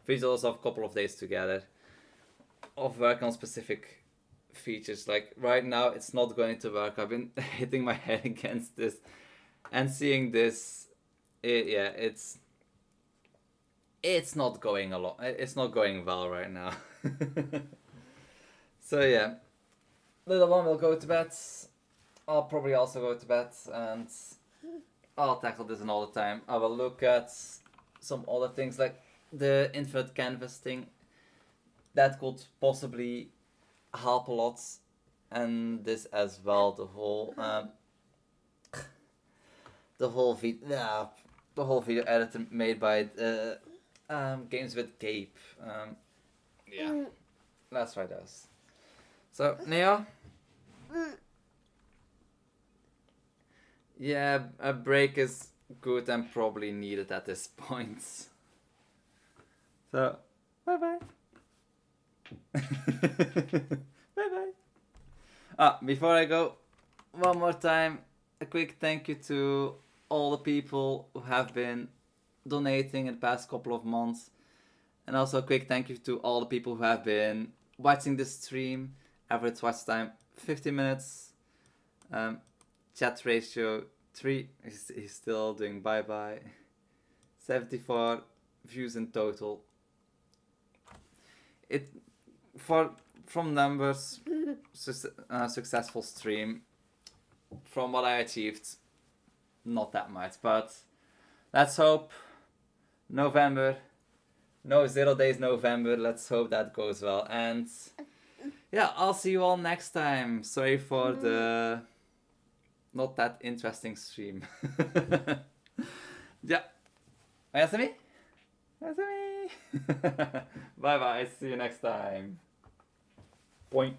videos of a couple of days together of working on specific features. Like right now, it's not going to work. I've been hitting my head against this and seeing this. It's not going along. It's not going well right now. So yeah, little one will go to bed. I'll probably also go to bed, and I'll tackle this another time. I will look at some other things like the infinite canvas thing. That could possibly help a lot, and this as well. The whole video editor made by Games with Gabe. Yeah, let's try those. So Neo. Yeah, a break is good and probably needed at this point. So, bye bye. Bye bye. Before I go, one more time, a quick thank you to all the people who have been donating in the past couple of months. And also a quick thank you to all the people who have been watching this stream. Average watch time 50 minutes. Chat ratio 3. He's still doing bye bye. 74 views in total. From numbers, successful stream. From what I achieved, not that much, but let's hope November. No 0 days November. Let's hope that goes well. And yeah, I'll see you all next time. Sorry for the not that interesting stream. Yeah. Oyasumi? Oyasumi. Bye bye. See you next time. Point.